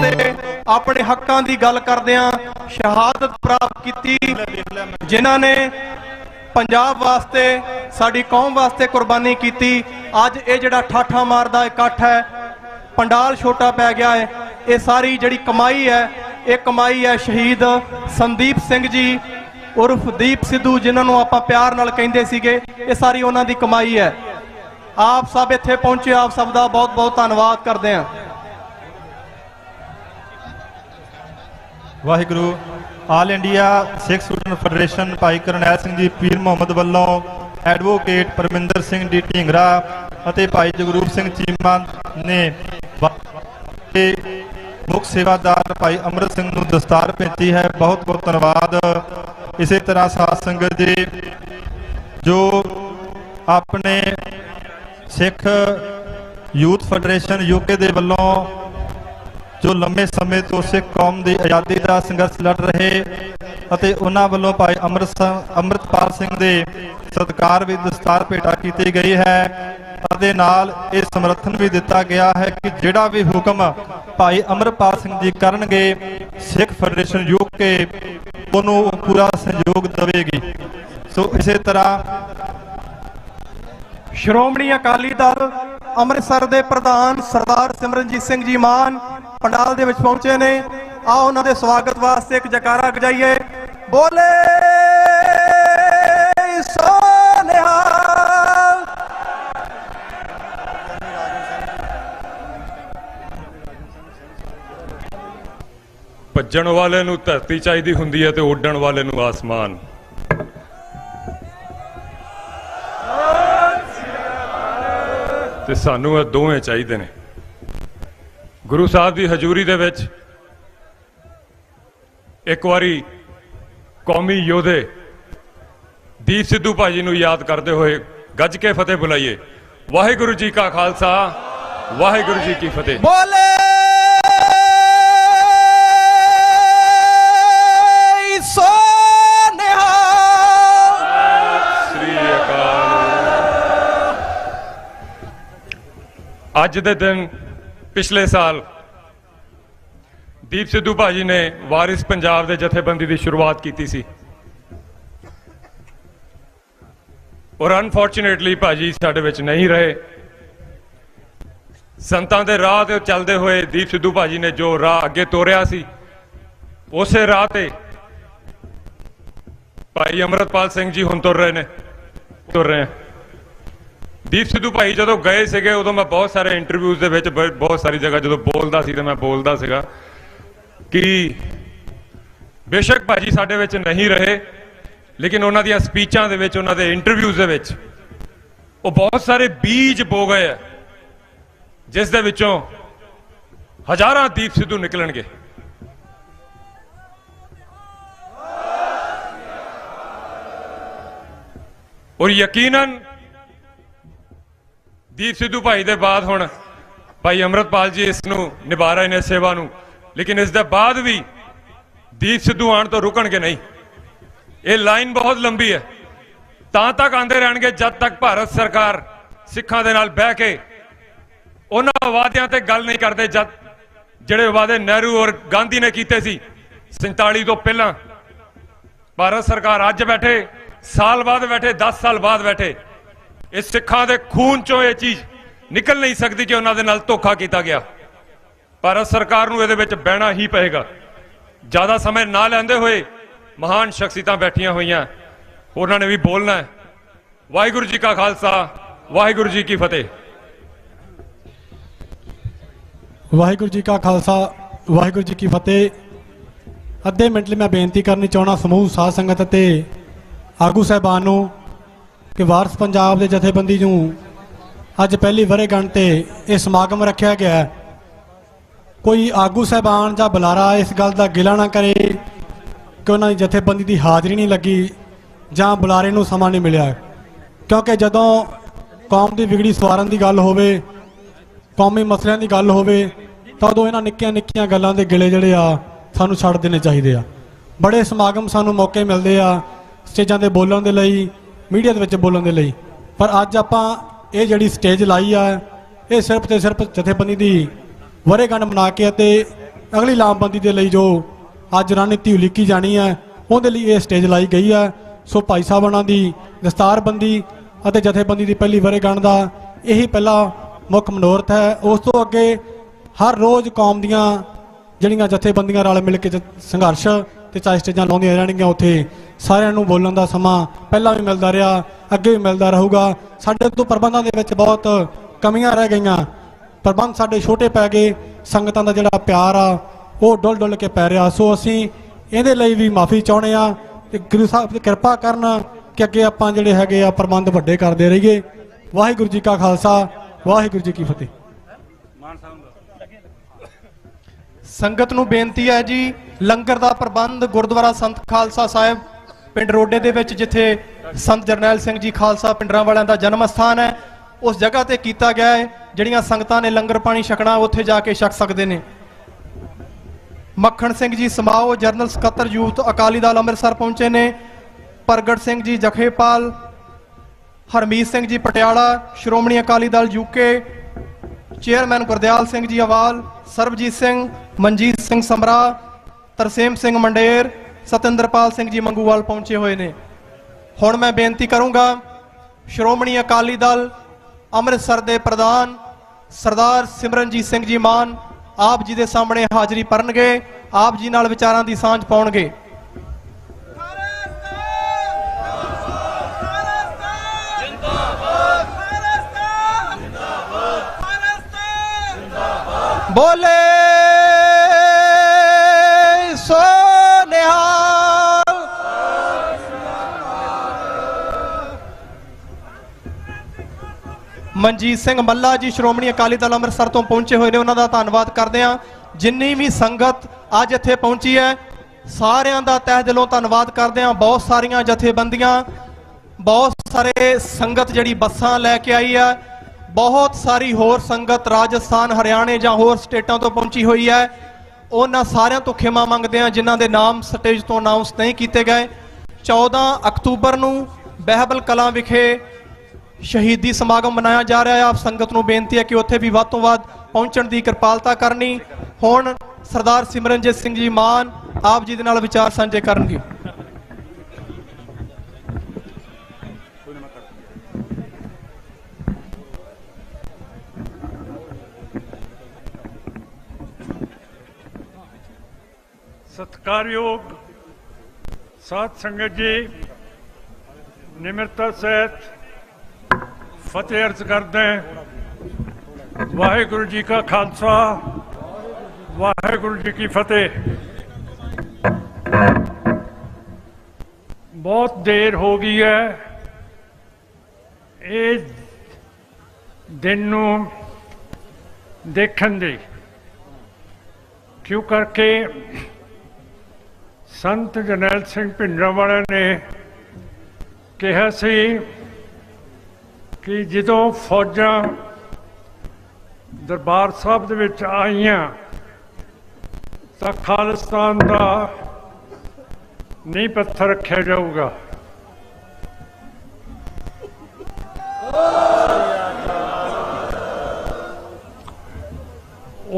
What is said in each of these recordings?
वास्ते अपने हक्कां दी गल करदियां शहादत प्राप्त की, जिन्हां ने पंजाब वास्ते साडी कौम वास्ते कुर्बानी की। अज ये जिहड़ा ठाठा मारदा इकट्ठ है, पंडाल छोटा पै गया है, ये सारी जिहड़ी कमाई है, ये कमाई है शहीद संदीप सिंह जी उर्फ दीप सिद्धू, जिन्होंने आप प्यार नाल कहिंदे सीगे, ये सारी उन्हां दी कमाई है। आप सब इत्थे पहुंचे, आप सब दा बहुत बहुत धन्नवाद करते हैं। वाहिगुरु। आल इंडिया सिख स्टूडेंट फेडरेशन भाई करनैल सिंह जी पीर मुहम्मद वालों एडवोकेट परमिंदर सिंह डी ढींगरा और भाई जगरूप सिंह चीमा ने मुख सेवादार भाई अमृत सिंह नूं दस्तार भेजी है। बहुत बहुत धन्यवाद। इसी तरह साध संगत जी जो अपने सिख यूथ फेडरेशन यूके दे वल्लों जो लंबे समय तो सिख कौम की आज़ादी का संघर्ष लड़ रहे और उन्होंने वालों भाई अमृतपाल सिंह के सत्कार भी दस्तार भेटा की गई है। ਅਤੇ ਨਾਲ ਇਹ ਸਮਰਥਨ ਵੀ ਦਿੱਤਾ ਗਿਆ ਹੈ ਕਿ ਜਿਹੜਾ ਵੀ ਹੁਕਮ ਭਾਈ ਅਮਰਪਾਲ ਸਿੰਘ ਜੀ ਕਰਨਗੇ ਸਿੱਖ ਫੈਡਰੇਸ਼ਨ ਯੂਕੇ ਉਹਨੂੰ ਪੂਰਾ ਸਹਿਯੋਗ ਦੇਵੇਗੀ। ਸੋ ਇਸੇ ਤਰ੍ਹਾਂ ਸ਼੍ਰੋਮਣੀ ਅਕਾਲੀ ਦਲ ਅੰਮ੍ਰਿਤਸਰ ਦੇ ਪ੍ਰਧਾਨ ਸਰਦਾਰ ਸਿਮਰਨਜੀਤ ਸਿੰਘ ਜੀ ਮਾਨ ਪੰਡਾਲ ਦੇ ਵਿੱਚ ਪਹੁੰਚੇ ਨੇ। ਆਓ ਉਹਨਾਂ ਦੇ ਸਵਾਗਤ ਵਾਸਤੇ ਇੱਕ ਜੈਕਾਰਾ ਗਜਾਈਏ। ਬੋਲੇ ਸੋਨਿਹਾਲ। ਭੱਜਣ ਵਾਲੇ ਨੂੰ ਧਰਤੀ ਚਾਹੀਦੀ ਹੁੰਦੀ ਹੈ ਤੇ ਉੱਡਣ ਵਾਲੇ ਨੂੰ ਆਸਮਾਨ। ਤੇ ਸਾਨੂੰ ਇਹ ਦੋਵੇਂ ਚਾਹੀਦੇ ਨੇ। ਗੁਰੂ ਸਾਹਿਬ ਦੀ ਹਜ਼ੂਰੀ ਦੇ ਵਿੱਚ ਇੱਕ ਵਾਰੀ ਕੌਮੀ ਯੋਧੇ ਦੀਪ ਸਿੱਧੂ ਭਾਜੀ ਨੂੰ ਯਾਦ ਕਰਦੇ ਹੋਏ ਗੱਜ ਕੇ ਫਤਿਹ ਬੁਲਾਈਏ। ਵਾਹਿਗੁਰੂ ਜੀ ਕਾ ਖਾਲਸਾ, ਵਾਹਿਗੁਰੂ ਜੀ ਕੀ ਫਤਿਹ। ਬੋਲੇ ਅੱਜ ਦੇ ਦਿਨ ਪਿਛਲੇ ਸਾਲ ਦੀਪ ਸਿੱਧੂ ਭਾਜੀ ਨੇ ਵਾਰਿਸ ਪੰਜਾਬ ਦੇ ਜਥੇਬੰਦੀ ਦੀ ਸ਼ੁਰੂਆਤ ਕੀਤੀ ਸੀ ਔਰ ਅਨਫੋਰਚੂਨੇਟਲੀ ਭਾਜੀ ਸਾਡੇ ਵਿੱਚ ਨਹੀਂ ਰਹੇ। ਸੰਤਾਂ ਦੇ ਰਾਹ ਤੇ ਚੱਲਦੇ ਹੋਏ ਦੀਪ ਸਿੱਧੂ ਭਾਜੀ ਨੇ ਜੋ ਰਾਹ ਅੱਗੇ ਤੋਰਿਆ ਸੀ ਉਸੇ ਰਾਹ ਤੇ ਭਾਈ ਅਮਰਤਪਾਲ ਸਿੰਘ ਜੀ ਹੁਣ ਤੁਰ ਰਹੇ ਦੀਪ ਸਿੱਧੂ ਭਾਈ ਜਦੋਂ ਗਏ ਸੀਗੇ ਉਦੋਂ ਮੈਂ ਬਹੁਤ ਸਾਰੇ ਇੰਟਰਵਿਊਜ਼ ਦੇ ਵਿੱਚ ਬਹੁਤ ਸਾਰੀ ਜਗ੍ਹਾ ਜਦੋਂ ਬੋਲਦਾ ਸੀ ਤਾਂ ਮੈਂ ਬੋਲਦਾ ਸੀਗਾ ਕਿ ਬੇਸ਼ੱਕ ਭਾਜੀ ਸਾਡੇ ਵਿੱਚ ਨਹੀਂ ਰਹੇ ਲੇਕਿਨ ਉਹਨਾਂ ਦੀਆਂ ਸਪੀਚਾਂ ਦੇ ਵਿੱਚ ਉਹਨਾਂ ਦੇ ਇੰਟਰਵਿਊਜ਼ ਦੇ ਵਿੱਚ ਉਹ ਬਹੁਤ ਸਾਰੇ ਬੀਜ ਬੋ ਗਏ ਆ ਜਿਸ ਦੇ ਵਿੱਚੋਂ ਹਜ਼ਾਰਾਂ ਦੀਪ ਸਿੱਧੂ ਨਿਕਲਣਗੇ। ਔਰ ਯਕੀਨਨ ਦੀਪ ਸਿੱਧੂ ਭਾਈ ਦੇ ਬਾਅਦ ਹੁਣ ਭਾਈ ਅਮਰਤਪਾਲ ਜੀ ਇਸ ਨੂੰ ਨਿਭਾ ਰਹੇ ਨੇ ਸੇਵਾ ਨੂੰ, ਲੇਕਿਨ ਇਸ ਦੇ ਬਾਅਦ ਵੀ ਦੀਪ ਸਿੱਧੂ ਆਉਣ ਤੋਂ ਰੁਕਣਗੇ ਨਹੀਂ। ਇਹ ਲਾਈਨ ਬਹੁਤ ਲੰਬੀ ਹੈ, ਤਾਂ ਤੱਕ ਆਉਂਦੇ ਰਹਿਣਗੇ ਜਦ ਤੱਕ ਭਾਰਤ ਸਰਕਾਰ ਸਿੱਖਾਂ ਦੇ ਨਾਲ ਬਹਿ ਕੇ ਉਹਨਾਂ ਵਾਅਦਿਆਂ ਤੇ ਗੱਲ ਨਹੀਂ ਕਰਦੇ ਜਿਹੜੇ ਵਾਅਦੇ ਨਹਿਰੂ ਔਰ ਗਾਂਧੀ ਨੇ ਕੀਤੇ ਸੀ 47 ਤੋਂ ਪਹਿਲਾਂ। ਭਾਰਤ ਸਰਕਾਰ ਅੱਜ ਬੈਠੇ, ਸਾਲ ਬਾਅਦ ਬੈਠੇ, 10 ਸਾਲ ਬਾਅਦ ਬੈਠੇ, ਇਸ ਸਿੱਖਾਂ ਦੇ ਖੂਨ ਚੋਂ ਇਹ ਚੀਜ਼ ਨਿਕਲ ਨਹੀਂ ਸਕਦੀ ਕਿ ਉਹਨਾਂ ਦੇ ਨਾਲ ਧੋਖਾ ਕੀਤਾ ਗਿਆ। ਭਾਰਤ ਸਰਕਾਰ ਨੂੰ ਇਹਦੇ ਵਿੱਚ ਬਹਿਣਾ ਹੀ ਪਏਗਾ। ਜ਼ਿਆਦਾ ਸਮੇਂ ਨਾ ਲੈਂਦੇ ਹੋਏ ਮਹਾਨ ਸ਼ਖਸੀਅਤਾਂ ਬੈਠੀਆਂ ਹੋਈਆਂ, ਉਹਨਾਂ ਨੇ ਵੀ ਬੋਲਣਾ ਹੈ। ਵਾਹਿਗੁਰੂ ਜੀ ਕਾ ਖਾਲਸਾ, ਵਾਹਿਗੁਰੂ ਜੀ ਕੀ ਫਤਿਹ। ਵਾਹਿਗੁਰੂ ਜੀ ਕਾ ਖਾਲਸਾ, ਵਾਹਿਗੁਰੂ ਜੀ ਕੀ ਫਤਿਹ। ਅੱਧੇ ਮਿੰਟ ਲਈ ਮੈਂ ਬੇਨਤੀ ਕਰਨੀ ਚਾਹੁੰਦਾ ਸਮੂਹ ਸਾਧ ਸੰਗਤ ਅਤੇ ਆਗੂ ਸਾਹਿਬਾਨ ਨੂੰ ਕਿ ਵਾਰਿਸ ਪੰਜਾਬ ਦੇ ਜਥੇਬੰਦੀ ਨੂੰ ਅੱਜ ਪਹਿਲੀ ਵਰ੍ਹੇਗੰਢ ਤੇ ਇਹ ਸਮਾਗਮ ਰੱਖਿਆ ਗਿਆ ਹੈ। ਕੋਈ ਆਗੂ ਸਾਹਿਬਾਨ ਜਾਂ ਬੁਲਾਰਾ ਇਸ ਗੱਲ ਦਾ ਗਿਲਾ ਨਾ ਕਰੇ ਕਿ ਉਹਨਾਂ ਦੀ ਜਥੇਬੰਦੀ ਦੀ ਹਾਜ਼ਰੀ ਨਹੀਂ ਲੱਗੀ ਜਾਂ ਬੁਲਾਰੇ ਨੂੰ ਸਮਾਂ ਨਹੀਂ ਮਿਲਿਆ, ਕਿਉਂਕਿ ਜਦੋਂ ਕੌਮ ਦੀ ਵਿਗੜੀ ਸਵਾਰਨ ਦੀ ਗੱਲ ਹੋਵੇ, ਕੌਮੀ ਮਸਲਿਆਂ ਦੀ ਗੱਲ ਹੋਵੇ, ਤਾਂ ਉਦੋਂ ਇਹਨਾਂ ਨਿੱਕੀਆਂ ਨਿੱਕੀਆਂ ਗੱਲਾਂ ਦੇ ਗਿਲੇ ਜਿਹੜੇ ਆ ਸਾਨੂੰ ਛੱਡ ਦੇਣੇ ਚਾਹੀਦੇ ਆ। ਬੜੇ ਸਮਾਗਮ ਸਾਨੂੰ ਮੌਕੇ ਮਿਲਦੇ ਆ ਸਟੇਜਾਂ 'ਤੇ ਬੋਲਣ ਦੇ ਲਈ, ਮੀਡੀਆ ਦੇ ਵਿੱਚ ਬੋਲਣ ਦੇ ਲਈ, ਪਰ ਅੱਜ ਆਪਾਂ ਇਹ ਜਿਹੜੀ ਸਟੇਜ ਲਾਈ ਆ ਇਹ ਸਿਰਫ ਤੇ ਸਿਰਫ ਜਥੇਬੰਦੀ ਦੀ ਵਰ੍ਹੇਗੰਢ ਮਨਾ ਕੇ ਅਤੇ ਅਗਲੀ ਲਾਮਬੰਦੀ ਦੇ ਲਈ ਜੋ ਅੱਜ ਰਣਨੀਤੀ ਉਲੀਕੀ ਜਾਣੀ ਹੈ ਉਹਦੇ ਲਈ ਇਹ ਸਟੇਜ ਲਾਈ ਗਈ ਹੈ। ਸੋ ਭਾਈ ਸਾਹਿਬਾਨਾਂ ਦੀ ਦਸਤਾਰਬੰਦੀ ਅਤੇ ਜਥੇਬੰਦੀ ਦੀ ਪਹਿਲੀ ਵਰ੍ਹੇਗੰਢ ਦਾ ਇਹੀ ਪਹਿਲਾ ਮੁੱਖ ਮਨੋਰਥ ਹੈ। ਉਸ ਤੋਂ ਅੱਗੇ ਹਰ ਰੋਜ਼ ਕੌਮ ਦੀਆਂ ਜਿਹੜੀਆਂ ਜਥੇਬੰਦੀਆਂ ਰਲ ਮਿਲ ਕੇ ਸੰਘਰਸ਼ ਤੇ ਚਾਹੇ ਸਟੇਜਾਂ ਲਾਉਂਦੀਆਂ ਰਹਿਣਗੀਆਂ, ਉੱਥੇ ਸਾਰਿਆਂ ਨੂੰ ਬੋਲਣ ਦਾ ਸਮਾਂ ਪਹਿਲਾਂ ਵੀ ਮਿਲਦਾ ਰਿਹਾ, ਅੱਗੇ ਵੀ ਮਿਲਦਾ ਰਹੂਗਾ। ਸਾਡੇ ਤੋਂ ਪ੍ਰਬੰਧਾਂ ਦੇ ਵਿੱਚ ਬਹੁਤ ਕਮੀਆਂ ਰਹਿ ਗਈਆਂ, ਪ੍ਰਬੰਧ ਸਾਡੇ ਛੋਟੇ ਪੈ ਗਏ, ਸੰਗਤਾਂ ਦਾ ਜਿਹੜਾ ਪਿਆਰ ਆ ਉਹ ਡੁੱਲ ਡੁੱਲ ਕੇ ਪੈ ਰਿਹਾ। ਸੋ ਅਸੀਂ ਇਹਦੇ ਲਈ ਵੀ ਮਾਫੀ ਚਾਹੁੰਦੇ ਆ ਤੇ ਗੁਰੂ ਸਾਹਿਬ ਦੀ ਕਿਰਪਾ ਕਰਨ ਕਿ ਅੱਗੇ ਆਪਾਂ ਜਿਹੜੇ ਹੈਗੇ ਆ ਪ੍ਰਬੰਧ ਵੱਡੇ ਕਰਦੇ ਰਹੀਏ। ਵਾਹਿਗੁਰੂ ਜੀ ਕਾ ਖਾਲਸਾ, ਵਾਹਿਗੁਰੂ ਜੀ ਕੀ ਫਤਿਹ। ਸੰਗਤ ਨੂੰ ਬੇਨਤੀ ਹੈ ਜੀ, ਲੰਗਰ ਦਾ ਪ੍ਰਬੰਧ ਗੁਰਦੁਆਰਾ ਸੰਤ ਖਾਲਸਾ ਸਾਹਿਬ ਪਿੰਡ ਰੋਡੇ ਦੇ ਵਿੱਚ, ਜਿੱਥੇ ਸੰਤ ਜਰਨੈਲ ਸਿੰਘ ਜੀ ਖਾਲਸਾ ਪਿੰਡਰਾਂ ਵਾਲਿਆਂ ਦਾ ਜਨਮ ਸਥਾਨ ਹੈ, ਉਸ ਜਗ੍ਹਾ ਤੇ ਕੀਤਾ ਗਿਆ ਹੈ। ਜਿਹੜੀਆਂ ਸੰਗਤਾਂ ਨੇ ਲੰਗਰ ਪਾਣੀ ਛਕਣਾ ਉੱਥੇ ਜਾ ਕੇ ਛਕ ਸਕਦੇ ਨੇ। ਮੱਖਣ ਸਿੰਘ ਜੀ ਸਮਾਓ ਜਨਰਲ ਸਕੱਤਰ ਯੂਥ ਅਕਾਲੀ ਦਲ ਅੰਮ੍ਰਿਤਸਰ ਪਹੁੰਚੇ ਨੇ। ਪ੍ਰਗਟ ਸਿੰਘ ਜੀ ਜਖੇਪਾਲ, ਹਰਮੀਤ ਸਿੰਘ ਜੀ ਪਟਿਆਲਾ ਸ਼੍ਰੋਮਣੀ ਅਕਾਲੀ ਦਲ ਯੂਕੇ, ਚੇਅਰਮੈਨ ਗੁਰਦਿਆਲ ਸਿੰਘ ਜੀ ਅਵਾਲ, ਸਰਬਜੀਤ ਸਿੰਘ, ਮਨਜੀਤ ਸਿੰਘ ਸਮਰਾ, ਤਰਸੇਮ ਸਿੰਘ ਮੰਡੇਰ, ਸਤਿੰਦਰਪਾਲ ਸਿੰਘ ਜੀ ਮੰਗੂਵਾਲ ਪਹੁੰਚੇ ਹੋਏ ਨੇ। ਹੁਣ ਮੈਂ ਬੇਨਤੀ ਕਰੂੰਗਾ ਸ਼੍ਰੋਮਣੀ ਅਕਾਲੀ ਦਲ ਅੰਮ੍ਰਿਤਸਰ ਦੇ ਪ੍ਰਧਾਨ ਸਰਦਾਰ ਸਿਮਰਨਜੀਤ ਸਿੰਘ ਜੀ ਮਾਨ ਆਪ ਜੀ ਦੇ ਸਾਹਮਣੇ ਹਾਜ਼ਰੀ ਭਰਨਗੇ, ਆਪ ਜੀ ਨਾਲ ਵਿਚਾਰਾਂ ਦੀ ਸਾਂਝ ਪਾਉਣਗੇ। बोले सो निहाल। ਮਨਜੀਤ ਸਿੰਘ ਮੱਲਾ ਜੀ ਸ਼੍ਰੋਮਣੀ ਅਕਾਲੀ ਦਲ ਅੰਮ੍ਰਿਤਸਰ ਤੋਂ ਪਹੁੰਚੇ ਹੋਏ ਨੇ, ਉਹਨਾਂ ਦਾ ਧੰਨਵਾਦ ਕਰਦੇ ਹਾਂ। ਜਿੰਨੀ ਵੀ ਸੰਗਤ ਅੱਜ ਇੱਥੇ ਪਹੁੰਚੀ ਹੈ ਸਾਰਿਆਂ ਦਾ ਤਹਿ ਦਿਲੋਂ ਧੰਨਵਾਦ ਕਰਦੇ ਹਾਂ। ਬਹੁਤ ਸਾਰੀਆਂ ਜਥੇਬੰਦੀਆਂ, ਬਹੁਤ ਸਾਰੇ ਸੰਗਤ ਜਿਹੜੀ ਬੱਸਾਂ ਲੈ ਕੇ ਆਈ ਹੈ, ਬਹੁਤ ਸਾਰੀ ਹੋਰ ਸੰਗਤ ਰਾਜਸਥਾਨ, ਹਰਿਆਣੇ ਜਾਂ ਹੋਰ ਸਟੇਟਾਂ ਤੋਂ ਪਹੁੰਚੀ ਹੋਈ ਹੈ। ਉਹਨਾਂ ਸਾਰਿਆਂ ਤੋਂ ਖਿਮਾ ਮੰਗਦੇ ਹਾਂ ਜਿਨ੍ਹਾਂ ਦੇ ਨਾਮ ਸਟੇਜ ਤੋਂ ਅਨਾਉਂਸ ਨਹੀਂ ਕੀਤੇ ਗਏ। 14 ਅਕਤੂਬਰ ਨੂੰ ਬਹਿਬਲ ਕਲਾਂ ਵਿਖੇ ਸ਼ਹੀਦੀ ਸਮਾਗਮ ਮਨਾਇਆ ਜਾ ਰਿਹਾ ਹੈ। ਆਪ ਸੰਗਤ ਨੂੰ ਬੇਨਤੀ ਹੈ ਕਿ ਉੱਥੇ ਵੀ ਵੱਧ ਤੋਂ ਵੱਧ ਪਹੁੰਚਣ ਦੀ ਕਿਰਪਾਲਤਾ ਕਰਨੀ। ਹੁਣ ਸਰਦਾਰ ਸਿਮਰਨਜੀਤ ਸਿੰਘ ਜੀ ਮਾਨ ਆਪ ਜੀ ਦੇ ਨਾਲ ਵਿਚਾਰ ਸਾਂਝੇ ਕਰਨਗੇ। सत्कारयोग साध संगत जी, निमरता सहित फतेह अर्ज करते हैं। वाहेगुरु जी का खालसा, वाहेगुरु जी की फतेह। बहुत देर हो गई है इस दिन नूं देखण दी, क्यों करके संत जरनैल सिंह भिंडरांवाले ने कहा सी कि जदों फौजां दरबार साहब दे विच आईयां तां खालिस्तान दा नींह पत्थर रखिया जाऊगा।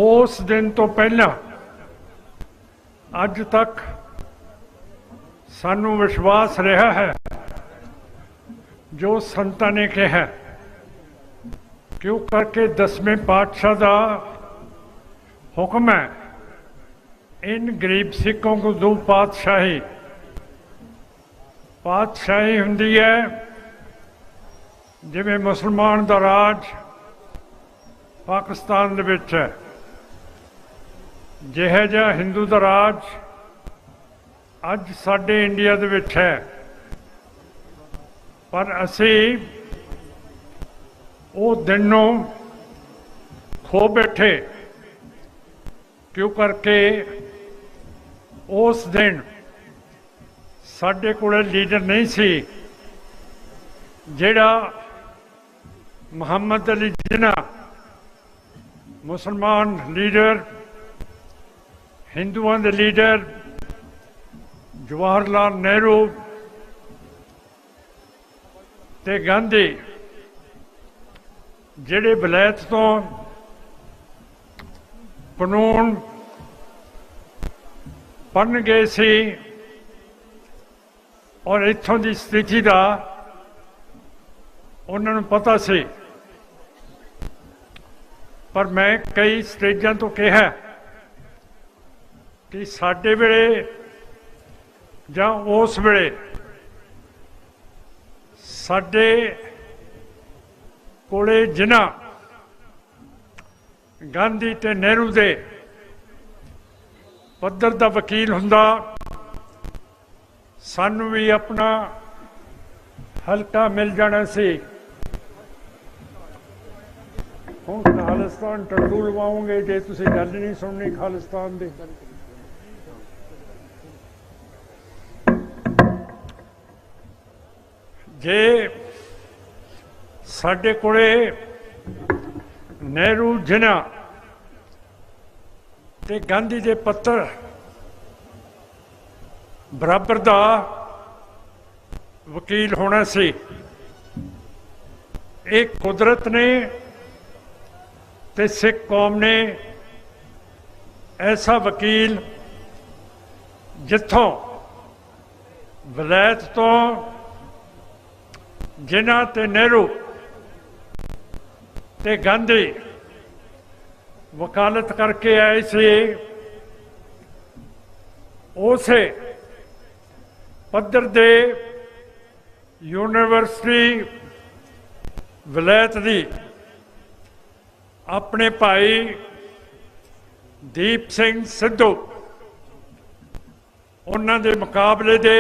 उस दिन तो पहला अज तक सानू विश्वास रहा है जो संतां ने कहा, क्यों करके 10वें पातशाह का हुक्म है इन गरीब सिखों को दो पातशाही हुंदी है। जिवें मुसलमान दा राज पाकिस्तान दे विच है, जिहा जिहा हिंदू दा राज अज साडे इंडिया दे विच है। पर असी वो दिनों खो बैठे, क्यों करके उस दिन साडे कोले लीडर नहीं सी जिहड़ा मुहम्मद अली जिन्ना मुसलमान लीडर, हिंदुओं के लीडर जवाहरलाल नेहरू ते गांधी जिहड़े वलैत तो कानून पढ़न गए सी और इत्थों की स्थिति का उन्होंने पता सी, पर मैं कई स्टेजां तो कहा कि साडे वेले जां उस वेले साडे कोले जिन्हां गांधी ते नेहरू दे पद्धर दा वकील हुंदा, सानू भी अपना हल्का मिल जाना सी। हुण खालिस्तान टट्टू लवाओगे जे तुसीं गल नहीं सुननी खालिस्तान दे। जे साडे कोले नेहरू जिन्हां ते गांधी दे पत्तर बराबर दा वकील होना सी। एक कुदरत ने ते सिख कौम ने ऐसा वकील जिथों वलैत तो जिन्हां ते नेहरू ते गांधी वकालत करके आए थे, उसे पद्धर दे यूनिवर्सिटी वलैत दी अपने भाई दीप सिंह सिद्धू उन्हां दे मुकाबले दे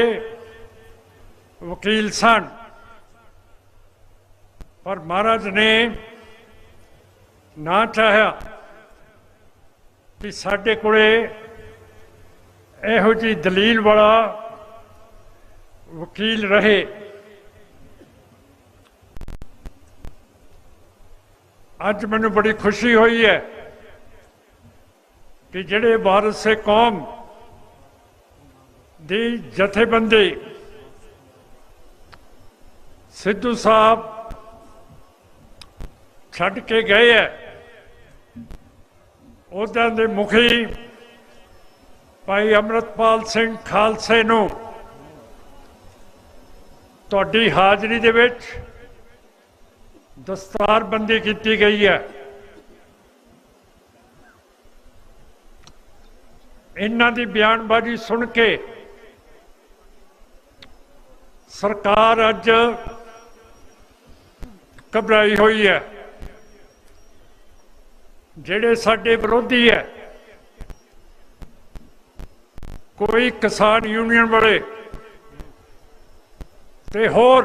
वकील सन। पर महाराज ने ना चाहा कि साडे कोले इहो जी दलील वाला वकील रहे। अज मैनू बड़ी खुशी हुई है कि जिहड़े वारिस कौम दी जथेबंदी सिद्धू साहब छड्ड के गए है, उहदे दे मुखी भाई अमृतपाल सिंह खालसे नूं तुहाडी हाज़री दे विच दस्तारबंदी की गई है। इन्हां दी बयानबाजी सुन के सरकार अज घबराई हुई है। जेड़े साडे विरोधी है, कोई किसान यूनियन वाले ते होर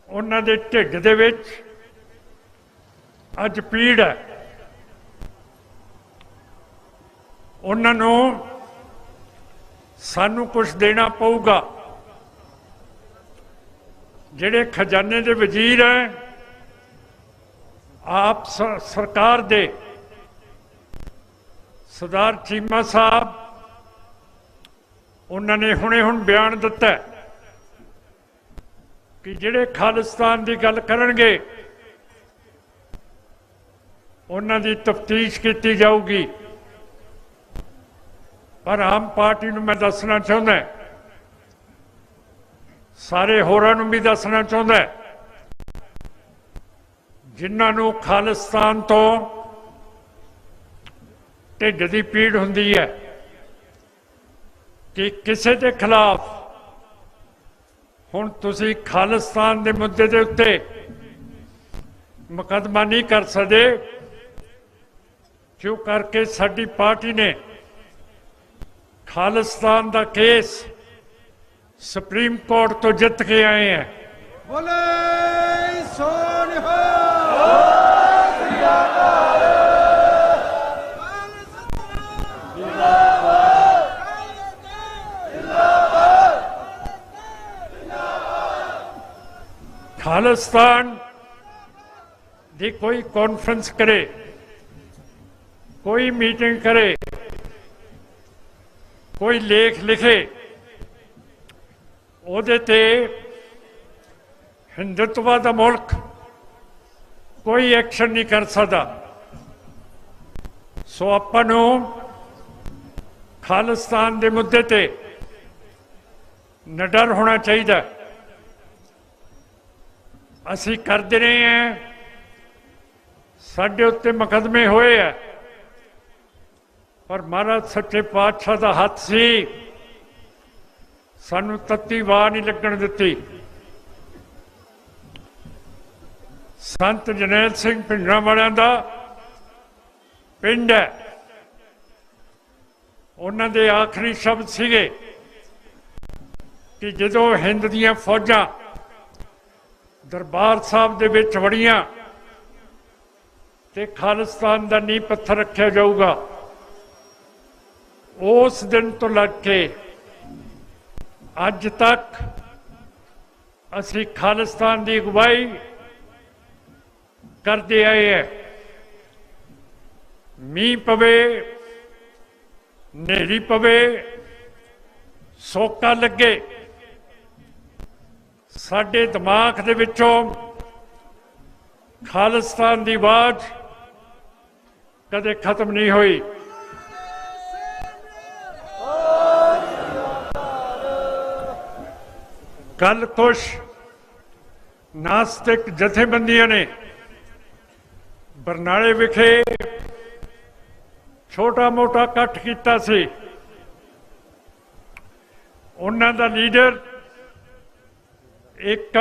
उन्हां दे ढिड दे विच अज पीड़ है। उन्हां नूं सानू कुछ देना पऊगा। जेड़े खजाने दे वजीर हैं, आप सरकार दे सरदार चीमा साहब, उन्होंने हुणे हुण बयान दिता कि जिहड़े खालिस्तान की गल करनगे उन्हां दी तफ्तीश की जाऊगी। पर आम पार्टी नूं मैं दसना चाहुंदा, सारे होरां नूं भी दसना चाहुंदा, जिन्हां नूं खालिस्तान तो ढिड दी पीड़ हुंदी है कि किसी के खिलाफ हुण तुसीं खालिस्तान के मुद्दे के उत्ते मुकदमा नहीं कर सकते, क्यों करके साडी पार्टी ने खालिस्तान का केस सुप्रीम कोर्ट तो जित के आए हैं। बोले सोनिहा खालिस्तान की कोई कॉन्फ्रेंस करे, कोई मीटिंग करे, कोई लेख लिखे, उहदे ते हिंदुत्व का मुल्क कोई एक्शन नहीं कर सकता। सो आपां नूं खालिस्तान के मुद्दे ते निडर होना चाहिए। असी करते रहे हैं, साढ़े उत्ते मुकदमे होए है, पर महाराज सच्चे पातशाह का हथ सी, सानू तत्ती वाह नहीं लगन दिती। संत जरनैल सिंह भिंडरां वालियां दा पिंड है, उन्हां दे आखिरी शब्द सीगे कि जदों हिंद दीयां फौजां दरबार साहब दे विच वड़ियां ते खालिस्तान दा नींह पत्थर रखिया जाऊगा, उस दिन तो लग के अज तक असी खालिस्तान की अगुवाई करते आए हैं। मीह पवे, नेरी पवे, सोका लगे, साडे दिमाग दे विचों खालिस्तान की आवाज कदे खत्म नहीं हुई। कल कुछ नास्तिक जथेबंदियों ने बरनाले विखे छोटा मोटा इकट्ठ किया सी। उन्हां दा लीडर एक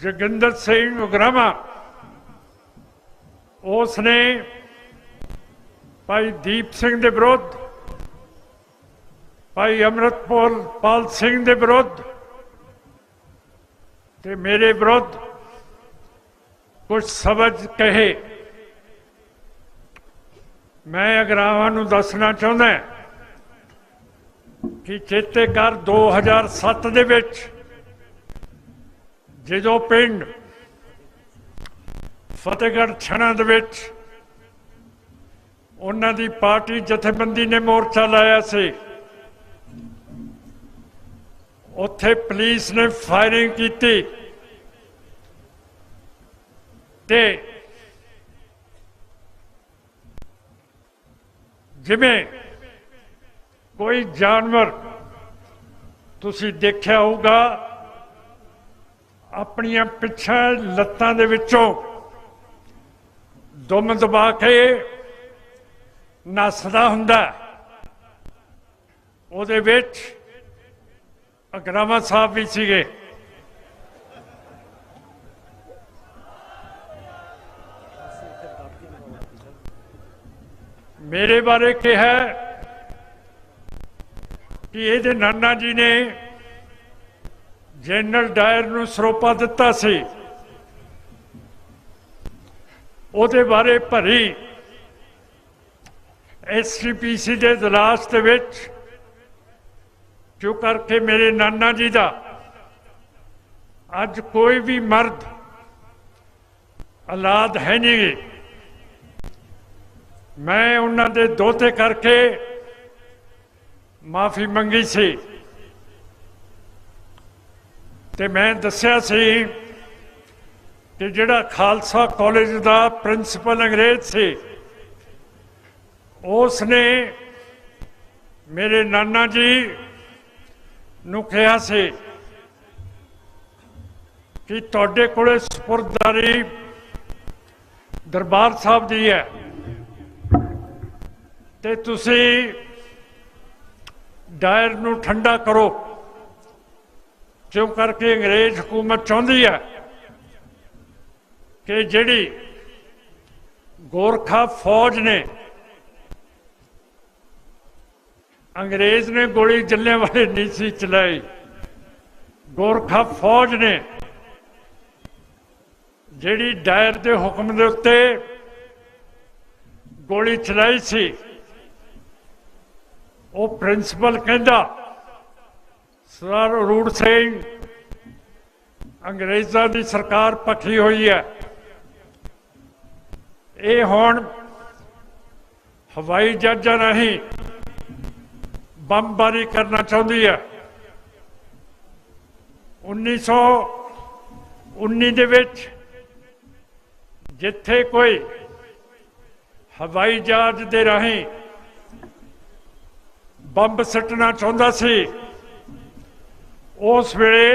जोगिंदर सिंह उग्रामा, उसने भाई दीप सिंह के विरुद्ध, भाई अमृतपाल सिंह के विरुद्ध ते मेरे विरुद्ध कुछ शब्द कहे। मैं अगरावां नूं दसना चाहुंदा कि चेते कर 2007 दे विच जदों पिंड फतेहगढ़ छणा दे विच उन्हां दी पार्टी जथेबंदी ने मोर्चा लाया सी, उत्थे पुलिस ने फायरिंग की ते जिवें कोई जानवर तुसी देखा होगा अपनियां पिछा लत्तां दे विचों दुम दबा के नसदा हुंदा, उहदे विच अगरामा साहब भी सीगे। मेरे बारे कहा कि ये नाना जी ने जनरल डायर नूं सरोपा दिता सी, उहदे बारे भरी STPC के इजलास दे विच जो करके मेरे नाना जी का अज कोई भी मर्द औलाद है नहीं। मैं उन्होंने दोते करके माफ़ी मंगी सी ते मैं दस्या सी कि जिहड़ा खालसा कॉलेज का प्रिंसीपल अंग्रेज सी, उसने मेरे नाना जी नूं कहा सी कि तुहाडे कोले सुपुर्ददारी दरबार साहब दी है ते तुसी डायर नूं ठंडा करो, क्यों करके अंग्रेज हुकूमत चाहती है कि जिहड़ी गोरखा फौज ने अंग्रेज ने गोली जलियांवाले नहीं सी चलाई, गोरखा फौज ने जिहड़ी डायर के हुक्म के उत्ते गोली चलाई सी, वो प्रिंसीपल कहता सर अरूड़ सिंह अंग्रेज़ों की सरकार पक्की हुई है, ये हुण हवाई जहाज़ां राहीं बमबारी करना चाहती है। 1919 दे विच जिथे कोई हवाई जहाज दे राहीं ਬੰਬ ਸੱਟਣਾ ਚਾਹੁੰਦਾ ਸੀ। ਉਸ ਵੇਲੇ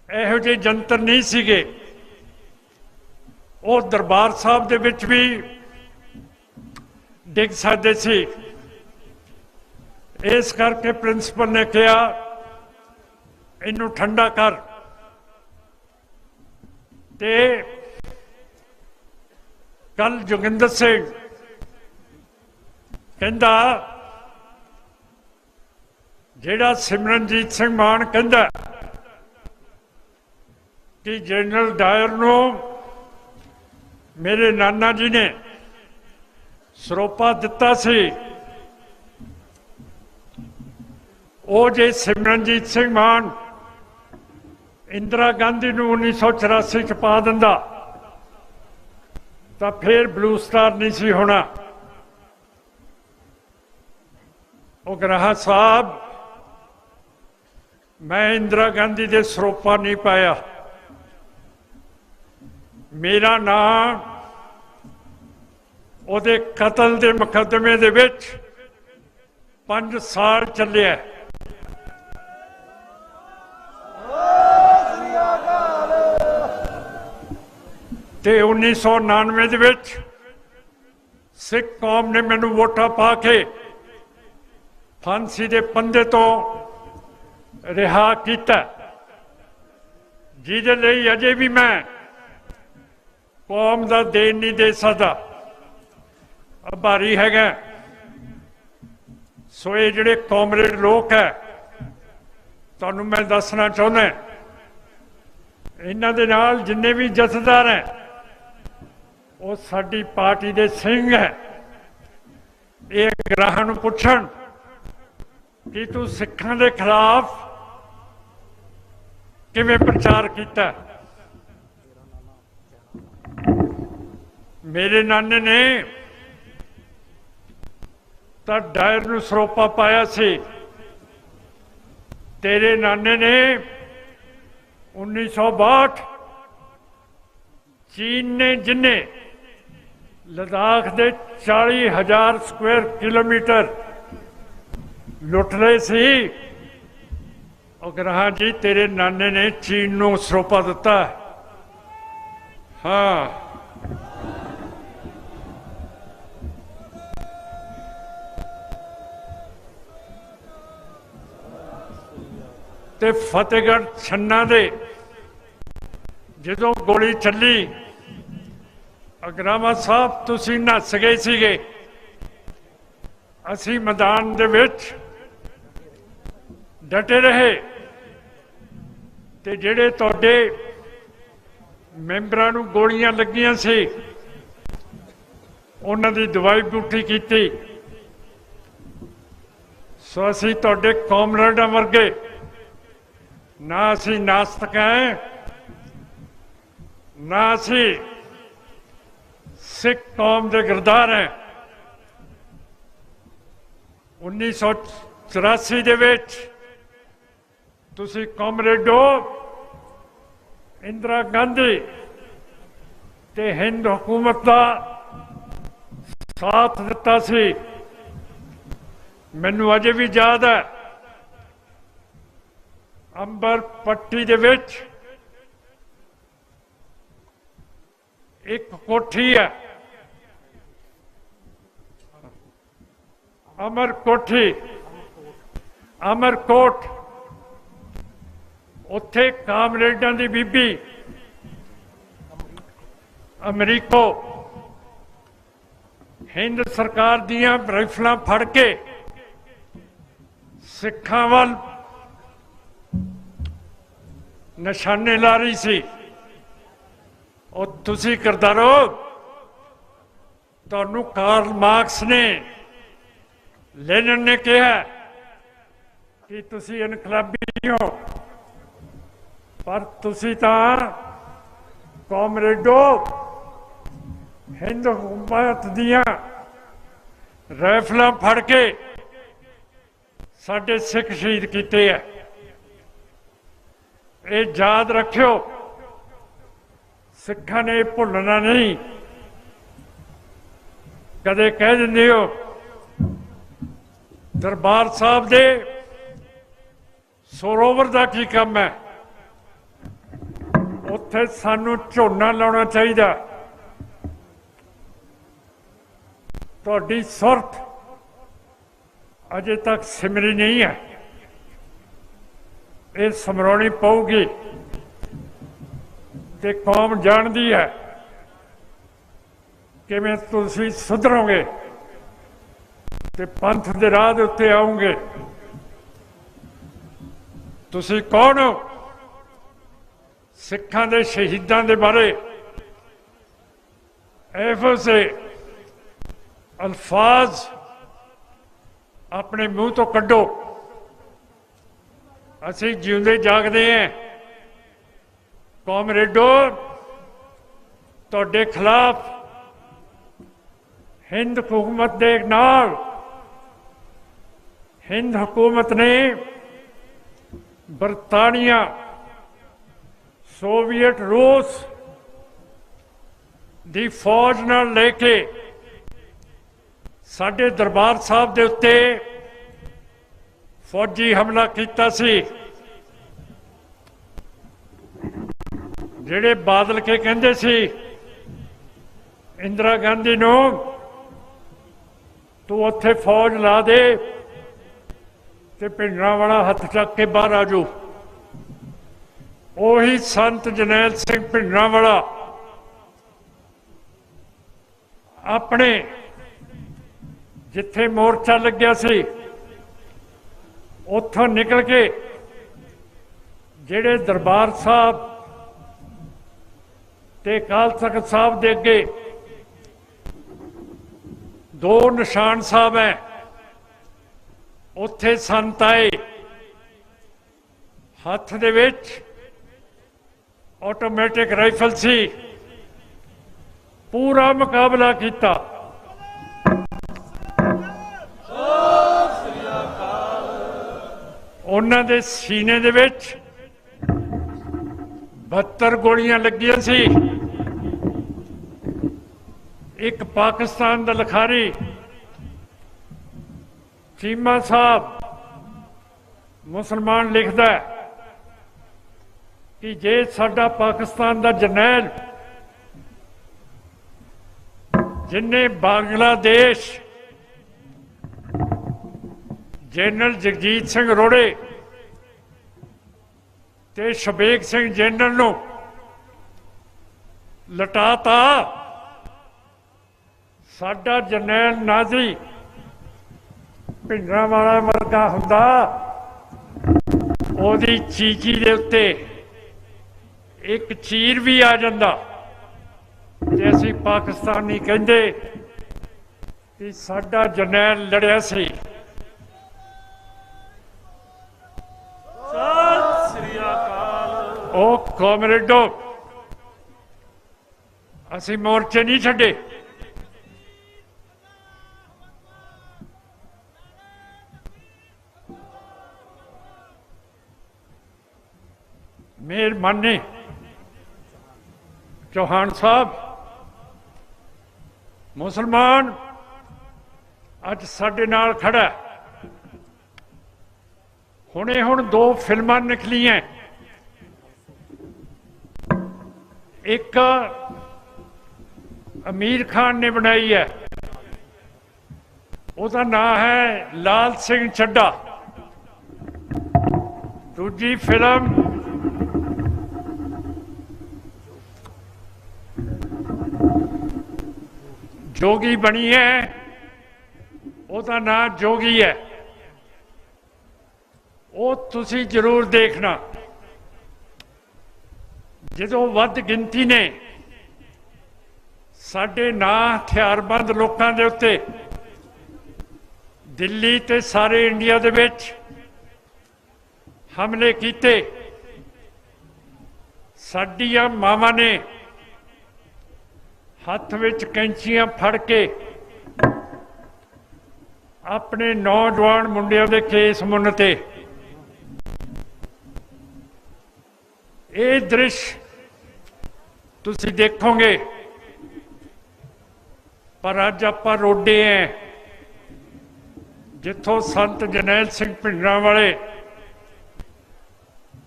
ਇਹੋ ਜਿਹੇ ਜੰਤਰ ਨਹੀਂ ਸੀਗੇ। ਉਹ ਦਰਬਾਰ ਸਾਹਿਬ ਦੇ ਵਿੱਚ ਵੀ ਡਿੱਗ ਸਕਦੇ ਸੀ। ਇਸ ਕਰਕੇ ਪ੍ਰਿੰਸੀਪਲ ਨੇ ਕਿਹਾ ਇਹਨੂੰ ਠੰਡਾ ਕਰ, ਤੇ ਕੱਲ ਜੋਗਿੰਦਰ ਸਿੰਘ ਕਹਿੰਦਾ ਜਿਹੜਾ ਸਿਮਰਨਜੀਤ ਸਿੰਘ ਮਾਨ ਕਹਿੰਦਾ ਕਿ ਜਨਰਲ ਡਾਇਰ ਨੂੰ ਮੇਰੇ ਨਾਨਾ ਜੀ ਨੇ ਸਰੋਪਾ ਦਿੱਤਾ ਸੀ, ਉਹ ਜੇ ਸਿਮਰਨਜੀਤ ਸਿੰਘ ਮਾਨ ਇੰਦਰਾ ਗਾਂਧੀ ਨੂੰ 1984 ਚ ਪਾ ਦਿੰਦਾ ਤਾਂ ਫਿਰ ਬਲੂ ਸਟਾਰ ਨਹੀਂ ਸੀ ਹੋਣਾ। ਉਹ ਗਰਾਹਾ ਸਾਹਿਬ, ਮੈਂ ਇੰਦਰਾ ਗਾਂਧੀ ਦੇ ਸਰੋਪਾ ਨਹੀਂ ਪਾਇਆ। ਮੇਰਾ ਨਾਮ ਉਹਦੇ ਕਤਲ ਦੇ ਮੁਕੱਦਮੇ ਦੇ ਵਿੱਚ 5 ਸਾਲ ਚੱਲਿਆ। ਤੇ 1999 ਦੇ ਵਿੱਚ ਸਿੱਖ ਕੌਮ ਨੇ ਮੈਨੂੰ ਵੋਟਾਂ ਪਾ ਕੇ ਫਾਂਸੀ ਦੇ ਪੰਦੇ ਤੋਂ ਰਿਹਾ ਕੀਤਾ, ਜਿਹਦੇ ਲਈ ਅਜੇ ਵੀ ਮੈਂ ਕੌਮ ਦਾ ਦੇਣ ਨਹੀਂ ਦੇ ਸਕਦਾ, ਆਭਾਰੀ ਹੈਗਾ। ਸੋ ਇਹ ਜਿਹੜੇ ਕਾਮਰੇਡ ਲੋਕ ਹੈ, ਤੁਹਾਨੂੰ ਮੈਂ ਦੱਸਣਾ ਚਾਹੁੰਦਾ, ਇਹਨਾਂ ਦੇ ਨਾਲ ਜਿੰਨੇ ਵੀ ਜਥੇਦਾਰ ਹੈ ਉਹ ਸਾਡੀ ਪਾਰਟੀ ਦੇ ਸਿੰਘ ਹੈ। ਇਹ ਗ੍ਰਾਹਾਂ ਨੂੰ ਪੁੱਛਣ ਕਿ ਤੂੰ ਸਿੱਖਾਂ ਦੇ ਖਿਲਾਫ ਕਿਵੇਂ ਪ੍ਰਚਾਰ ਕੀਤਾ। ਮੇਰੇ ਨਾਨੇ ਨੇ ਤਾਂ ਡਾਇਰ ਨੂੰ ਸਰੋਪਾ ਪਾਇਆ ਸੀ, ਤੇਰੇ ਨਾਨੇ ਨੇ 1962 ਚੀਨ ਨੇ ਜਿੰਨੇ ਲਦਾਖ ਦੇ 40,000 ਸਕੁਅਰ ਕਿਲੋਮੀਟਰ ਲੁੱਟ ਲਏ ਸੀ, ਉਹ ਗਰਾਹਾਂ ਜੀ ਤੇਰੇ ਨਾਨੇ ਨੇ ਚੀਨ ਨੂੰ ਸਰੋਪਾ ਦਿੱਤਾ। ਹਾਂ, ਤੇ ਫਤਿਹਗੜ੍ਹ ਛੰਨਾ ਦੇ ਜਦੋਂ ਗੋਲੀ ਚੱਲੀ, ਅਗਰਾਮਾ ਸਾਹਿਬ ਤੁਸੀਂ ਨੱਸ ਗਏ ਸੀਗੇ। ਅਸੀਂ ਮੈਦਾਨ ਦੇ ਵਿੱਚ ਡਟੇ ਰਹੇ, ਤੇ ਜਿਹੜੇ ਤੁਹਾਡੇ ਮੈਂਬਰਾਂ ਨੂੰ ਗੋਲੀਆਂ ਲੱਗੀਆਂ ਸੀ ਉਹਨਾਂ ਦੀ ਦਵਾਈ ਬੂਟੀ ਕੀਤੀ। ਸੋ ਅਸੀਂ ਤੁਹਾਡੇ ਕਾਮਰੇਡਾਂ ਵਰਗੇ ਨਾ ਅਸੀਂ ਨਾਸਤਕ ਹੈ, ਨਾ ਅਸੀਂ ਸਿੱਖ ਕੌਮ ਦੇ ਗਿਰਦਾਰ ਹੈ। 1984 ਦੇ ਵਿੱਚ ਤੁਸੀਂ ਕਾਮਰੇਡੋ ਇੰਦਰਾ ਗਾਂਧੀ ਤੇ ਹਿੰਦ ਹਕੂਮਤ ਦਾ ਸਾਥ ਦਿੱਤਾ ਸੀ। ਮੈਨੂੰ ਅਜੇ ਵੀ ਯਾਦ ਹੈ, ਅੰਬਰ ਪੱਟੀ ਦੇ ਵਿੱਚ ਇੱਕ ਕੋਠੀ ਹੈ, ਅਮਰਕੋਟ, ਉੱਥੇ ਕਾਮਰੇਡਾਂ ਦੀ ਬੀਬੀ ਅਮਰੀਕੋ ਹਿੰਦ ਸਰਕਾਰ ਦੀਆਂ ਰਾਈਫਲਾਂ ਫੜ ਕੇ ਸਿੱਖਾਂ ਵੱਲ ਨਿਸ਼ਾਨੇ ਲਾ ਰਹੀ ਸੀ। ਉਹ ਤੁਸੀਂ ਕਰਦਾਰੋ, ਤੁਹਾਨੂੰ ਕਾਰਲ ਮਾਰਕਸ ਨੇ, ਲੈਨਨ ਨੇ ਕਿਹਾ ਕਿ ਤੁਸੀਂ ਇਨਕਲਾਬੀ ਹੋ, ਪਰ ਤੁਸੀਂ ਤਾਂ ਕਾਮਰੇਡੋ ਹਿੰਦ ਹਕੂਮਤ ਦੀਆਂ ਰਾਈਫਲਾਂ ਫੜ ਕੇ ਸਾਡੇ ਸਿੱਖ ਸ਼ਹੀਦ ਕੀਤੇ ਹੈ। ਇਹ ਯਾਦ ਰੱਖਿਓ, ਸਿੱਖਾਂ ਨੇ ਭੁੱਲਣਾ ਨਹੀਂ। ਕਦੇ ਕਹਿ ਦਿੰਦੇ ਹੋ दरबार साहब दे सरोवर का की काम है, उत्थे सानू झोना लाना चाहिए। तुहाडी सुरत अजे तक सिमरी नहीं है, ये समराउणी पऊगी ते कौम जानती है कि मैं तुसी सुधरोगे ते पंथ दे राह दे उत्ते आओगे। तुसी कौन हो? सिखां दे शहीदां दे बारे ऐहो से अल्फाज अपने मुंह तो कड्डो। असी जिउंदे जागदे हैं। कॉमरेडो, तुहाडे खिलाफ हिंद हुकूमत दे नाल हिंद हुकूमत ने बरतानिया, सोवियत रूस दी फौज नाल लेके साडे दरबार साहब दे उत्ते फौजी हमला कीता सी। जेड़े बादल के कहंदे सी इंदिरा गांधी नू तू उत्थे फौज ला दे ते भिंडरांवाला हथ चक के बाहर आ जाओ, ओही संत जरनैल सिंह भिंडरांवाला अपने जिथे मोर्चा लग्या सी उत्थों निकल के जेड़े दरबार साहब ते अकाल तख्त साहब दे अगे दो निशान साहब हैं, उत्थे संत आए, हथ दे विच ऑटोमैटिक राइफल सी, पूरा मुकाबला किया। उन्हां दे सीने दे विच 72 गोलियां लगियां सी। एक पाकिस्तान दा लिखारी चीमा साहब मुसलमान लिखदा है कि जे साडा पाकिस्तान दा जरनैल जिन्हें बांग्लादेश जनरल जगजीत सिंह रोड़े ते शबेग सिंह जनरल नूं लटाता, साडा जरनैल नाजी भिंडरांवाला वर्गा हुंदा ओदी चीची दे उत्ते एक चीर भी आ जांदा ते असीं पाकिस्तानी कहंदे कि साडा जरनैल लड़िया सी। ओ कॉमरेडो, असीं मोर्चे नहीं छड्डे। मेहरबानी चौहान साहब, मुसलमान अज साडे नाल खड़ा है। हुणे हुण दो फिल्मां निकलियां, एक अमीर खान ने बनाई है, उसका नाम है लाल सिंह चड्ढा। दूजी फिल्म जोगी बनी है, उसका नाम जोगी है। वो तुसी जरूर देखना। जो वध गिनती ने साडे ना हथियारबंद लोगों के उत्ते दिल्ली ते सारे इंडिया दे विच हमले किए, साडियां मावां ने हथ विच कैंचियां फड़ के अपने नौजवान मुंडियां दे केस मुन्नते। ये दृश्य तुसी देखोगे, पर अज आपां रोडे हैं जिथों संत जरनैल सिंह भिंडरां वाले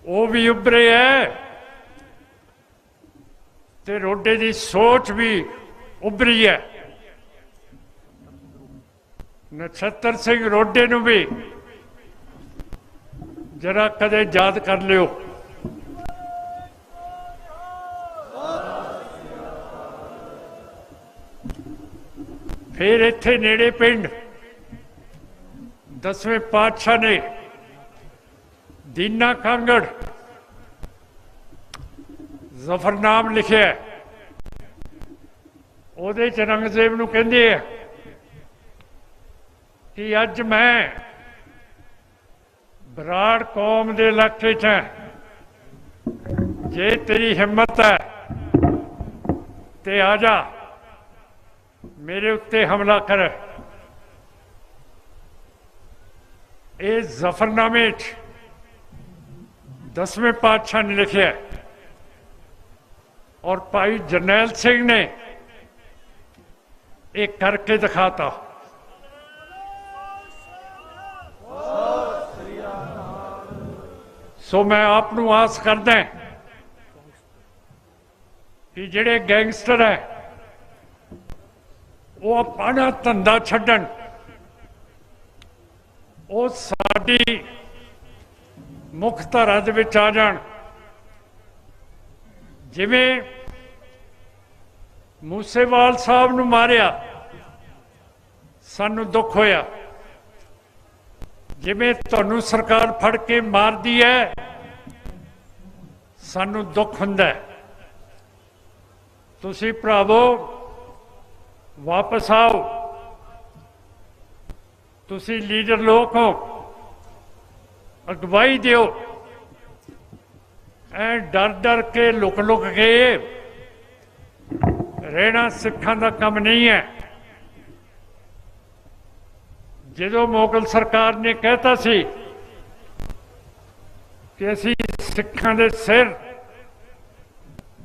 वो भी उभरे है ते रोडे की सोच भी उभरी है। नछत्तर सिंह रोडे नूं भी जरा कदे याद कर लियो। फिर इत्थे नेड़े पिंड 10वें पातशाह ने दीना कांगड़ जफरनाम लिखिया, ਉਹਦੇ ਚ औरंगजेब ਨੂੰ ਕਹਿੰਦੇ ਆ कि अज मैं बराड़ कौम के इलाके च जे तेरी हिम्मत है ते आ जा मेरे उत्ते हमला कर। ये जफरनामे 10वें पातशाह ने लिखे और भाई जरनैल सिंह ने एक करके दिखाता। सो मैं आपनू आस करदा कि जिहड़े गैंगस्टर है वो अपना धंधा छड्डण, वो साडी मुख धारा दे विच आ जाण। जिवें मूसेवाल साहब नू मारिया सानू दुख होया, जिवें तुहानू सरकार फड़ के मार दी है सानू दुख हुंदा है। तुसी भरावो वापस आओ, तुसी लीडर लोग हो, अगवाई दियो। ऐ डर डर के लुक लुक के रहना सिखां दा काम नहीं है। जो मुगल सरकार ने कहता सी कि असी सिखां दे सिर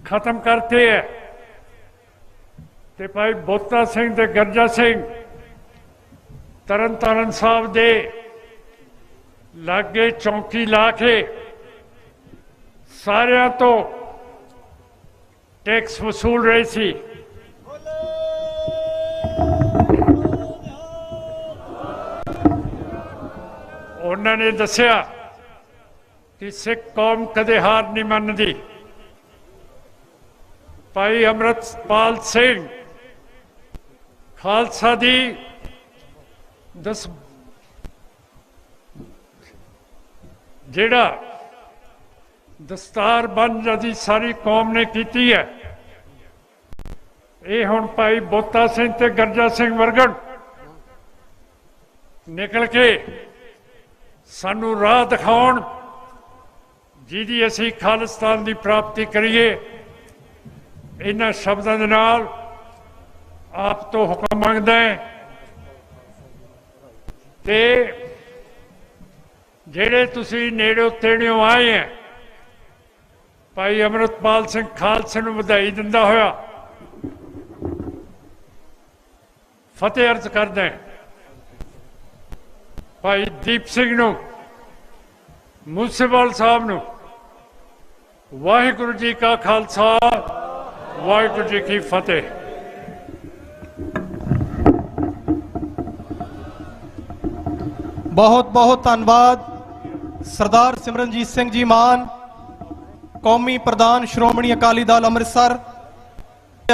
खत्म करते हैं, ते भाई बोता सिंह ते गर्जा सिंह तरन तारण साहब दे लागे चौंकी ला के सारियां तो टैक्स वसूल रही सी। उन्होंने दसिया कि सिख कौम कदे हार नहीं मनती। भाई अमृतपाल सिंह खालसा दी जेड़ा दस्तार बंद दी सारी कौम ने की है, ये हुण भाई बोता सिंह ते गर्जा सिंह वर्गन निकल के सानू राह दिखाउण जिहदी असीं खालिस्तान की प्राप्ति करिए। इन्हां शब्दां दे नाल आप तो हुक्म मंगदा है ते जेड़े तुसीं नेड़े तेड़ियों आए हैं, भाई अमृतपाल सिंह खालसे नूं वधाई दिंदा होया फतेह अर्ज करदा है। भाई दीप सिंह नूं, मूसेवाल साहब नूं वाहिगुरू जी का खालसा वाहिगुरू जी की फतेह। बहुत बहुत धन्यवाद सरदार सिमरनजीत सिंह जी मान, कौमी प्रधान श्रोमणी अकाली दल अमृतसर,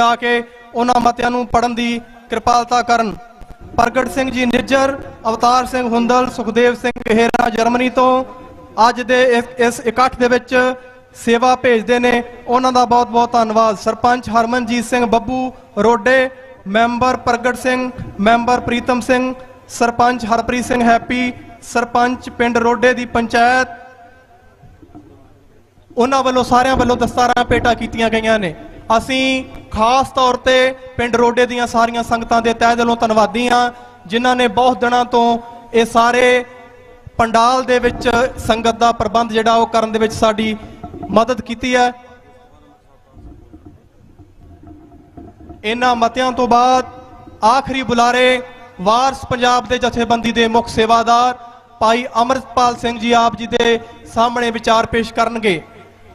आके उन्हां मतियां नूं पढ़न दी कृपालता करन। प्रगट सिंह जी निज्जर, अवतार सिंह हुंदल, सुखदेव सिंह हेरा जर्मनी तो अज दे इस इकट्ठ दे विच सेवा भेजते ने, उन्हां दा बहुत बहुत धन्यवाद। सरपंच हरमनजीत सिंह बब्बू रोडे, मैंबर प्रगट सिंह, मैंबर प्रीतम सिंह, सरपंच हरप्रीत सिंह हैप्पी, सरपंच पिंड रोडे दी पंचायत, उन्हां वालों सारियां वालों दस्तारां भेंटां कीतियां गईयां ने। असीं खास तौर ते पिंड रोडे दीयां सारियां संगतां दे तहे दिलों धन्नवादी हां, जिन्हां ने बहुत दिनां तो ये सारे पंडाल दे विच संगत दा प्रबंध जिहड़ा ओह करन दे विच साडी मदद कीती है। इन्हां मतियां तो बाद आखिरी बुलारे ਵਾਰਸ ਪੰਜਾਬ ਦੇ ਜਥੇਬੰਦੀ ਦੇ ਮੁੱਖ ਸੇਵਾਦਾਰ ਭਾਈ ਅੰਮ੍ਰਿਤਪਾਲ ਸਿੰਘ ਜੀ ਆਪ ਜੀ ਦੇ ਸਾਹਮਣੇ ਵਿਚਾਰ ਪੇਸ਼ ਕਰਨਗੇ।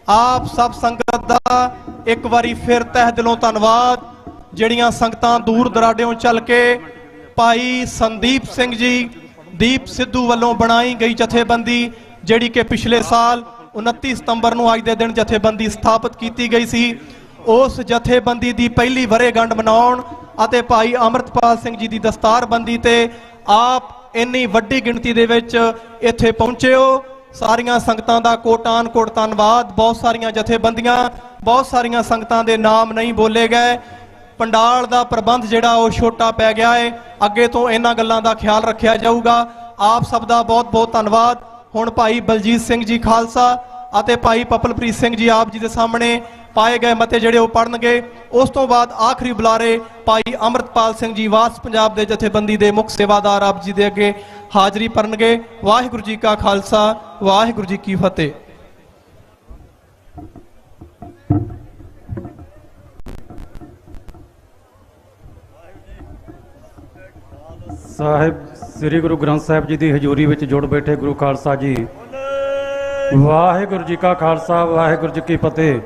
ਆਪ ਸਭ ਸੰਗਤ ਦਾ ਇੱਕ ਵਾਰੀ ਫਿਰ ਤਹਿ ਦਿਲੋਂ ਧੰਨਵਾਦ। ਜਿਹੜੀਆਂ ਸੰਗਤਾਂ ਦੂਰ ਦਰਾਡਿਓਂ ਚੱਲ ਕੇ ਭਾਈ ਸੰਦੀਪ ਸਿੰਘ ਜੀ ਦੀਪ ਸਿੱਧੂ ਵੱਲੋਂ ਬਣਾਈ ਗਈ ਜਥੇਬੰਦੀ, ਜਿਹੜੀ ਕਿ ਪਿਛਲੇ ਸਾਲ 29 ਸਤੰਬਰ ਨੂੰ ਅੱਜ ਦੇ ਦਿਨ ਜਥੇਬੰਦੀ ਸਥਾਪਿਤ ਕੀਤੀ ਗਈ ਸੀ, ਉਸ ਜਥੇਬੰਦੀ ਦੀ ਪਹਿਲੀ ਵਰ੍ਹੇਗੰਢ ਮਨਾਉਣ ਅਤੇ ਭਾਈ ਅੰਮ੍ਰਿਤਪਾਲ ਸਿੰਘ ਜੀ ਦੀ ਦਸਤਾਰਬੰਦੀ ਤੇ ਆਪ ਇੰਨੀ ਵੱਡੀ ਗਿਣਤੀ ਦੇ ਵਿੱਚ ਇੱਥੇ ਪਹੁੰਚੇ ਹੋ। ਸਾਰੀਆਂ ਸੰਗਤਾਂ ਦਾ ਕੋਟਾਨ ਕੋਟ ਧੰਨਵਾਦ। ਬਹੁਤ ਸਾਰੀਆਂ ਜਥੇਬੰਦੀਆਂ, ਬਹੁਤ ਸਾਰੀਆਂ ਸੰਗਤਾਂ ਦੇ ਨਾਮ ਨਹੀਂ ਬੋਲੇ ਗਏ। ਪੰਡਾਲ ਦਾ ਪ੍ਰਬੰਧ ਜਿਹੜਾ ਉਹ ਛੋਟਾ ਪੈ ਗਿਆ ਹੈ। ਅੱਗੇ ਤੋਂ ਇਹਨਾਂ ਗੱਲਾਂ ਦਾ ਖਿਆਲ ਰੱਖਿਆ ਜਾਊਗਾ। ਆਪ ਸਭ ਦਾ ਬਹੁਤ ਬਹੁਤ ਧੰਨਵਾਦ। ਹੁਣ ਭਾਈ ਬਲਜੀਤ ਸਿੰਘ ਜੀ ਖਾਲਸਾ ਅਤੇ ਭਾਈ ਪਪਲਪ੍ਰੀਤ ਸਿੰਘ ਜੀ ਆਪ ਜੀ ਦੇ ਸਾਹਮਣੇ ਪਾਏ ਗਏ ਮਤੇ ਜਿਹੜੇ ਉਹ ਪੜ੍ਹਨਗੇ। ਉਸ ਤੋਂ ਬਾਅਦ ਆਖਰੀ ਬੁਲਾਰੇ ਭਾਈ ਅੰਮ੍ਰਿਤਪਾਲ ਸਿੰਘ ਜੀ ਵਾਰਸ ਪੰਜਾਬ ਦੇ ਜਥੇਬੰਦੀ ਦੇ ਮੁੱਖ ਸੇਵਾਦਾਰ ਆਪ ਜੀ ਦੇ ਅੱਗੇ ਹਾਜ਼ਰੀ ਭਰਨਗੇ। ਵਾਹਿਗੁਰੂ ਜੀ ਕਾ ਖਾਲਸਾ, ਵਾਹਿਗੁਰੂ ਜੀ ਕੀ ਫਤਿਹ। ਸਾਹਿਬ ਸ੍ਰੀ ਗੁਰੂ ਗ੍ਰੰਥ ਸਾਹਿਬ ਜੀ ਦੀ ਹਜ਼ੂਰੀ ਵਿੱਚ ਜੁੜ ਬੈਠੇ ਗੁਰੂ ਖਾਲਸਾ ਜੀ, ਵਾਹਿਗੁਰੂ ਜੀ ਕਾ ਖਾਲਸਾ, ਵਾਹਿਗੁਰੂ ਜੀ ਕੀ ਫਤਿਹ।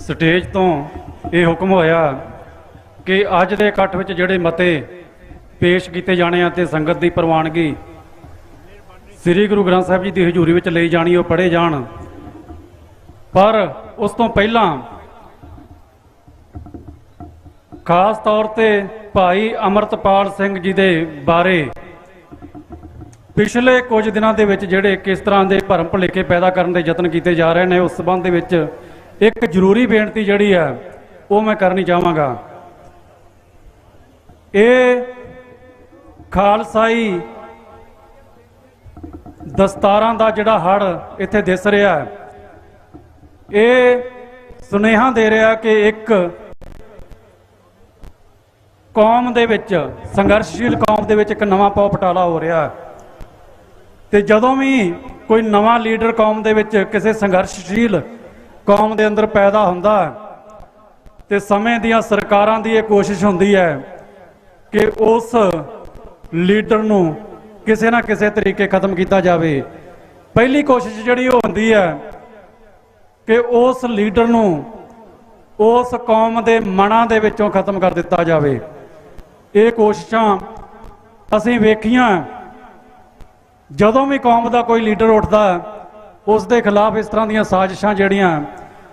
ਸਟੇਜ ਤੋਂ ਇਹ ਹੁਕਮ ਹੋਇਆ ਕਿ ਅੱਜ ਦੇ ਇਕੱਠ ਵਿੱਚ ਜਿਹੜੇ ਮਤੇ ਪੇਸ਼ ਕੀਤੇ ਜਾਣੇ ਆ ਤੇ ਸੰਗਤ ਦੀ ਪ੍ਰਵਾਨਗੀ ਸ੍ਰੀ ਗੁਰੂ ਗ੍ਰੰਥ ਸਾਹਿਬ ਜੀ ਦੀ ਹਜ਼ੂਰੀ ਵਿੱਚ ਲਈ ਜਾਣੀ, ਉਹ ਪੜ੍ਹੇ ਜਾਣ। ਪਰ ਉਸ ਤੋਂ ਪਹਿਲਾਂ ਖਾਸ ਤੌਰ ਤੇ ਭਾਈ ਅੰਮ੍ਰਿਤਪਾਲ ਸਿੰਘ ਜੀ ਦੇ ਬਾਰੇ ਪਿਛਲੇ ਕੁਝ ਦਿਨਾਂ ਦੇ ਵਿੱਚ ਜਿਹੜੇ ਕਿਸ ਤਰ੍ਹਾਂ ਦੇ ਭਰਮ ਭੁਲੇਖੇ ਪੈਦਾ ਕਰਨ ਦੇ ਯਤਨ ਕੀਤੇ ਜਾ ਰਹੇ ਨੇ, ਉਸ ਸੰਬੰਧ ਦੇ ਵਿੱਚ ਇੱਕ ਜ਼ਰੂਰੀ ਬੇਨਤੀ ਜਿਹੜੀ ਹੈ ਉਹ ਮੈਂ ਕਰਨੀ ਚਾਹਾਂਗਾ। ਇਹ ਖਾਲਸਾਈ ਦਸਤਾਰਾਂ ਦਾ ਜਿਹੜਾ ਹੜ੍ਹ ਇੱਥੇ ਦਿਸ ਰਿਹਾ ਹੈ, ਇਹ ਸੁਨੇਹਾ ਦੇ ਰਿਹਾ ਕਿ ਇੱਕ ਕੌਮ ਦੇ ਵਿੱਚ, ਸੰਘਰਸ਼ਸ਼ੀਲ ਕੌਮ ਦੇ ਵਿੱਚ ਇੱਕ ਨਵਾਂ ਪੌ ਪਟਾਲਾ ਹੋ ਰਿਹਾ। ਤੇ ਜਦੋਂ ਵੀ ਕੋਈ ਨਵਾਂ ਲੀਡਰ ਕੌਮ ਦੇ ਵਿੱਚ ਕਿਸੇ ਸੰਘਰਸ਼ਸ਼ੀਲ ਕੌਮ ਦੇ ਅੰਦਰ ਪੈਦਾ ਹੁੰਦਾ ਤੇ ਸਮੇਂ ਦੀਆਂ ਸਰਕਾਰਾਂ ਦੀ ਇਹ ਕੋਸ਼ਿਸ਼ ਹੁੰਦੀ ਹੈ ਕਿ ਉਸ ਲੀਡਰ ਨੂੰ ਕਿਸੇ ਨਾ ਕਿਸੇ ਤਰੀਕੇ ਖਤਮ ਕੀਤਾ ਜਾਵੇ। ਪਹਿਲੀ ਕੋਸ਼ਿਸ਼ ਜਿਹੜੀ ਉਹ ਹੁੰਦੀ ਹੈ ਕਿ ਉਸ ਲੀਡਰ ਨੂੰ ਉਸ ਕੌਮ ਦੇ ਮਨਾਂ ਦੇ ਵਿੱਚੋਂ ਖਤਮ ਕਰ ਦਿੱਤਾ ਜਾਵੇ। ਇਹ ਕੋਸ਼ਿਸ਼ਾਂ ਅਸੀਂ ਵੇਖੀਆਂ। ਜਦੋਂ ਵੀ ਕੌਮ ਦਾ ਕੋਈ ਲੀਡਰ ਉੱਠਦਾ ਉਸ ਦੇ ਖਿਲਾਫ ਇਸ ਤਰ੍ਹਾਂ ਦੀਆਂ ਸਾਜ਼ਿਸ਼ਾਂ ਜਿਹੜੀਆਂ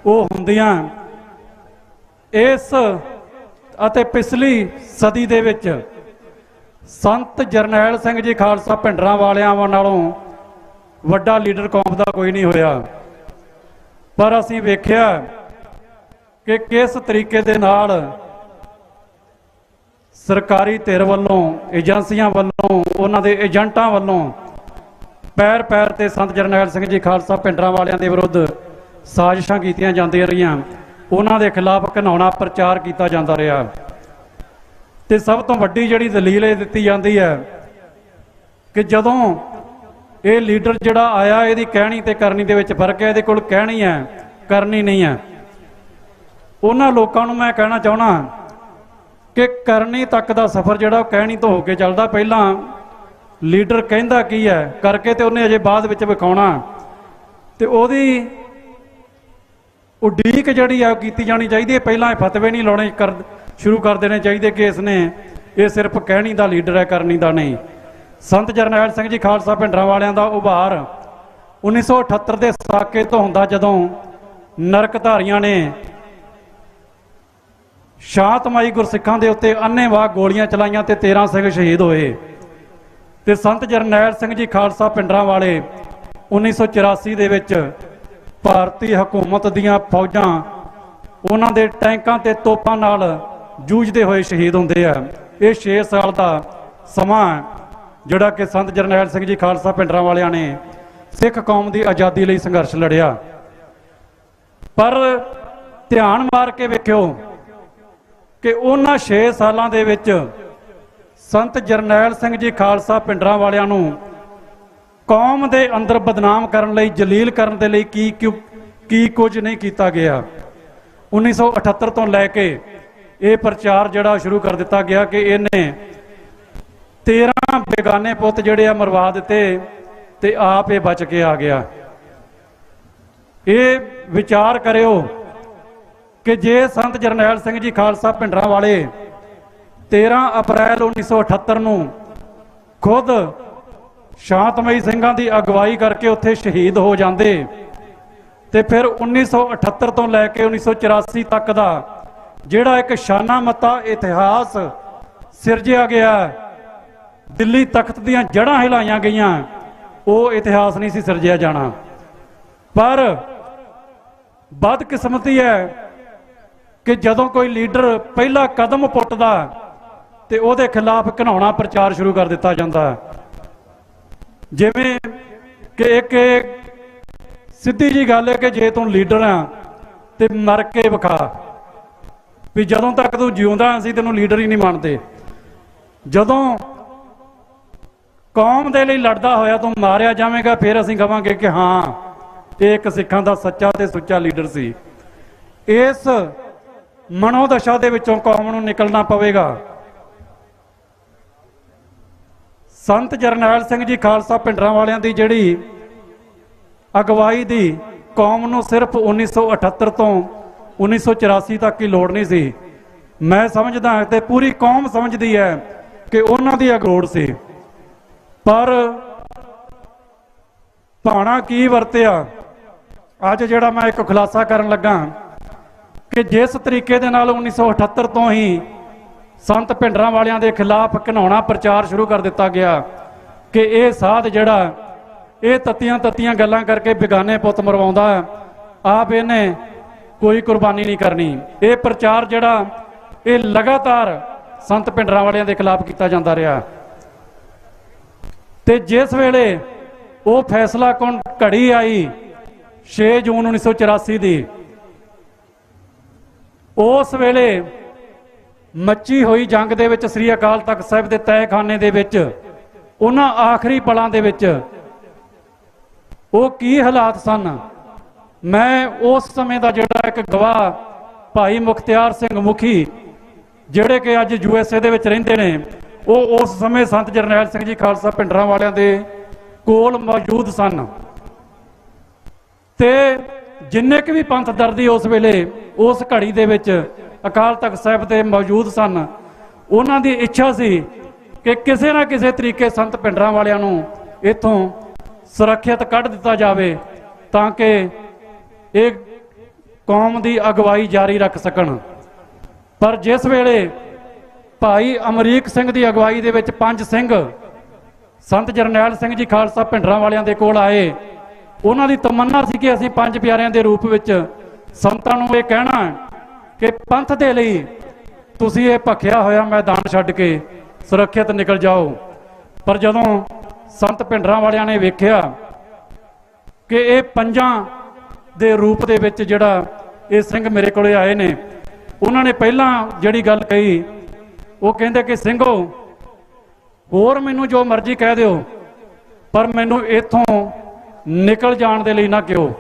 ਉਹ ਹੁੰਦੀਆਂ। ਇਸ ਅਤੇ ਪਿਛਲੀ ਸਦੀ ਦੇ ਵਿੱਚ ਸੰਤ ਜਰਨੈਲ ਸਿੰਘ ਜੀ ਖਾਲਸਾ ਭਿੰਡਰਾਂ ਵਾਲਿਆਂ ਨਾਲੋਂ ਵੱਡਾ ਲੀਡਰ ਕੌਮ ਦਾ ਕੋਈ ਨਹੀਂ ਹੋਇਆ। ਪਰ ਅਸੀਂ ਵੇਖਿਆ ਕਿ ਕਿਸ ਤਰੀਕੇ ਦੇ ਨਾਲ ਸਰਕਾਰੀ ਧਿਰ ਵੱਲੋਂ, ਏਜੰਸੀਆਂ ਵੱਲੋਂ, ਉਹਨਾਂ ਦੇ ਏਜੰਟਾਂ ਵੱਲੋਂ ਪੈਰ ਪੈਰ ਤੇ ਸੰਤ ਜਰਨੈਲ ਸਿੰਘ ਜੀ ਖਾਲਸਾ ਭਿੰਡਰਾਂ ਵਾਲਿਆਂ ਦੇ ਵਿਰੁੱਧ ਸਾਜ਼ਿਸ਼ਾਂ ਕੀਤੀਆਂ ਜਾਂਦੀਆਂ ਰਹੀਆਂ। ਉਹਨਾਂ ਦੇ ਖਿਲਾਫ ਘਿਨਾਉਣਾ ਪ੍ਰਚਾਰ ਕੀਤਾ ਜਾਂਦਾ ਰਿਹਾ। ਤੇ ਸਭ ਤੋਂ ਵੱਡੀ ਜਿਹੜੀ ਦਲੀਲ ਇਹ ਦਿੱਤੀ ਜਾਂਦੀ ਹੈ ਕਿ ਜਦੋਂ ਇਹ ਲੀਡਰ ਜਿਹੜਾ ਆਇਆ, ਇਹਦੀ ਕਹਿਣੀ ਤੇ ਕਰਨੀ ਦੇ ਵਿੱਚ ਫਰਕ ਹੈ। ਇਹਦੇ ਕੋਲ ਕਹਿਣੀ ਹੈ, ਕਰਨੀ ਨਹੀਂ ਹੈ। ਉਹਨਾਂ ਲੋਕਾਂ ਨੂੰ ਮੈਂ ਕਹਿਣਾ ਚਾਹੁੰਦਾ ਕਿ ਕਰਨੀ ਤੱਕ ਦਾ ਸਫ਼ਰ ਜਿਹੜਾ ਉਹ ਕਹਿਣੀ ਤੋਂ ਹੋ ਕੇ ਚੱਲਦਾ। ਪਹਿਲਾਂ ਲੀਡਰ ਕਹਿੰਦਾ ਕੀ ਹੈ, ਕਰਕੇ ਤੇ ਉਹਨੇ ਅਜੇ ਬਾਅਦ ਵਿੱਚ ਵਿਖਾਉਣਾ। ਤੇ ਉਹਦੀ ਉਡੀਕ ਜਿਹੜੀ ਆ ਕੀਤੀ ਜਾਣੀ ਚਾਹੀਦੀ ਹੈ। ਪਹਿਲਾਂ ਇਹ ਫਤਵੇ ਨਹੀਂ ਲਾਉਣੇ ਸ਼ੁਰੂ ਕਰ ਦੇਣੇ ਚਾਹੀਦੇ ਕਿ ਇਸਨੇ ਇਹ ਸਿਰਫ ਕਹਿਣੀ ਦਾ ਲੀਡਰ ਹੈ, ਕਰਨੀ ਦਾ ਨਹੀਂ। ਸੰਤ ਜਰਨੈਲ ਸਿੰਘ ਜੀ ਖਾਲਸਾ ਭਿੰਡਰਾਂ ਵਾਲਿਆਂ ਦਾ ਉਭਾਰ 1978 ਦੇ ਸਾਕੇ ਤੋਂ ਹੁੰਦਾ, ਜਦੋਂ ਨਰਕਧਾਰੀਆਂ ਨੇ ਸ਼ਾਂਤਮਈ ਗੁਰਸਿੱਖਾਂ ਦੇ ਉੱਤੇ ਅੰਨ੍ਹੇਵਾਹ ਗੋਲੀਆਂ ਚਲਾਈਆਂ ਤੇ 13 ਸਿੰਘ ਸ਼ਹੀਦ ਹੋਏ। ਤੇ ਸੰਤ ਜਰਨੈਲ ਸਿੰਘ ਜੀ ਖਾਲਸਾ ਭਿੰਡਰਾਂ ਵਾਲੇ 1984 ਦੇ ਵਿੱਚ ਭਾਰਤੀ ਹਕੂਮਤ ਦੀਆਂ ਫੌਜਾਂ ਉਹਨਾਂ ਦੇ ਟੈਂਕਾਂ ਤੇ ਤੋਪਾਂ ਨਾਲ ਜੂਝਦੇ ਹੋਏ ਸ਼ਹੀਦ ਹੁੰਦੇ ਆ। ਇਹ 6 ਸਾਲ ਦਾ ਸਮਾਂ ਜਿਹੜਾ ਕਿ ਸੰਤ ਜਰਨੈਲ ਸਿੰਘ ਜੀ ਖਾਲਸਾ ਭਿੰਡਰਾਂ ਵਾਲਿਆਂ ਨੇ ਸਿੱਖ ਕੌਮ ਦੀ ਆਜ਼ਾਦੀ ਲਈ ਸੰਘਰਸ਼ ਲੜਿਆ। ਪਰ ਧਿਆਨ ਮਾਰ ਕੇ ਵੇਖਿਓ ਕਿ ਉਹਨਾਂ 6 ਸਾਲਾਂ ਦੇ ਵਿੱਚ ਸੰਤ ਜਰਨੈਲ ਸਿੰਘ ਜੀ ਖਾਲਸਾ ਭਿੰਡਰਾਂ ਵਾਲਿਆਂ ਨੂੰ ਕੌਮ ਦੇ ਅੰਦਰ ਬਦਨਾਮ ਕਰਨ ਲਈ, ਜਲੀਲ ਕਰਨ ਦੇ ਲਈ ਕੀ ਕੁਝ ਨਹੀਂ ਕੀਤਾ ਗਿਆ। 1978 ਤੋਂ ਲੈ ਕੇ ਇਹ ਪ੍ਰਚਾਰ ਜਿਹੜਾ ਸ਼ੁਰੂ ਕਰ ਦਿੱਤਾ ਗਿਆ ਕਿ ਇਹਨੇ 13 ਬੇਗਾਨੇ ਪੁੱਤ ਜਿਹੜੇ ਆ ਮਰਵਾ ਦਿੱਤੇ ਤੇ ਆਪ ਇਹ ਬਚ ਕੇ ਆ ਗਿਆ। ਇਹ ਵਿਚਾਰ ਕਰਿਓ ਕਿ ਜੇ ਸੰਤ ਜਰਨੈਲ ਸਿੰਘ ਜੀ ਖਾਲਸਾ ਭਿੰਡਰਾਂ ਵਾਲੇ 13 ਅਪ੍ਰੈਲ 1978 ਨੂੰ ਖੁਦ ਸ਼ਾਂਤਮਈ ਸਿੰਘਾਂ ਦੀ ਅਗਵਾਈ ਕਰਕੇ ਉੱਥੇ ਸ਼ਹੀਦ ਹੋ ਜਾਂਦੇ ਤੇ ਫਿਰ 1978 ਤੋਂ ਲੈ ਕੇ 1984 ਤੱਕ ਦਾ ਜਿਹੜਾ ਇੱਕ ਸ਼ਾਨਾ ਮੱਤਾ ਇਤਿਹਾਸ ਸਿਰਜਿਆ ਗਿਆ, ਦਿੱਲੀ ਤਖਤ ਦੀਆਂ ਜੜ੍ਹਾਂ ਹਿਲਾਈਆਂ ਗਈਆਂ, ਉਹ ਇਤਿਹਾਸ ਨਹੀਂ ਸੀ ਸਿਰਜਿਆ ਜਾਣਾ। ਪਰ ਬਦਕਿਸਮਤੀ ਹੈ ਕਿ ਜਦੋਂ ਕੋਈ ਲੀਡਰ ਪਹਿਲਾ ਕਦਮ ਪੁੱਟਦਾ ਤੇ ਉਹਦੇ ਖਿਲਾਫ ਘਿਨਾਉਣਾ ਪ੍ਰਚਾਰ ਸ਼ੁਰੂ ਕਰ ਦਿੱਤਾ ਜਾਂਦਾ। ਜਿਵੇਂ ਕਿ ਇੱਕ ਸਿੱਧੀ ਜੀ ਗੱਲ ਹੈ ਕਿ ਜੇ ਤੂੰ ਲੀਡਰ ਆ ਤੇ ਮਰ ਕੇ ਵਿਖਾ, ਵੀ ਜਦੋਂ ਤੱਕ ਤੂੰ ਜਿਉਂਦਾ ਅਸੀਂ ਤੈਨੂੰ ਲੀਡਰ ਹੀ ਨਹੀਂ ਮੰਨਦੇ। ਜਦੋਂ ਕੌਮ ਦੇ ਲਈ ਲੜਦਾ ਹੋਇਆ ਤੂੰ ਮਾਰਿਆ ਜਾਵੇਂਗਾ ਫਿਰ ਅਸੀਂ ਕਹਾਂਗੇ ਕਿ ਹਾਂ ਇਹ ਇੱਕ ਸਿੱਖਾਂ ਦਾ ਸੱਚਾ ਤੇ ਸੁੱਚਾ ਲੀਡਰ ਸੀ। ਇਸ ਮਨੋਦਸ਼ਾ ਦੇ ਵਿੱਚੋਂ ਕੌਮ ਨੂੰ ਨਿਕਲਣਾ ਪਵੇਗਾ। ਸੰਤ ਜਰਨੈਲ ਸਿੰਘ ਜੀ ਖਾਲਸਾ ਭਿੰਡਰਾਂ ਵਾਲਿਆਂ ਦੀ ਜਿਹੜੀ ਅਗਵਾਈ ਦੀ ਕੌਮ ਨੂੰ ਸਿਰਫ 1978 ਤੋਂ 1984 ਤੱਕ ਹੀ ਲੋੜ ਨਹੀਂ ਸੀ। ਮੈਂ ਸਮਝਦਾ ਤੇ ਪੂਰੀ ਕੌਮ ਸਮਝਦੀ ਹੈ ਕਿ ਉਹਨਾਂ ਦੀ ਅਗਰੋੜ ਸੀ। ਪਰ ਭਾਣਾ ਕੀ ਵਰਤਿਆ, ਅੱਜ ਜਿਹੜਾ ਮੈਂ ਇੱਕ ਖੁਲਾਸਾ ਕਰਨ ਲੱਗਾ ਕਿ ਜਿਸ ਤਰੀਕੇ ਦੇ ਨਾਲ 1978 ਤੋਂ ਹੀ ਸੰਤ ਭਿੰਡਰਾਂ ਵਾਲਿਆਂ ਦੇ ਖਿਲਾਫ ਘਿਨਾਉਣਾ ਪ੍ਰਚਾਰ ਸ਼ੁਰੂ ਕਰ ਦਿੱਤਾ ਗਿਆ ਕਿ ਇਹ ਸਾਧ ਜਿਹੜਾ ਇਹ ਤੱਤੀਆਂ ਗੱਲਾਂ ਕਰਕੇ ਬੇਗਾਨੇ ਪੁੱਤ ਮਰਵਾਉਂਦਾ, ਆਪ ਇਹਨੇ ਕੋਈ ਕੁਰਬਾਨੀ ਨਹੀਂ ਕਰਨੀ। ਇਹ ਪ੍ਰਚਾਰ ਜਿਹੜਾ ਇਹ ਲਗਾਤਾਰ ਸੰਤ ਭਿੰਡਰਾਂ ਵਾਲਿਆਂ ਦੇ ਖਿਲਾਫ ਕੀਤਾ ਜਾਂਦਾ ਰਿਹਾ ਤੇ ਜਿਸ ਵੇਲੇ ਉਹ ਫੈਸਲਾ ਕੌਣ ਘੜੀ ਆਈ 6 ਜੂਨ 1984 ਦੀ, ਉਸ ਵੇਲੇ ਮੱਚੀ ਹੋਈ ਜੰਗ ਦੇ ਵਿੱਚ ਸ੍ਰੀ ਅਕਾਲ ਤਖਤ ਸਾਹਿਬ ਦੇ ਤਹਿਖਾਨੇ ਦੇ ਵਿੱਚ ਉਹਨਾਂ ਆਖਰੀ ਪਲਾਂ ਦੇ ਵਿੱਚ ਉਹ ਕੀ ਹਾਲਾਤ ਸਨ। ਮੈਂ ਉਸ ਸਮੇਂ ਦਾ ਜਿਹੜਾ ਇੱਕ ਗਵਾਹ ਭਾਈ ਮੁਖਤਿਆਰ ਸਿੰਘ ਮੁਖੀ ਜਿਹੜੇ ਕਿ ਅੱਜ USA ਦੇ ਵਿੱਚ ਰਹਿੰਦੇ ਨੇ, ਉਹ ਉਸ ਸਮੇਂ ਸੰਤ ਜਰਨੈਲ ਸਿੰਘ ਜੀ ਖਾਲਸਾ ਭਿੰਡਰਾਂ ਵਾਲਿਆਂ ਦੇ ਕੋਲ ਮੌਜੂਦ ਸਨ ਤੇ ਜਿੰਨੇ ਕੁ ਵੀ ਪੰਥ ਦਰਦੀ ਉਸ ਵੇਲੇ ਉਸ ਘੜੀ ਦੇ ਵਿੱਚ ਅਕਾਲ ਤਖਤ ਸਾਹਿਬ ਤੇ ਮੌਜੂਦ ਸਨ, ਉਹਨਾਂ ਦੀ ਇੱਛਾ ਸੀ ਕਿ ਕਿਸੇ ਨਾ ਕਿਸੇ ਤਰੀਕੇ ਸੰਤ ਭਿੰਡਰਾਂ ਵਾਲਿਆਂ ਨੂੰ ਇੱਥੋਂ ਸੁਰੱਖਿਅਤ ਕੱਢ ਦਿੱਤਾ ਜਾਵੇ ਤਾਂ ਕਿ ਇਹ ਕੌਮ ਦੀ ਅਗਵਾਈ ਜਾਰੀ ਰੱਖ ਸਕਣ। ਪਰ ਜਿਸ ਵੇਲੇ ਭਾਈ ਅਮਰੀਕ ਸਿੰਘ ਦੀ ਅਗਵਾਈ ਦੇ ਵਿੱਚ 5 ਸਿੰਘ ਸੰਤ ਜਰਨੈਲ ਸਿੰਘ ਜੀ ਖਾਲਸਾ ਭਿੰਡਰਾਂ ਵਾਲਿਆਂ ਦੇ ਕੋਲ ਆਏ, ਉਹਨਾਂ ਦੀ ਤਮੰਨਾ ਸੀ ਕਿ ਅਸੀਂ 5 ਪਿਆਰਿਆਂ ਦੇ ਰੂਪ ਵਿੱਚ ਸੰਤਾਂ ਨੂੰ ਇਹ ਕਹਿਣਾ ਕਿ ਪੰਥ ਦੇ ਲਈ ਤੁਸੀਂ ਇਹ ਭਖਿਆ ਹੋਇਆ ਮੈਦਾਨ ਛੱਡ ਕੇ ਸੁਰੱਖਿਅਤ ਨਿਕਲ ਜਾਓ। ਪਰ ਜਦੋਂ ਸੰਤ ਭਿੰਡਰਾਂ ਵਾਲਿਆਂ ਨੇ ਵੇਖਿਆ ਕਿ ਇਹ 5 ਦੇ ਰੂਪ ਦੇ ਵਿੱਚ ਜਿਹੜਾ ਇਹ ਸਿੰਘ ਮੇਰੇ ਕੋਲੇ ਆਏ ਨੇ, ਉਹਨਾਂ ਨੇ ਪਹਿਲਾਂ ਜਿਹੜੀ ਗੱਲ ਕਹੀ ਉਹ ਕਹਿੰਦੇ ਕਿ ਸਿੰਘੋ ਹੋਰ ਮੈਨੂੰ ਜੋ ਮਰਜ਼ੀ ਕਹਿ ਦਿਓ ਪਰ ਮੈਨੂੰ ਇੱਥੋਂ ਨਿਕਲ ਜਾਣ ਦੇ ਲਈ ਨਾ ਕਿਹੋ।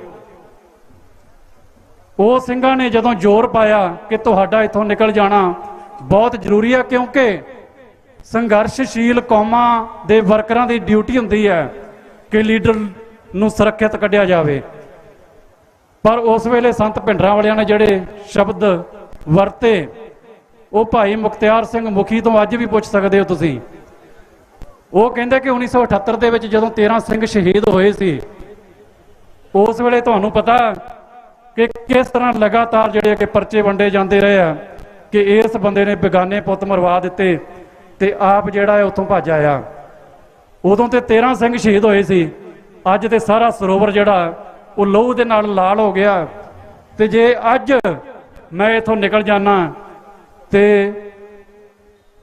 ਉਹ ਸਿੰਘਾਂ ਨੇ ਜਦੋਂ ਜ਼ੋਰ ਪਾਇਆ ਕਿ ਤੁਹਾਡਾ ਇੱਥੋਂ ਨਿਕਲ ਜਾਣਾ ਬਹੁਤ ਜ਼ਰੂਰੀ ਹੈ, ਕਿਉਂਕਿ ਸੰਘਰਸ਼ਸ਼ੀਲ ਕੌਮਾਂ ਦੇ ਵਰਕਰਾਂ ਦੀ ਡਿਊਟੀ ਹੁੰਦੀ ਹੈ ਕਿ ਲੀਡਰ ਨੂੰ ਸੁਰੱਖਿਅਤ ਕੱਢਿਆ ਜਾਵੇ। ਪਰ ਉਸ ਵੇਲੇ ਸੰਤ ਭਿੰਡਰਾਂ ਵਾਲਿਆਂ ਨੇ ਜਿਹੜੇ ਸ਼ਬਦ ਵਰਤੇ ਉਹ ਭਾਈ ਮੁਖਤਿਆਰ ਸਿੰਘ ਮੁਖੀ ਤੋਂ ਅੱਜ ਵੀ ਪੁੱਛ ਸਕਦੇ ਹੋ ਤੁਸੀਂ। ਉਹ ਕਹਿੰਦੇ ਕਿ 1978 ਦੇ ਵਿੱਚ ਜਦੋਂ 13 ਸਿੰਘ ਸ਼ਹੀਦ ਹੋਏ ਸੀ, ਉਸ ਵੇਲੇ ਤੁਹਾਨੂੰ ਪਤਾ ਕਿ ਕਿਸ ਤਰ੍ਹਾਂ ਲਗਾਤਾਰ ਜਿਹੜੇ ਕਿ ਪਰਚੇ ਵੰਡੇ ਜਾਂਦੇ ਰਹੇ ਆ ਕਿ ਇਸ ਬੰਦੇ ਨੇ ਬੇਗਾਨੇ ਪੁੱਤ ਮਰਵਾ ਦਿੱਤੇ ਤੇ ਆਪ ਜਿਹੜਾ ਹੈ ਉੱਥੋਂ ਭੱਜ ਆਇਆ। ਉਦੋਂ ਤੇ 13 ਸਿੰਘ ਸ਼ਹੀਦ ਹੋਏ ਸੀ, ਅੱਜ ਤੇ ਸਾਰਾ ਸਰੋਵਰ ਜਿਹੜਾ ਉਹ ਲਹੂ ਦੇ ਨਾਲ ਲਾਲ ਹੋ ਗਿਆ। ਤੇ ਜੇ ਅੱਜ ਮੈਂ ਇੱਥੋਂ ਨਿਕਲ ਜਾਣਾ ਤੇ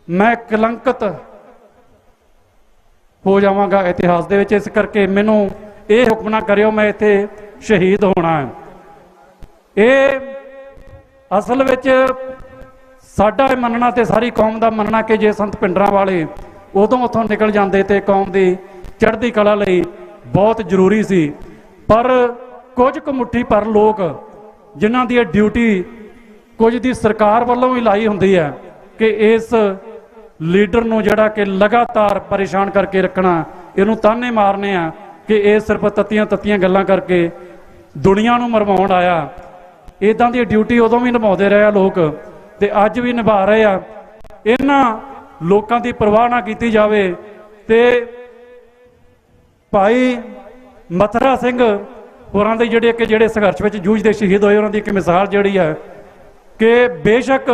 ਮੈਂ ਕਲੰਕਿਤ ਹੋ ਜਾਵਾਂਗਾ ਇਤਿਹਾਸ ਦੇ ਵਿੱਚ। ਇਸ ਕਰਕੇ ਮੈਨੂੰ ਇਹ ਹੁਕਮ ਨਾ ਕਰਿਓ ਮੈਂ ਇੱਥੇ ਸ਼ਹੀਦ ਹੋਣਾ ਹੈ। ਇਹ ਅਸਲ ਵਿੱਚ ਸਾਡਾ ਇਹ ਮੰਨਣਾ ਤੇ ਸਾਰੀ ਕੌਮ ਦਾ ਮੰਨਣਾ ਕਿ ਜੇ ਸੰਤ ਭਿੰਡਰਾਂ ਵਾਲੇ ਉਦੋਂ ਉੱਥੋਂ ਨਿਕਲ ਜਾਂਦੇ ਤੇ ਕੌਮ ਦੀ ਚੜ੍ਹਦੀ ਕਲਾ ਲਈ ਬਹੁਤ ਜ਼ਰੂਰੀ ਸੀ। ਪਰ ਕੁਝ ਕੁ ਮੁੱਠੀ ਪਰ ਲੋਕ ਜਿਨ੍ਹਾਂ ਦੀ ਇਹ ਡਿਊਟੀ ਕੁਝ ਦੀ ਸਰਕਾਰ ਵੱਲੋਂ ਵੀ ਲਾਈ ਹੁੰਦੀ ਹੈ ਕਿ ਇਸ ਲੀਡਰ ਨੂੰ ਜਿਹੜਾ ਕਿ ਲਗਾਤਾਰ ਪਰੇਸ਼ਾਨ ਕਰਕੇ ਰੱਖਣਾ, ਇਹਨੂੰ ਤਾਨੇ ਮਾਰਨੇ ਆ ਕਿ ਇਹ ਸਿਰਫ ਤੱਤੀਆਂ ਗੱਲਾਂ ਕਰਕੇ ਦੁਨੀਆ ਨੂੰ ਮਰਵਾਉਣ ਆਇਆ। ਇਦਾਂ ਦੀ ਡਿਊਟੀ ਉਦੋਂ ਵੀ ਨਿਭਾਉਂਦੇ ਰਹੇ ਆ ਲੋਕ, ਤੇ ਅੱਜ ਵੀ ਨਿਭਾ ਰਹੇ ਆ। ਇਹਨਾਂ ਲੋਕਾਂ ਦੀ ਪਰਵਾਹ ਨਾ ਕੀਤੀ ਜਾਵੇ। ਤੇ ਭਾਈ ਮਥਰਾ ਸਿੰਘ ਹੋਰਾਂ ਦੇ ਜਿਹੜੇ ਸੰਘਰਸ਼ ਵਿੱਚ ਜੂਝਦੇ ਸ਼ਹੀਦ ਹੋਏ, ਉਹਨਾਂ ਦੀ ਇੱਕ ਮਿਸਾਲ ਜਿਹੜੀ ਹੈ ਕਿ ਬੇਸ਼ੱਕ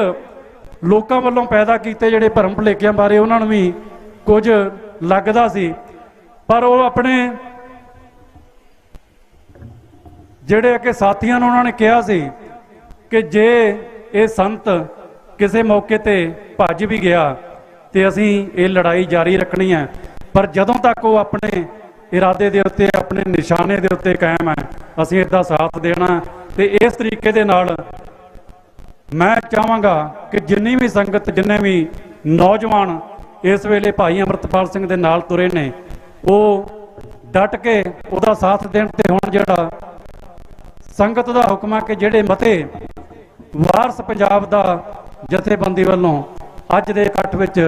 ਲੋਕਾਂ ਵੱਲੋਂ ਪੈਦਾ ਕੀਤੇ ਜਿਹੜੇ ਭਰਮ ਭੁਲੇਖਿਆਂ ਬਾਰੇ ਉਹਨਾਂ ਨੂੰ ਵੀ ਕੁਝ ਲੱਗਦਾ ਸੀ, ਪਰ ਉਹ ਆਪਣੇ ਜਿਹੜੇ ਕਿ ਸਾਥੀਆਂ ਨੂੰ ਉਹਨਾਂ ਨੇ ਕਿਹਾ ਸੀ ਕਿ ਜੇ ਇਹ ਸੰਤ ਕਿਸੇ ਮੌਕੇ ਤੇ ਭੱਜ ਵੀ ਗਿਆ ਤੇ ਅਸੀਂ ਇਹ ਲੜਾਈ ਜਾਰੀ ਰੱਖਣੀ ਹੈ। ਪਰ ਜਦੋਂ ਤੱਕ ਉਹ ਆਪਣੇ ਇਰਾਦੇ ਦੇ ਉੱਤੇ, ਆਪਣੇ ਨਿਸ਼ਾਨੇ ਦੇ ਉੱਤੇ ਕਾਇਮ ਹੈ, ਅਸੀਂ ਇਹਦਾ ਸਾਥ ਦੇਣਾ। ਤੇ ਇਸ ਤਰੀਕੇ ਦੇ ਨਾਲ ਮੈਂ ਚਾਹਾਂਗਾ ਕਿ ਜਿੰਨੀ ਵੀ ਸੰਗਤ, ਜਿੰਨੇ ਵੀ ਨੌਜਵਾਨ ਇਸ ਵੇਲੇ ਭਾਈ ਅੰਮ੍ਰਿਤਪਾਲ ਸਿੰਘ ਦੇ ਨਾਲ ਤੁਰੇ ਨੇ, ਉਹ ਡਟ ਕੇ ਉਹਦਾ ਸਾਥ ਦੇਣ। ਤੇ ਹੁਣ ਜਿਹੜਾ ਸੰਗਤ ਦਾ ਹੁਕਮ ਹੈ ਕਿ ਜਿਹੜੇ ਮਤੇ ਵਾਰਸ ਪੰਜਾਬ ਦਾ ਜਥੇਬੰਦੀ ਵੱਲੋਂ ਅੱਜ ਦੇ ਇਕੱਠ ਵਿੱਚ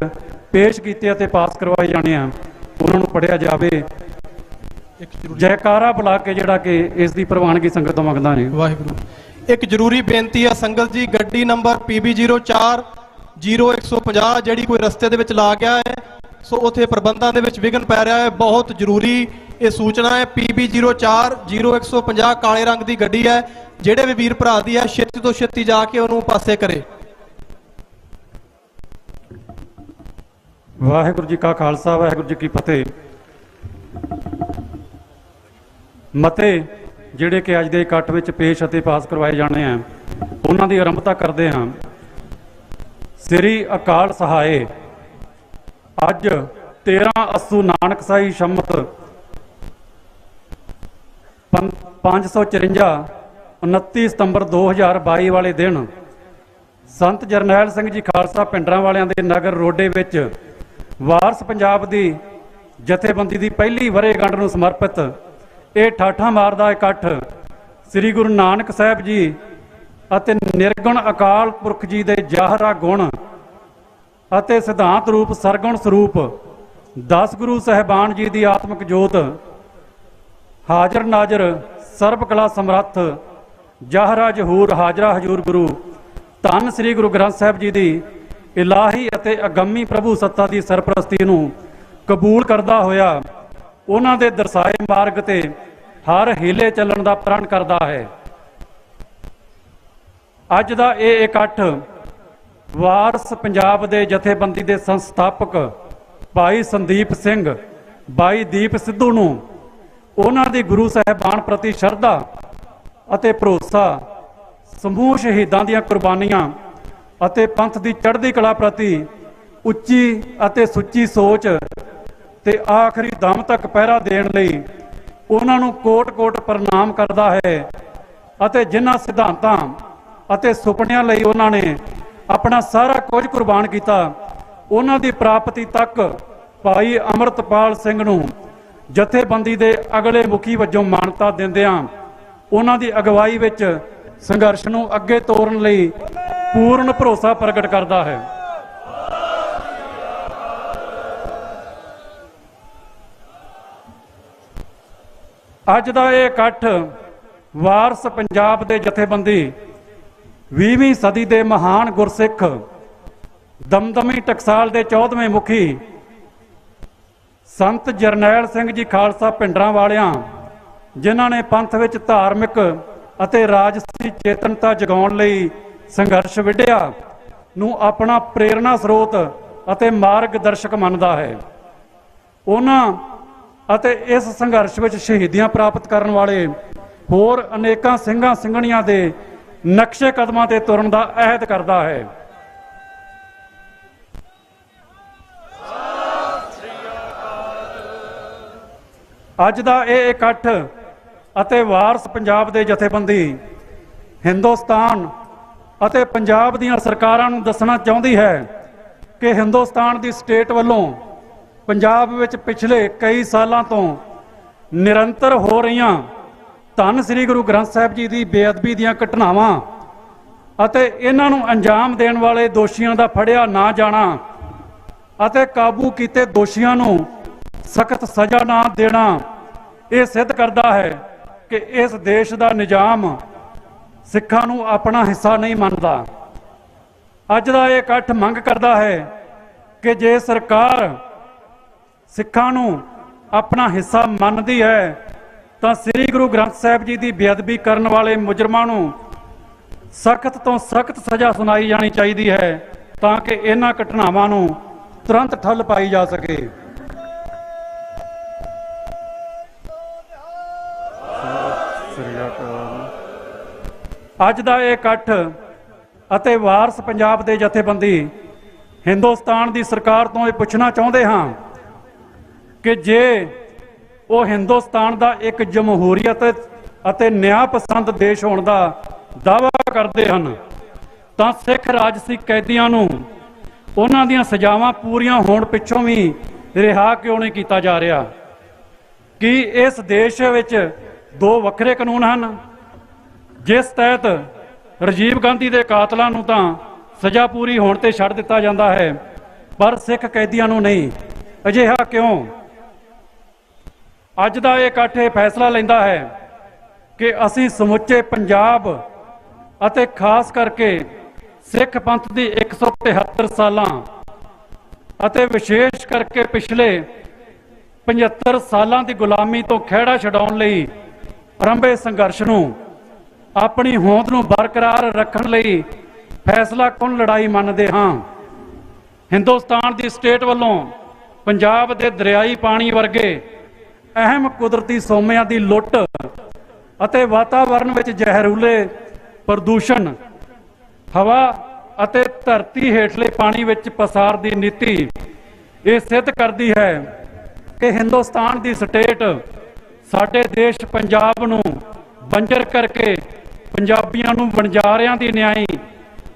ਪੇਸ਼ ਕੀਤੇ ਅਤੇ ਪਾਸ ਕਰਵਾਏ ਜਾਣੇ ਆ, ਉਹਨਾਂ ਨੂੰ ਪੜ੍ਹਿਆ ਜਾਵੇ। ਜੈਕਾਰਾ ਬੁਲਾ ਕੇ ਜਿਹੜਾ ਕਿ ਇਸ ਦੀ ਪ੍ਰਵਾਨਗੀ ਸੰਗਤ ਤੋਂ ਮੰਗਦਾ ਨੇ। ਵਾਹਿਗੁਰੂ। ਇੱਕ ਜ਼ਰੂਰੀ ਬੇਨਤੀ ਹੈ ਸੰਗਤ ਜੀ, ਗੱਡੀ ਨੰਬਰ PB 04 0150 ਜਿਹੜੀ ਕੋਈ ਰਸਤੇ ਦੇ ਵਿੱਚ ਲਾ ਗਿਆ ਹੈ, ਸੋ ਉੱਥੇ ਪ੍ਰਬੰਧਾਂ ਦੇ ਵਿੱਚ ਵਿਘਨ ਪੈ ਰਿਹਾ ਹੈ। ਬਹੁਤ ਜ਼ਰੂਰੀ ਇਹ ਸੂਚਨਾ ਹੈ। PB 04 0150 ਕਾਲੇ ਰੰਗ ਦੀ ਗੱਡੀ ਹੈ। ਜਿਹੜੇ ਵੀ ਵੀਰ ਭਰਾ ਦੀ ਹੈ, ਛੇਤੀ ਤੋਂ ਛੇਤੀ ਜਾ ਕੇ ਉਹਨੂੰ ਪਾਸੇ ਕਰੇ। ਵਾਹਿਗੁਰੂ ਜੀ ਕਾ ਖਾਲਸਾ, ਵਾਹਿਗੁਰੂ ਜੀ ਕੀ ਫਤਿਹ। ਮਤੇ ਜਿਹੜੇ ਕਿ ਅੱਜ ਦੇ ਇਕੱਠ ਵਿੱਚ ਪੇਸ਼ ਅਤੇ ਪਾਸ ਕਰਵਾਏ ਜਾਣੇ ਆ, ਉਹਨਾਂ ਦੀ ਆਰੰਭਤਾ ਕਰਦੇ ਹਾਂ। ਸ੍ਰੀ ਅਕਾਲ ਸਹਾਏ ਅੱਜ 13 ਅੱਸੂ ਨਾਨਕਸਾਈ ਸ਼ੰਮਤ 554 29 ਸਤੰਬਰ 2022 ਵਾਲੇ ਦਿਨ ਸੰਤ ਜਰਨੈਲ ਸਿੰਘ ਜੀ ਖਾਲਸਾ ਪਿੰਡਰਾਂ ਵਾਲਿਆਂ ਦੇ ਨਗਰ ਰੋਡੇ ਵਿੱਚ ਵਾਰਸ ਪੰਜਾਬ ਦੀ ਜਥੇਬੰਦੀ ਦੀ ਪਹਿਲੀ ਵਰ੍ਹੇਗੰਢ ਨੂੰ ਸਮਰਪਿਤ ਇਹ ਠਾਠਾਂ ਮਾਰਦਾ ਇਕੱਠ ਸ੍ਰੀ ਗੁਰੂ ਨਾਨਕ ਸਾਹਿਬ ਜੀ ਅਤੇ ਨਿਰਗੁਣ ਅਕਾਲ ਪੁਰਖ ਜੀ ਦੇ ਜ਼ਾਹਰਾ ਗੁਣ ਅਤੇ ਸਿਧਾਂਤ ਰੂਪ ਸਰਗੁਣ ਸਰੂਪ 10 ਗੁਰੂ ਸਾਹਿਬਾਨ ਜੀ ਦੀ ਆਤਮਿਕ ਜੋਤ ਹਾਜ਼ਰ ਨਾਜ਼ਰ ਸਰਬ ਕਲਾ ਸਮਰੱਥ ਜ਼ਾਹਰਾ ਜ਼ਹੂਰ ਹਾਜ਼ਰਾ ਹਜ਼ੂਰ ਗੁਰੂ ਧੰਨ ਸ੍ਰੀ ਗੁਰੂ ਗ੍ਰੰਥ ਸਾਹਿਬ ਜੀ ਦੀ ਇਲਾਹੀ ਅਤੇ ਅਗੰਮੀ ਪ੍ਰਭੂ ਸੱਤਾ ਦੀ ਸਰਪ੍ਰਸਤੀ ਨੂੰ ਕਬੂਲ ਕਰਦਾ ਹੋਇਆ ਉਹਨਾਂ ਦੇ ਦਰਸਾਏ ਮਾਰਗ ਤੇ ਹਰ ਹੀਲੇ ਚੱਲਣ ਦਾ ਪ੍ਰਣ ਕਰਦਾ ਹੈ। ਅੱਜ ਦਾ ਇਹ ਇਕੱਠ ਵਾਰਸ ਪੰਜਾਬ ਦੇ ਜਥੇਬੰਦੀ ਦੇ ਸੰਸਥਾਪਕ ਭਾਈ ਸੰਦੀਪ ਸਿੰਘ, ਭਾਈ ਦੀਪ ਸਿੱਧੂ ਨੂੰ ਉਹਨਾਂ ਦੀ ਗੁਰੂ ਸਾਹਿਬਾਨ ਪ੍ਰਤੀ ਸ਼ਰਧਾ ਅਤੇ ਭਰੋਸਾ, ਸਮੂਹ ਸ਼ਹੀਦਾਂ ਦੀਆਂ ਕੁਰਬਾਨੀਆਂ ਅਤੇ ਪੰਥ ਦੀ ਚੜ੍ਹਦੀ ਕਲਾ ਪ੍ਰਤੀ ਉੱਚੀ ਅਤੇ ਸੁੱਚੀ ਸੋਚ ਤੇ ਆਖਰੀ ਦਮ ਤੱਕ ਪਹਿਰਾ ਦੇਣ ਲਈ ਉਹਨਾਂ ਨੂੰ ਕੋਟ-ਕੋਟ ਪ੍ਰਣਾਮ ਕਰਦਾ ਹੈ ਅਤੇ ਜਿਨ੍ਹਾਂ ਸਿਧਾਂਤਾਂ ਅਤੇ ਸੁਪਨਿਆਂ ਲਈ ਉਹਨਾਂ ਨੇ ਆਪਣਾ ਸਾਰਾ ਕੁਝ ਕੁਰਬਾਨ ਕੀਤਾ, ਉਹਨਾਂ ਦੀ ਪ੍ਰਾਪਤੀ ਤੱਕ ਭਾਈ ਅੰਮ੍ਰਿਤਪਾਲ ਸਿੰਘ ਨੂੰ ਜਥੇਬੰਦੀ ਦੇ ਅਗਲੇ ਮੁਖੀ ਵਜੋਂ ਮਾਨਤਾ ਦਿੰਦਿਆਂ ਉਹਨਾਂ ਦੀ ਅਗਵਾਈ ਵਿੱਚ ਸੰਘਰਸ਼ ਨੂੰ ਅੱਗੇ ਤੋਰਨ ਲਈ ਪੂਰਨ ਭਰੋਸਾ ਪ੍ਰਗਟ ਕਰਦਾ ਹੈ। ਅੱਜ ਦਾ ਇਹ ਇਕੱਠ ਵਾਰਸ ਪੰਜਾਬ ਦੇ ਜਥੇਬੰਦੀ 20ਵੀਂ ਸਦੀ ਦੇ ਮਹਾਨ ਗੁਰਸਿੱਖ ਦਮਦਮੀ ਟਕਸਾਲ ਦੇ 14ਵੇਂ ਮੁਖੀ ਸੰਤ ਜਰਨੈਲ ਸਿੰਘ ਜੀ ਖਾਲਸਾ ਪਿੰਡਰਾਂ ਵਾਲਿਆਂ, ਜਿਨ੍ਹਾਂ ਨੇ ਪੰਥ ਵਿੱਚ ਧਾਰਮਿਕ ਅਤੇ ਰਾਜਸੀ ਚੇਤਨਤਾ ਜਗਾਉਣ ਲਈ ਸੰਘਰਸ਼ ਵਿੱਢਿਆ, ਨੂੰ ਆਪਣਾ ਪ੍ਰੇਰਣਾ ਸਰੋਤ ਅਤੇ ਮਾਰਗਦਰਸ਼ਕ ਮੰਨਦਾ ਹੈ। ਉਹਨਾਂ ਅਤੇ ਇਸ ਸੰਘਰਸ਼ ਵਿੱਚ ਸ਼ਹੀਦੀਆਂ ਪ੍ਰਾਪਤ ਕਰਨ ਵਾਲੇ ਹੋਰ ਅਨੇਕਾਂ ਸਿੰਘਾਂ ਸਿੰਘਣੀਆਂ ਦੇ ਨਕਸ਼ੇ ਕਦਮਾਂ ਤੇ ਤੁਰਨ ਦਾ ਅਹਿਦ ਕਰਦਾ ਹੈ। ਅੱਜ ਦਾ ਇਹ ਇਕੱਠ ਅਤੇ ਵਾਰਸ ਪੰਜਾਬ ਦੇ ਜਥੇਬੰਦੀ ਹਿੰਦੁਸਤਾਨ ਅਤੇ ਪੰਜਾਬ ਦੀਆਂ ਸਰਕਾਰਾਂ ਨੂੰ ਦੱਸਣਾ ਚਾਹੁੰਦੀ ਹੈ ਕਿ ਹਿੰਦੁਸਤਾਨ ਦੀ ਸਟੇਟ ਵੱਲੋਂ ਪੰਜਾਬ ਵਿੱਚ ਪਿਛਲੇ ਕਈ ਸਾਲਾਂ ਤੋਂ ਨਿਰੰਤਰ ਹੋ ਰਹੀਆਂ ਧੰਨ ਸ੍ਰੀ ਗੁਰੂ ਗ੍ਰੰਥ ਸਾਹਿਬ ਜੀ ਦੀ ਬੇਅਦਬੀ ਦੀਆਂ ਘਟਨਾਵਾਂ ਅਤੇ ਇਹਨਾਂ ਨੂੰ ਅੰਜਾਮ ਦੇਣ ਵਾਲੇ ਦੋਸ਼ੀਆਂ ਦਾ ਫੜਿਆ ਨਾ ਜਾਣਾ ਅਤੇ ਕਾਬੂ ਕੀਤੇ ਦੋਸ਼ੀਆਂ ਨੂੰ ਸਖਤ ਸਜ਼ਾ ਨਾ ਦੇਣਾ ਇਹ ਸਿੱਧ ਕਰਦਾ ਹੈ ਕਿ ਇਸ ਦੇਸ਼ ਦਾ ਨਿਜ਼ਾਮ ਸਿੱਖਾਂ ਨੂੰ ਆਪਣਾ ਹਿੱਸਾ ਨਹੀਂ ਮੰਨਦਾ। ਅੱਜ ਦਾ ਇਹ ਇਕੱਠ ਮੰਗ ਕਰਦਾ ਹੈ ਕਿ ਜੇ ਸਰਕਾਰ ਸਿੱਖਾਂ ਨੂੰ ਆਪਣਾ ਹਿੱਸਾ ਮੰਨਦੀ ਹੈ ਤਾਂ ਸ੍ਰੀ ਗੁਰੂ ਗ੍ਰੰਥ ਸਾਹਿਬ ਜੀ ਦੀ ਬੇਅਦਬੀ ਕਰਨ ਵਾਲੇ ਮੁਜਰਮਾਂ ਨੂੰ ਸਖਤ ਤੋਂ ਸਖਤ ਸਜ਼ਾ ਸੁਣਾਈ ਜਾਣੀ ਚਾਹੀਦੀ ਹੈ ਤਾਂ ਕਿ ਇਹਨਾਂ ਘਟਨਾਵਾਂ ਨੂੰ ਤੁਰੰਤ ਠੱਲ ਪਾਈ ਜਾ ਸਕੇ। ਅੱਜ ਦਾ ਇਹ ਇਕੱਠ ਅਤੇ ਵਾਰਸ ਪੰਜਾਬ ਦੇ ਜਥੇਬੰਦੀ ਹਿੰਦੁਸਤਾਨ ਦੀ ਸਰਕਾਰ ਤੋਂ ਇਹ ਪੁੱਛਣਾ ਚਾਹੁੰਦੇ ਹਾਂ ਕਿ ਜੇ ਉਹ ਹਿੰਦੁਸਤਾਨ ਦਾ ਇੱਕ ਜਮਹੂਰੀਅਤ ਅਤੇ ਨਿਆਂ ਪਸੰਦ ਦੇਸ਼ ਹੋਣ ਦਾ ਦਾਅਵਾ ਕਰਦੇ ਹਨ ਤਾਂ ਸਿੱਖ ਰਾਜਸੀ ਕੈਦੀਆਂ ਨੂੰ ਉਹਨਾਂ ਦੀਆਂ ਸਜ਼ਾਵਾਂ ਪੂਰੀਆਂ ਹੋਣ ਪਿੱਛੋਂ ਵੀ ਰਿਹਾ ਕਿਉਂ ਨਹੀਂ ਕੀਤਾ ਜਾ ਰਿਹਾ? ਕੀ ਇਸ ਦੇਸ਼ ਵਿੱਚ ਦੋ ਵੱਖਰੇ ਕਾਨੂੰਨ ਹਨ ਜਿਸ ਤਹਿਤ ਰਾਜੀਵ ਗਾਂਧੀ ਦੇ ਕਾਤਲਾਂ ਨੂੰ ਤਾਂ ਸਜ਼ਾ ਪੂਰੀ ਹੋਣ ਤੇ ਛੱਡ ਦਿੱਤਾ ਜਾਂਦਾ ਹੈ ਪਰ ਸਿੱਖ ਕੈਦੀਆਂ ਨੂੰ ਨਹੀਂ? ਅਜਿਹਾ ਕਿਉਂ? ਅੱਜ ਦਾ ਇਹ ਇਕੱਠ ਇਹ ਫੈਸਲਾ ਲੈਂਦਾ ਹੈ ਕਿ ਅਸੀਂ ਸਮੁੱਚੇ ਪੰਜਾਬ ਅਤੇ ਖਾਸ ਕਰਕੇ ਸਿੱਖ ਪੰਥ ਦੀ 173 ਸਾਲਾਂ ਅਤੇ ਵਿਸ਼ੇਸ਼ ਕਰਕੇ ਪਿਛਲੇ 75 ਸਾਲਾਂ ਦੀ ਗੁਲਾਮੀ ਤੋਂ ਖਹਿੜਾ ਛਡਾਉਣ ਲਈ ਆਰੰਭੇ ਸੰਘਰਸ਼ ਨੂੰ ਆਪਣੀ ਹੋਂਦ ਨੂੰ ਬਰਕਰਾਰ ਰੱਖਣ ਲਈ ਫੈਸਲਾਕੁੰਨ ਲੜਾਈ ਮੰਨਦੇ ਹਾਂ। ਹਿੰਦੁਸਤਾਨ ਦੀ ਸਟੇਟ ਵੱਲੋਂ ਪੰਜਾਬ ਦੇ ਦਰਿਆਈ ਪਾਣੀ ਵਰਗੇ ਅਹਿਮ ਕੁਦਰਤੀ ਸੋਮਿਆਂ ਦੀ ਲੁੱਟ ਅਤੇ ਵਾਤਾਵਰਣ ਵਿੱਚ ਜ਼ਹਿਰੀਲੇ ਪ੍ਰਦੂਸ਼ਣ ਹਵਾ ਅਤੇ ਧਰਤੀ ਹੇਠਲੇ ਪਾਣੀ ਵਿੱਚ ਪਸਾਰ ਦੀ ਨੀਤੀ ਇਹ ਸਿੱਧ ਕਰਦੀ ਹੈ ਕਿ ਹਿੰਦੁਸਤਾਨ ਦੀ ਸਟੇਟ ਸਾਡੇ ਦੇਸ਼ ਪੰਜਾਬ ਨੂੰ ਬੰਜਰ ਕਰਕੇ ਪੰਜਾਬੀਆਂ ਨੂੰ ਵਣਜਾਰਿਆਂ ਦੀ ਨਿਆਈ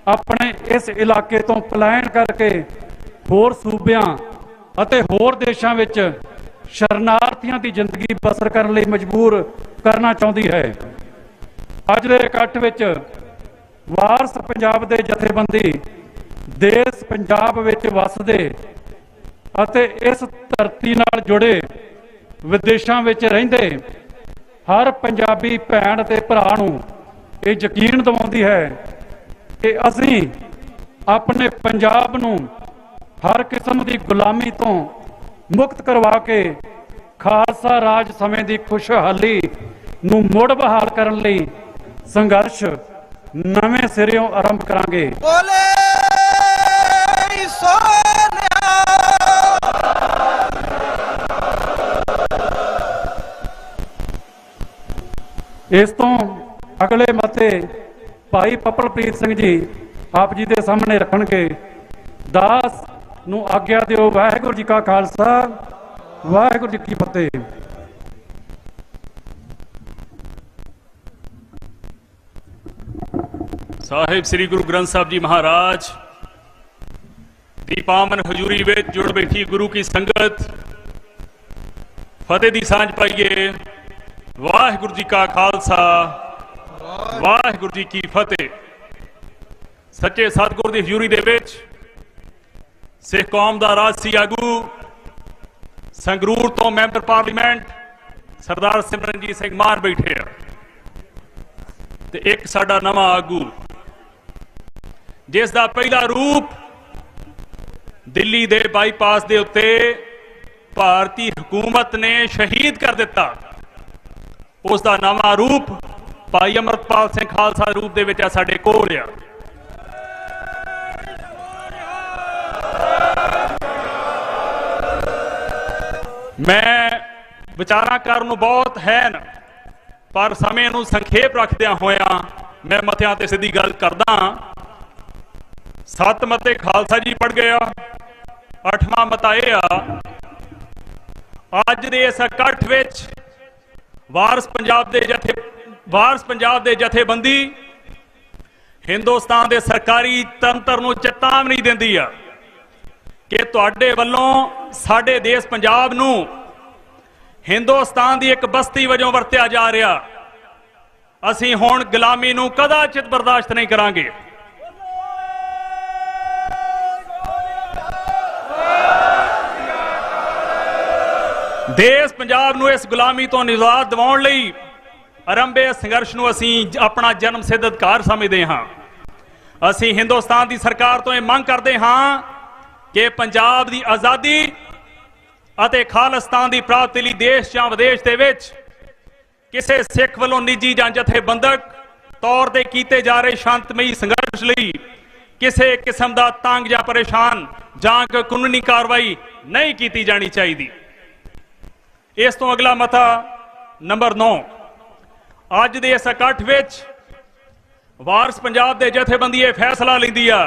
ਆਪਣੇ ਇਸ ਇਲਾਕੇ ਤੋਂ ਪਲਾਇਨ ਕਰਕੇ ਹੋਰ ਸੂਬਿਆਂ ਅਤੇ ਹੋਰ ਦੇਸ਼ਾਂ ਵਿੱਚ ਸ਼ਰਨਾਰਥੀਆਂ ਦੀ ਜ਼ਿੰਦਗੀ ਬਸਰ ਕਰਨ ਲਈ ਮਜਬੂਰ ਕਰਨਾ ਚਾਹੁੰਦੀ ਹੈ। ਅੱਜ ਦੇ ਇਕੱਠ ਵਿੱਚ ਵਾਰਸ ਪੰਜਾਬ ਦੇ ਜਥੇਬੰਦੀ ਦੇਸ਼ ਪੰਜਾਬ ਵਿੱਚ ਵੱਸਦੇ ਅਤੇ ਇਸ ਧਰਤੀ ਨਾਲ ਜੁੜੇ ਵਿਦੇਸ਼ਾਂ ਵਿੱਚ ਰਹਿੰਦੇ ਹਰ ਪੰਜਾਬੀ ਭੈਣ ਅਤੇ ਭਰਾ ਨੂੰ ਇਹ ਯਕੀਨ ਦਿਵਾਉਂਦੀ ਹੈ ਕਿ ਅਸੀਂ ਆਪਣੇ ਪੰਜਾਬ ਨੂੰ ਹਰ ਕਿਸਮ ਦੀ ਗੁਲਾਮੀ ਤੋਂ ਮੁਕਤ ਕਰਵਾ ਕੇ ਖਾਲਸਾ ਰਾਜ ਸਮੇਂ ਦੀ ਖੁਸ਼ਹਾਲੀ ਨੂੰ ਮੁੜ ਬਹਾਲ ਕਰਨ ਲਈ ਸੰਘਰਸ਼ ਨਵੇਂ ਸਿਰਿਓਂ ਆਰੰਭ ਕਰਾਂਗੇ। ਬੋਲੇ ਸੋਨਿਆ। ਇਸ ਤੋਂ ਅਗਲੇ ਮੱਥੇ ਭਾਈ ਪਪਲਪ੍ਰੀਤ ਸਿੰਘ ਜੀ ਆਪ ਜੀ ਦੇ ਸਾਹਮਣੇ ਰੱਖਣਗੇ। ਦਾਸ ਨੂੰ ਆਗਿਆ ਦਿਓ। ਵਾਹਿਗੁਰੂ ਜੀ ਕਾ ਖਾਲਸਾ ਵਾਹਿਗੁਰੂ ਜੀ ਕੀ ਫਤਿਹ। ਸਾਹਿਬ ਸ੍ਰੀ ਗੁਰੂ ਗ੍ਰੰਥ ਸਾਹਿਬ ਜੀ ਮਹਾਰਾਜ ਦੀ ਪਾਵਨ ਹਜ਼ੂਰੀ ਵਿੱਚ ਜੁੜ ਬੈਠੀ ਗੁਰੂ ਕੀ ਸੰਗਤ ਫਤਿਹ ਦੀ ਸਾਂਝ ਪਾਈਏ। ਵਾਹਿਗੁਰੂ ਜੀ ਕਾ ਖਾਲਸਾ ਵਾਹਿਗੁਰੂ ਜੀ ਕੀ ਫਤਿਹ। ਸੱਚੇ ਸਤਿਗੁਰ ਦੀ ਹਜ਼ੂਰੀ ਦੇ ਵਿੱਚ ਸਿੱਖ ਕੌਮ ਦਾ ਰਾਜਸੀ ਆਗੂ ਸੰਗਰੂਰ ਤੋਂ ਮੈਂਬਰ ਪਾਰਲੀਮੈਂਟ ਸਰਦਾਰ ਸਿਮਰਨਜੀਤ ਸਿੰਘ ਮਾਨ ਬੈਠੇ ਆ ਤੇ ਇੱਕ ਸਾਡਾ ਨਵਾਂ ਆਗੂ ਜਿਸ ਦਾ ਪਹਿਲਾ ਰੂਪ ਦਿੱਲੀ ਦੇ ਬਾਈਪਾਸ ਦੇ ਉੱਤੇ ਭਾਰਤੀ ਹਕੂਮਤ ਨੇ ਸ਼ਹੀਦ ਕਰ ਦਿੱਤਾ। ਉਸ ਦਾ ਨਵਾਂ ਰੂਪ ਭਾਈ ਅਮਰਪਾਲ ਸਿੰਘ ਖਾਲਸਾ ਰੂਪ ਦੇ ਵਿੱਚ ਆ ਸਾਡੇ ਕੋਲ ਆ। ਮੈਂ ਵਿਚਾਰਾਂ ਕਰਨ ਨੂੰ ਬਹੁਤ ਹੈ ਨਾ ਪਰ ਸਮੇਂ ਨੂੰ ਸੰਖੇਪ ਰੱਖਦਿਆਂ ਹੋਇਆਂ ਮੈਂ ਮੱਥਿਆਂ ਤੇ ਸਿੱਧੀ ਗੱਲ ਕਰਦਾ। 7 ਮਤੇ ਖਾਲਸਾ ਜੀ ਪੜ ਗਏ ਆ। 8ਵਾਂ ਮਤਾ ਇਹ ਆ ਅੱਜ ਦੇ ਇਸ ਇਕੱਠ ਵਿੱਚ ਵਾਰਸ ਪੰਜਾਬ ਦੇ ਜਥੇਬੰਦੀ ਹਿੰਦੁਸਤਾਨ ਦੇ ਸਰਕਾਰੀ ਤੰਤਰ ਨੂੰ ਚੇਤਾਵਨੀ ਦਿੰਦੀ ਆ ਕਿ ਤੁਹਾਡੇ ਵੱਲੋਂ ਸਾਡੇ ਦੇਸ਼ ਪੰਜਾਬ ਨੂੰ ਹਿੰਦੁਸਤਾਨ ਦੀ ਇੱਕ ਬਸਤੀ ਵਜੋਂ ਵਰਤਿਆ ਜਾ ਰਿਹਾ। ਅਸੀਂ ਹੁਣ ਗੁਲਾਮੀ ਨੂੰ ਕਦਾਚਿਤ ਬਰਦਾਸ਼ਤ ਨਹੀਂ ਕਰਾਂਗੇ। ਦੇਸ਼ ਪੰਜਾਬ ਨੂੰ ਇਸ ਗੁਲਾਮੀ ਤੋਂ ਨਿਜਾਤ ਦਿਵਾਉਣ ਲਈ ਆਰੰਭੇ ਸੰਘਰਸ਼ ਨੂੰ ਅਸੀਂ ਆਪਣਾ ਜਨਮ ਸਿੱਧ ਅਧਿਕਾਰ ਸਮਝਦੇ ਹਾਂ। ਅਸੀਂ ਹਿੰਦੁਸਤਾਨ ਦੀ ਸਰਕਾਰ ਤੋਂ ਇਹ ਮੰਗ ਕਰਦੇ ਹਾਂ ਕਿ ਪੰਜਾਬ ਦੀ ਆਜ਼ਾਦੀ ਅਤੇ ਖਾਲਿਸਤਾਨ ਦੀ ਪ੍ਰਾਪਤੀ ਲਈ ਦੇਸ਼ ਜਾਂ ਵਿਦੇਸ਼ ਦੇ ਵਿੱਚ ਕਿਸੇ ਸਿੱਖ ਵੱਲੋਂ ਨਿੱਜੀ ਜਾਂ ਜਥੇਬੰਦਕ ਤੌਰ ਤੇ ਕੀਤੇ ਜਾ ਰਹੇ ਸ਼ਾਂਤਮਈ ਸੰਘਰਸ਼ ਲਈ ਕਿਸੇ ਕਿਸਮ ਦਾ ਤੰਗ ਜਾਂ ਪਰੇਸ਼ਾਨ ਜਾਂ ਕਾਨੂੰਨੀ ਕਾਰਵਾਈ ਨਹੀਂ ਕੀਤੀ ਜਾਣੀ ਚਾਹੀਦੀ। ਇਸ ਤੋਂ ਅਗਲਾ ਮਤਾ ਨੰਬਰ 9, ਅੱਜ ਦੇ ਇਸ ਇਕੱਠ ਵਿੱਚ ਵਾਰਸ ਪੰਜਾਬ ਦੇ ਜਥੇਬੰਦੀ ਇਹ ਫੈਸਲਾ ਲੈਂਦੀ ਆ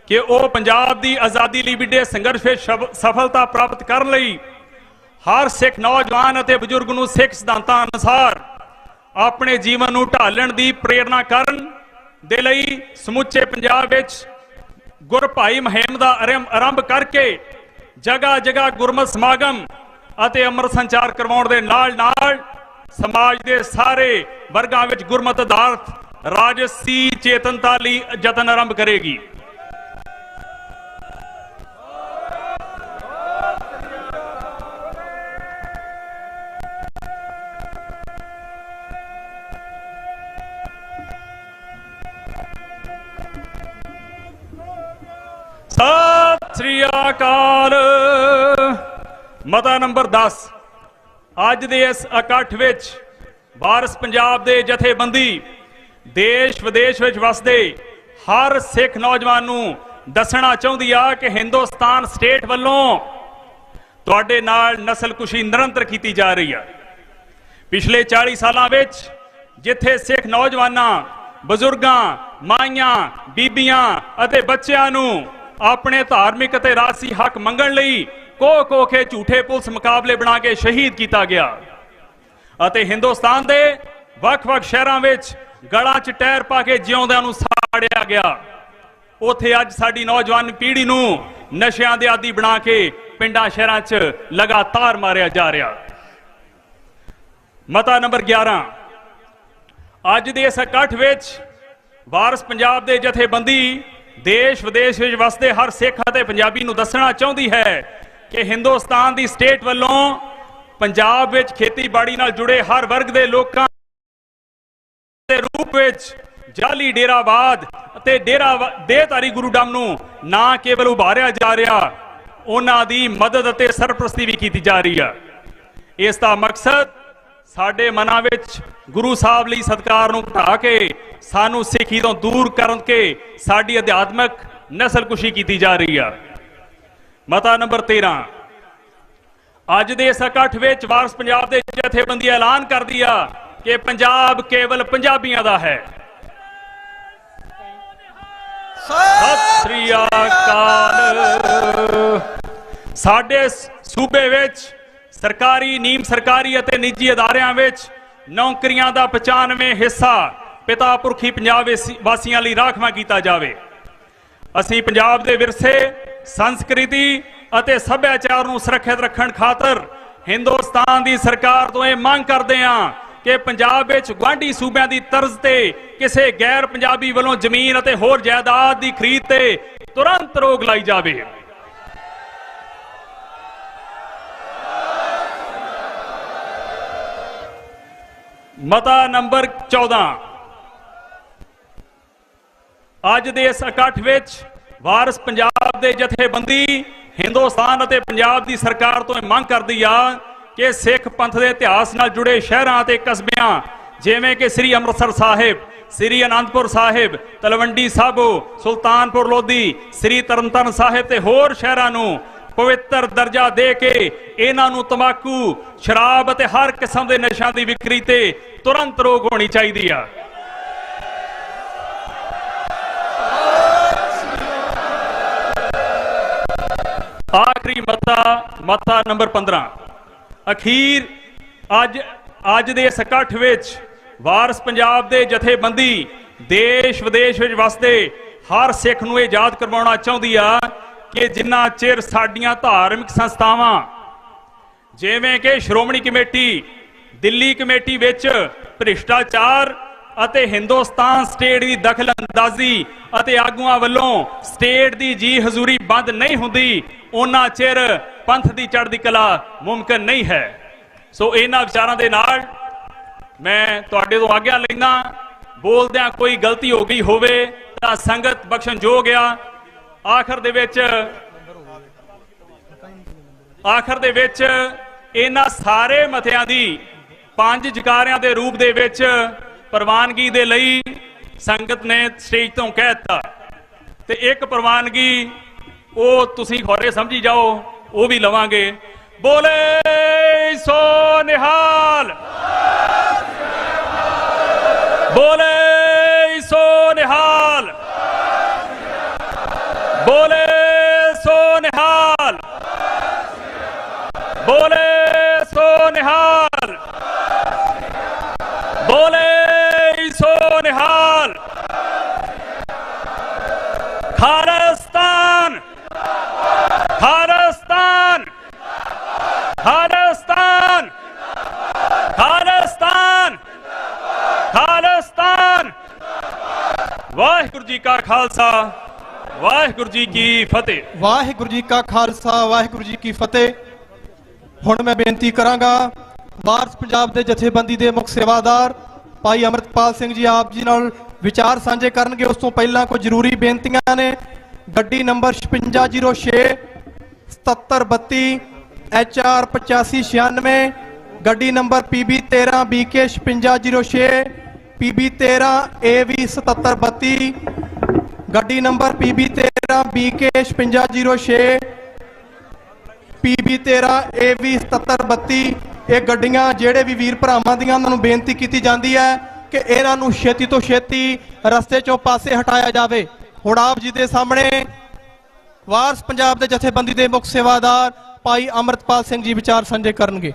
ਕਿ ਉਹ ਪੰਜਾਬ ਦੀ ਆਜ਼ਾਦੀ ਲਈ ਵਿੱਢੇ ਸੰਘਰਸ਼ ਵਿੱਚ ਸਫਲਤਾ ਪ੍ਰਾਪਤ ਕਰਨ ਲਈ ਹਰ ਸਿੱਖ ਨੌਜਵਾਨ ਅਤੇ ਬਜ਼ੁਰਗ ਨੂੰ ਸਿੱਖ ਸਿਧਾਂਤਾਂ ਅਨੁਸਾਰ ਆਪਣੇ ਜੀਵਨ ਨੂੰ ਢਾਲਣ ਦੀ ਪ੍ਰੇਰਨਾ ਕਰਨ ਦੇ ਲਈ ਸਮੁੱਚੇ ਪੰਜਾਬ ਵਿੱਚ ਗੁਰਭਾਈ ਮੁਹਿੰਮ ਦਾ ਆਰੰਭ ਕਰਕੇ ਜਗ੍ਹਾ ਜਗ੍ਹਾ ਗੁਰਮਤਿ ਸਮਾਗਮ ਅਤੇ ਅੰਮ੍ਰਿਤ ਸੰਚਾਰ ਕਰਵਾਉਣ ਦੇ ਨਾਲ ਸਮਾਜ ਦੇ ਸਾਰੇ ਵਰਗਾਂ ਵਿੱਚ ਗੁਰਮਤਿ ਅਧਾਰਤ ਰਾਜਸੀ ਚੇਤਨਤਾ ਲਈ ਯਤਨ ਆਰੰਭ ਕਰੇਗੀ। ਸਤਿ ਸ੍ਰੀ ਅਕਾਲ। ਮਤਾ ਨੰਬਰ 10, ਅੱਜ ਦੇ ਇਸ ਇਕੱਠ ਵਿੱਚ ਵਾਰਸ ਪੰਜਾਬ ਦੇ ਜਥੇਬੰਦੀ ਦੇਸ਼ ਵਿਦੇਸ਼ ਵਿੱਚ ਵਸਦੇ ਹਰ ਸਿੱਖ ਨੌਜਵਾਨ ਨੂੰ ਦੱਸਣਾ ਚਾਹੁੰਦੀ ਆ ਕਿ ਹਿੰਦੁਸਤਾਨ ਸਟੇਟ ਵੱਲੋਂ ਤੁਹਾਡੇ ਨਾਲ ਨਸਲਕੁਸ਼ੀ ਨਿਰੰਤਰ ਕੀਤੀ ਜਾ ਰਹੀ ਆ। ਪਿਛਲੇ 40 ਸਾਲਾਂ ਵਿੱਚ ਜਿੱਥੇ ਸਿੱਖ ਨੌਜਵਾਨਾਂ, ਬਜ਼ੁਰਗਾਂ, ਮਾਈਆਂ, ਬੀਬੀਆਂ ਅਤੇ ਬੱਚਿਆਂ ਨੂੰ ਆਪਣੇ ਧਾਰਮਿਕ ਅਤੇ ਰਾਜਸੀ ਹੱਕ ਮੰਗਣ ਲਈ ਕੋਹ ਕੇ ਝੂਠੇ ਪੁਲਿਸ ਮੁਕਾਬਲੇ ਬਣਾ ਕੇ ਸ਼ਹੀਦ ਕੀਤਾ ਗਿਆ ਅਤੇ ਹਿੰਦੁਸਤਾਨ ਦੇ ਵੱਖ-ਵੱਖ ਸ਼ਹਿਰਾਂ ਵਿੱਚ ਗਲਾਂ 'ਚ ਟਾਇਰ ਪਾ ਕੇ ਜਿਉਂਦਿਆਂ ਨੂੰ ਸਾੜਿਆ ਗਿਆ, ਉੱਥੇ ਅੱਜ ਸਾਡੀ ਨੌਜਵਾਨ ਪੀੜ੍ਹੀ ਨੂੰ ਨਸ਼ਿਆਂ ਦੇ ਆਦੀ ਬਣਾ ਕੇ ਪਿੰਡਾਂ ਸ਼ਹਿਰਾਂ 'ਚ ਲਗਾਤਾਰ ਮਾਰਿਆ ਜਾ ਰਿਹਾ। ਮਤਾ ਨੰਬਰ 11, ਅੱਜ ਦੇ ਇਸ ਇਕੱਠ ਵਿੱਚ ਵਾਰਸ ਪੰਜਾਬ ਦੇ ਜਥੇਬੰਦੀ ਦੇਸ਼ ਵਿਦੇਸ਼ ਵਿੱਚ ਵਸਦੇ ਹਰ ਸਿੱਖ ਅਤੇ ਪੰਜਾਬੀ ਨੂੰ ਦੱਸਣਾ ਚਾਹੁੰਦੀ ਹੈ ਕਿ ਹਿੰਦੁਸਤਾਨ ਦੀ ਸਟੇਟ ਵੱਲੋਂ ਪੰਜਾਬ ਵਿੱਚ ਖੇਤੀਬਾੜੀ ਨਾਲ ਜੁੜੇ ਹਰ ਵਰਗ ਦੇ ਲੋਕਾਂ ਦੇ ਰੂਪ ਵਿੱਚ ਜਾਲੀ ਡੇਰਾਵਾਦ ਅਤੇ ਦੇਹਧਾਰੀ ਗੁਰੂਡਮ ਨੂੰ ਨਾ ਕੇਵਲ ਉਭਾਰਿਆ ਜਾ ਰਿਹਾ, ਉਹਨਾਂ ਦੀ ਮਦਦ ਅਤੇ ਸਰਪ੍ਰਸਤੀ ਵੀ ਕੀਤੀ ਜਾ ਰਹੀ ਹੈ। ਇਸ ਦਾ ਮਕਸਦ ਸਾਡੇ ਮਨਾਂ ਵਿੱਚ ਗੁਰੂ ਸਾਹਿਬ ਲਈ ਸਤਿਕਾਰ ਨੂੰ ਘਟਾ ਕੇ ਸਾਨੂੰ ਸਿੱਖੀ ਤੋਂ ਦੂਰ ਕਰਨ ਕੇ ਸਾਡੀ ਅਧਿਆਤਮਕ ਨਸਲਕੁਸ਼ੀ ਕੀਤੀ ਜਾ ਰਹੀ ਹੈ। ਮਤਾ ਨੰਬਰ 13, ਅੱਜ ਦੇ ਇਸ ਇਕੱਠ ਵਿੱਚ ਵਾਰਸ ਪੰਜਾਬ ਦੇ ਜਥੇਬੰਦੀ ਐਲਾਨ ਕਰਦੀ ਆ ਕਿ ਪੰਜਾਬ ਕੇਵਲ ਪੰਜਾਬੀਆਂ ਦਾ ਹੈ। ਸਤਿ ਸ੍ਰੀ ਅਕਾਲ। ਸਾਡੇ ਸੂਬੇ ਵਿੱਚ ਸਰਕਾਰੀ, ਨੀਮ ਸਰਕਾਰੀ ਅਤੇ ਨਿੱਜੀ ਅਦਾਰਿਆਂ ਵਿੱਚ ਨੌਕਰੀਆਂ ਦਾ 95% ਹਿੱਸਾ ਪਿਤਾ ਪੁਰਖੀ ਪੰਜਾਬ ਵਾਸੀਆਂ ਲਈ ਰਾਖਵਾਂ ਕੀਤਾ ਜਾਵੇ। ਅਸੀਂ ਪੰਜਾਬ ਦੇ ਵਿਰਸੇ, ਸੰਸਕ੍ਰਿਤੀ ਅਤੇ ਸੱਭਿਆਚਾਰ ਨੂੰ ਸੁਰੱਖਿਅਤ ਰੱਖਣ ਖਾਤਰ ਹਿੰਦੁਸਤਾਨ ਦੀ ਸਰਕਾਰ ਤੋਂ ਇਹ ਮੰਗ ਕਰਦੇ ਹਾਂ ਕਿ ਪੰਜਾਬ ਵਿੱਚ ਗੁਆਂਢੀ ਸੂਬਿਆਂ ਦੀ ਤਰਜ਼ ਤੇ ਕਿਸੇ ਗੈਰ ਪੰਜਾਬੀ ਵੱਲੋਂ ਜ਼ਮੀਨ ਅਤੇ ਹੋਰ ਜਾਇਦਾਦ ਦੀ ਖਰੀਦ ਤੇ ਤੁਰੰਤ ਰੋਕ ਲਾਈ ਜਾਵੇ। ਮਤਾ ਨੰਬਰ 14, ਅੱਜ ਦੇ ਇਸ ਇਕੱਠ ਵਿੱਚ ਵਾਰਸ ਪੰਜਾਬ ਦੇ ਜਥੇਬੰਦੀ ਹਿੰਦੁਸਤਾਨ ਅਤੇ ਪੰਜਾਬ ਦੀ ਸਰਕਾਰ ਤੋਂ ਇਹ ਮੰਗ ਕਰਦੀ ਆ ਕਿ ਸਿੱਖ ਪੰਥ ਦੇ ਇਤਿਹਾਸ ਨਾਲ ਜੁੜੇ ਸ਼ਹਿਰਾਂ ਅਤੇ ਕਸਬਿਆਂ ਜਿਵੇਂ ਕਿ ਸ੍ਰੀ ਅੰਮ੍ਰਿਤਸਰ ਸਾਹਿਬ, ਸ੍ਰੀ ਅਨੰਦਪੁਰ ਸਾਹਿਬ, ਤਲਵੰਡੀ ਸਾਬੋ, ਸੁਲਤਾਨਪੁਰ ਲੋਧੀ, ਸ੍ਰੀ ਤਰਨਤਾਰਨ ਸਾਹਿਬ ਤੇ ਹੋਰ ਸ਼ਹਿਰਾਂ ਨੂੰ ਪਵਿੱਤਰ ਦਰਜਾ ਦੇ ਕੇ ਇਹਨਾਂ ਨੂੰ ਤੰਬਾਕੂ, ਸ਼ਰਾਬ ਅਤੇ ਹਰ ਕਿਸਮ ਦੇ ਨਸ਼ਿਆਂ ਦੀ ਵਿਕਰੀ ਤੇ ਤੁਰੰਤ ਰੋਕ ਹੋਣੀ ਚਾਹੀਦੀ ਆ। ਆਖਰੀ ਮਤਾ ਨੰਬਰ 15, ਅਖੀਰ ਅੱਜ ਦੇ ਇਸ ਇਕੱਠ ਵਿੱਚ ਵਾਰਸ ਪੰਜਾਬ ਦੇ ਜਥੇਬੰਦੀ ਦੇਸ਼ ਵਿਦੇਸ਼ ਵਿੱਚ ਵਸਦੇ ਹਰ ਸਿੱਖ ਨੂੰ ਇਹ ਯਾਦ ਕਰਵਾਉਣਾ ਚਾਹੁੰਦੀ ਆ ਕਿ ਜਿੰਨਾ ਚਿਰ ਸਾਡੀਆਂ ਧਾਰਮਿਕ ਸੰਸਥਾਵਾਂ ਜਿਵੇਂ ਕਿ ਸ਼੍ਰੋਮਣੀ ਕਮੇਟੀ, ਦਿੱਲੀ ਕਮੇਟੀ ਵਿੱਚ ਭ੍ਰਿਸ਼ਟਾਚਾਰ ਅਤੇ ਹਿੰਦੁਸਤਾਨ ਸਟੇਟ ਦੀ ਦਖਲ ਅੰਦਾਜ਼ੀ ਅਤੇ ਆਗੂਆਂ ਵੱਲੋਂ ਸਟੇਟ ਦੀ ਜੀ ਹਜ਼ੂਰੀ ਬੰਦ ਨਹੀਂ ਹੁੰਦੀ, ਉਹਨਾਂ ਚਿਰ ਪੰਥ ਦੀ ਚੜ੍ਹਦੀ ਕਲਾ ਮੁਮਕਿਨ ਨਹੀਂ ਹੈ। ਸੋ ਇਹਨਾਂ ਵਿਚਾਰਾਂ ਦੇ ਨਾਲ ਮੈਂ ਤੁਹਾਡੇ ਤੋਂ ਆਗਿਆ ਲੈਂਦਾ। ਬੋਲਦਿਆਂ ਕੋਈ ਗਲਤੀ ਹੋ ਗਈ ਹੋਵੇ ਤਾਂ ਸੰਗਤ ਬਖਸ਼ਣਯੋਗ ਆ। ਆਖਰ ਦੇ ਵਿੱਚ ਇਹਨਾਂ ਸਾਰੇ ਮਤਿਆਂ ਦੀ 5 ਜਕਾਰਿਆਂ ਦੇ ਰੂਪ ਦੇ ਵਿੱਚ ਪ੍ਰਵਾਨਗੀ ਦੇ ਲਈ ਸੰਗਤ ਨੇ ਸਟੇਜ ਤੋਂ ਕਹਿ ਦਿੱਤਾ ਤੇ ਇੱਕ ਪ੍ਰਵਾਨਗੀ ਉਹ ਤੁਸੀਂ ਖੋਰੇ ਸਮਝੀ ਜਾਓ, ਉਹ ਵੀ ਲਵਾਂਗੇ। ਬੋਲੇ ਸੋ ਨਿਹਾਲ, ਬੋਲੇ ਸੋ ਨਿਹਾਲ, ਬੋਲੇ ਸੋ ਨਿਹਾਲ, ਬੋਲੇ ਸੋ ਨਿਹਾਲ, ਬੋਲੇ ਸੋ ਨਿਹਾਲ। ਖਾਲਿਸਤਾਨ, ਖਾਲਿਸਤਾਨ, ਖਾਲਿਸਤਾਨ, ਖਾਲਿਸਤਾਨ, ਖਾਲਿਸਤਾਨ। ਵਾਹਿਗੁਰੂ ਜੀ ਕਾ ਖਾਲਸਾ, ਵਾਹਿਗੁਰੂ ਜੀ ਕੀ ਫਤਿਹ। ਵਾਹਿਗੁਰੂ ਜੀ ਕਾ ਖਾਲਸਾ, ਵਾਹਿਗੁਰੂ ਜੀ ਕੀ ਫਤਿਹ। ਹੁਣ ਮੈਂ ਬੇਨਤੀ ਕਰਾਂਗਾ ਵਾਰਸ ਪੰਜਾਬ ਦੇ ਜਥੇਬੰਦੀ ਦੇ ਮੁੱਖ ਸੇਵਾਦਾਰ ਭਾਈ ਅਮਰਤਪਾਲ ਸਿੰਘ ਜੀ ਆਪ ਜੀ ਨਾਲ ਵਿਚਾਰ ਸਾਂਝੇ ਕਰਨਗੇ। ਉਸ ਤੋਂ ਪਹਿਲਾਂ ਕੁਝ ਜ਼ਰੂਰੀ ਬੇਨਤੀਆਂ ਨੇ। ਗੱਡੀ ਨੰਬਰ 5606 7732 HR 8596, ਗੱਡੀ number PB 13 BK 5606, PB 13 AV 7732, ਗੱਡੀ number PB 13 BK 5606, PB 13 AV 7732। ਇਹ ਗੱਡੀਆਂ ਜਿਹੜੇ ਵੀ ਵੀਰ ਭਰਾਵਾਂ ਦੀਆਂ ਉਹਨਾਂ ਨੂੰ ਬੇਨਤੀ ਕੀਤੀ ਜਾਂਦੀ ਹੈ ਕਿ ਇਹਨਾਂ ਨੂੰ ਛੇਤੀ ਤੋਂ ਛੇਤੀ ਰਸਤੇ ਚੋਂ ਪਾਸੇ ਹਟਾਇਆ ਜਾਵੇ। ਹੁਣ ਆਪ ਜੀ ਦੇ ਸਾਹਮਣੇ ਵਾਰਸ ਪੰਜਾਬ ਦੇ ਜਥੇਬੰਦੀ ਦੇ ਮੁੱਖ ਸੇਵਾਦਾਰ ਭਾਈ ਅਮਰਤਪਾਲ ਸਿੰਘ ਜੀ ਵਿਚਾਰ ਸਾਂਝੇ ਕਰਨਗੇ।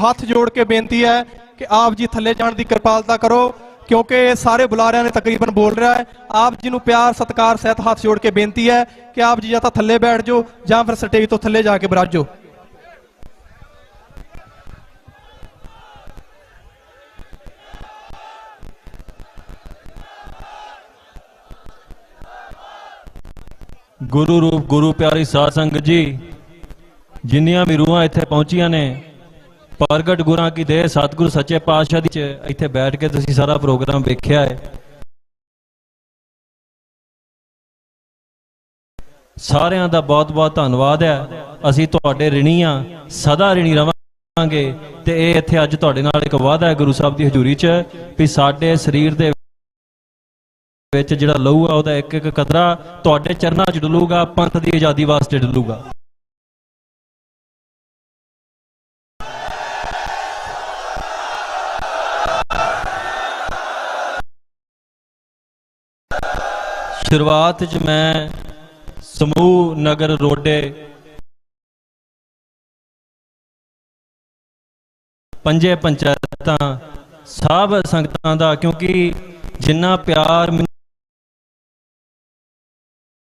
ਹੱਥ ਜੋੜ ਕੇ ਬੇਨਤੀ ਹੈ ਕਿ ਆਪ ਜੀ ਥੱਲੇ ਜਾਣ ਦੀ ਕਿਰਪਾਲਤਾ ਕਰੋ क्योंकि सारे बुलारियां ने तकरीबन बोल रहा है। आप जी प्यार सत्कार सहित हाथ जोड़ के बेनती है कि आप जी या तो थल्ले बैठ जाओ या फिर स्टेज तो थल्ले जाके बराज जाओ। गुरु रूप गुरु प्यारी साध संगत जी, जिन्नियां भी रूहां इत्थे पहुंचियां ने प्रगट गुरां की देह सतगुरु सच्चे पातशाह दी इत्थे बैठ के तुसीं सारा प्रोग्राम वेख्या है। सारियां दा बहुत बहुत धन्नवाद है। असीं तुहाडे ऋणी हां, सदा ऋणी रवांगे। ते इह इत्थे अज तुहाडे नाल इक वादा है गुरु साहब दी हजूरी च भी साडे शरीर दे विच जिहड़ा लहू आ ओहदा एक एक कतरा तुहाडे चरनां च डुलूगा, पंथ दी आजादी वास्ते डुलूगा। शुरुआत च मैं समूह नगर रोडे पंजे पंचायत सब संगतां दा, क्योंकि जिन्ना प्यार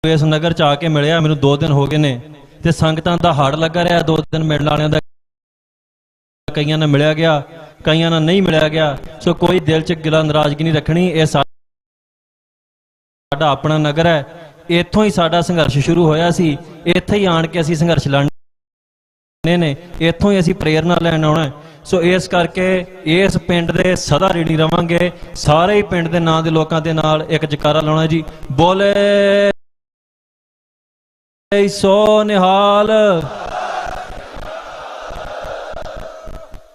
इस नगर च आके मिलिया, मैनूं 2 दिन हो गए ने ते संगतां दा हड़ लगा रहा। 2 दिन मिलण वालियां दा कईयां नाल मिलिया गया, कईयां नाल नहीं मिलिया गया। सो कोई दिल च गिला नाराजगी नहीं रखनी। ये साडा अपना नगर है, इत्थों ही साडा संघर्ष शुरू होया सी। इत्थे ही आण के असीं संघर्ष लड़ने ने, इत्थों ही असीं प्रेरणा लैण आउणा है। सो इस करके इस पिंड दे सदा ऋणी रवांगे। सारे ही पिंड दे नां दे लोकां दे नाल एक जकारा लाउणा जी। बोले सो निहाल।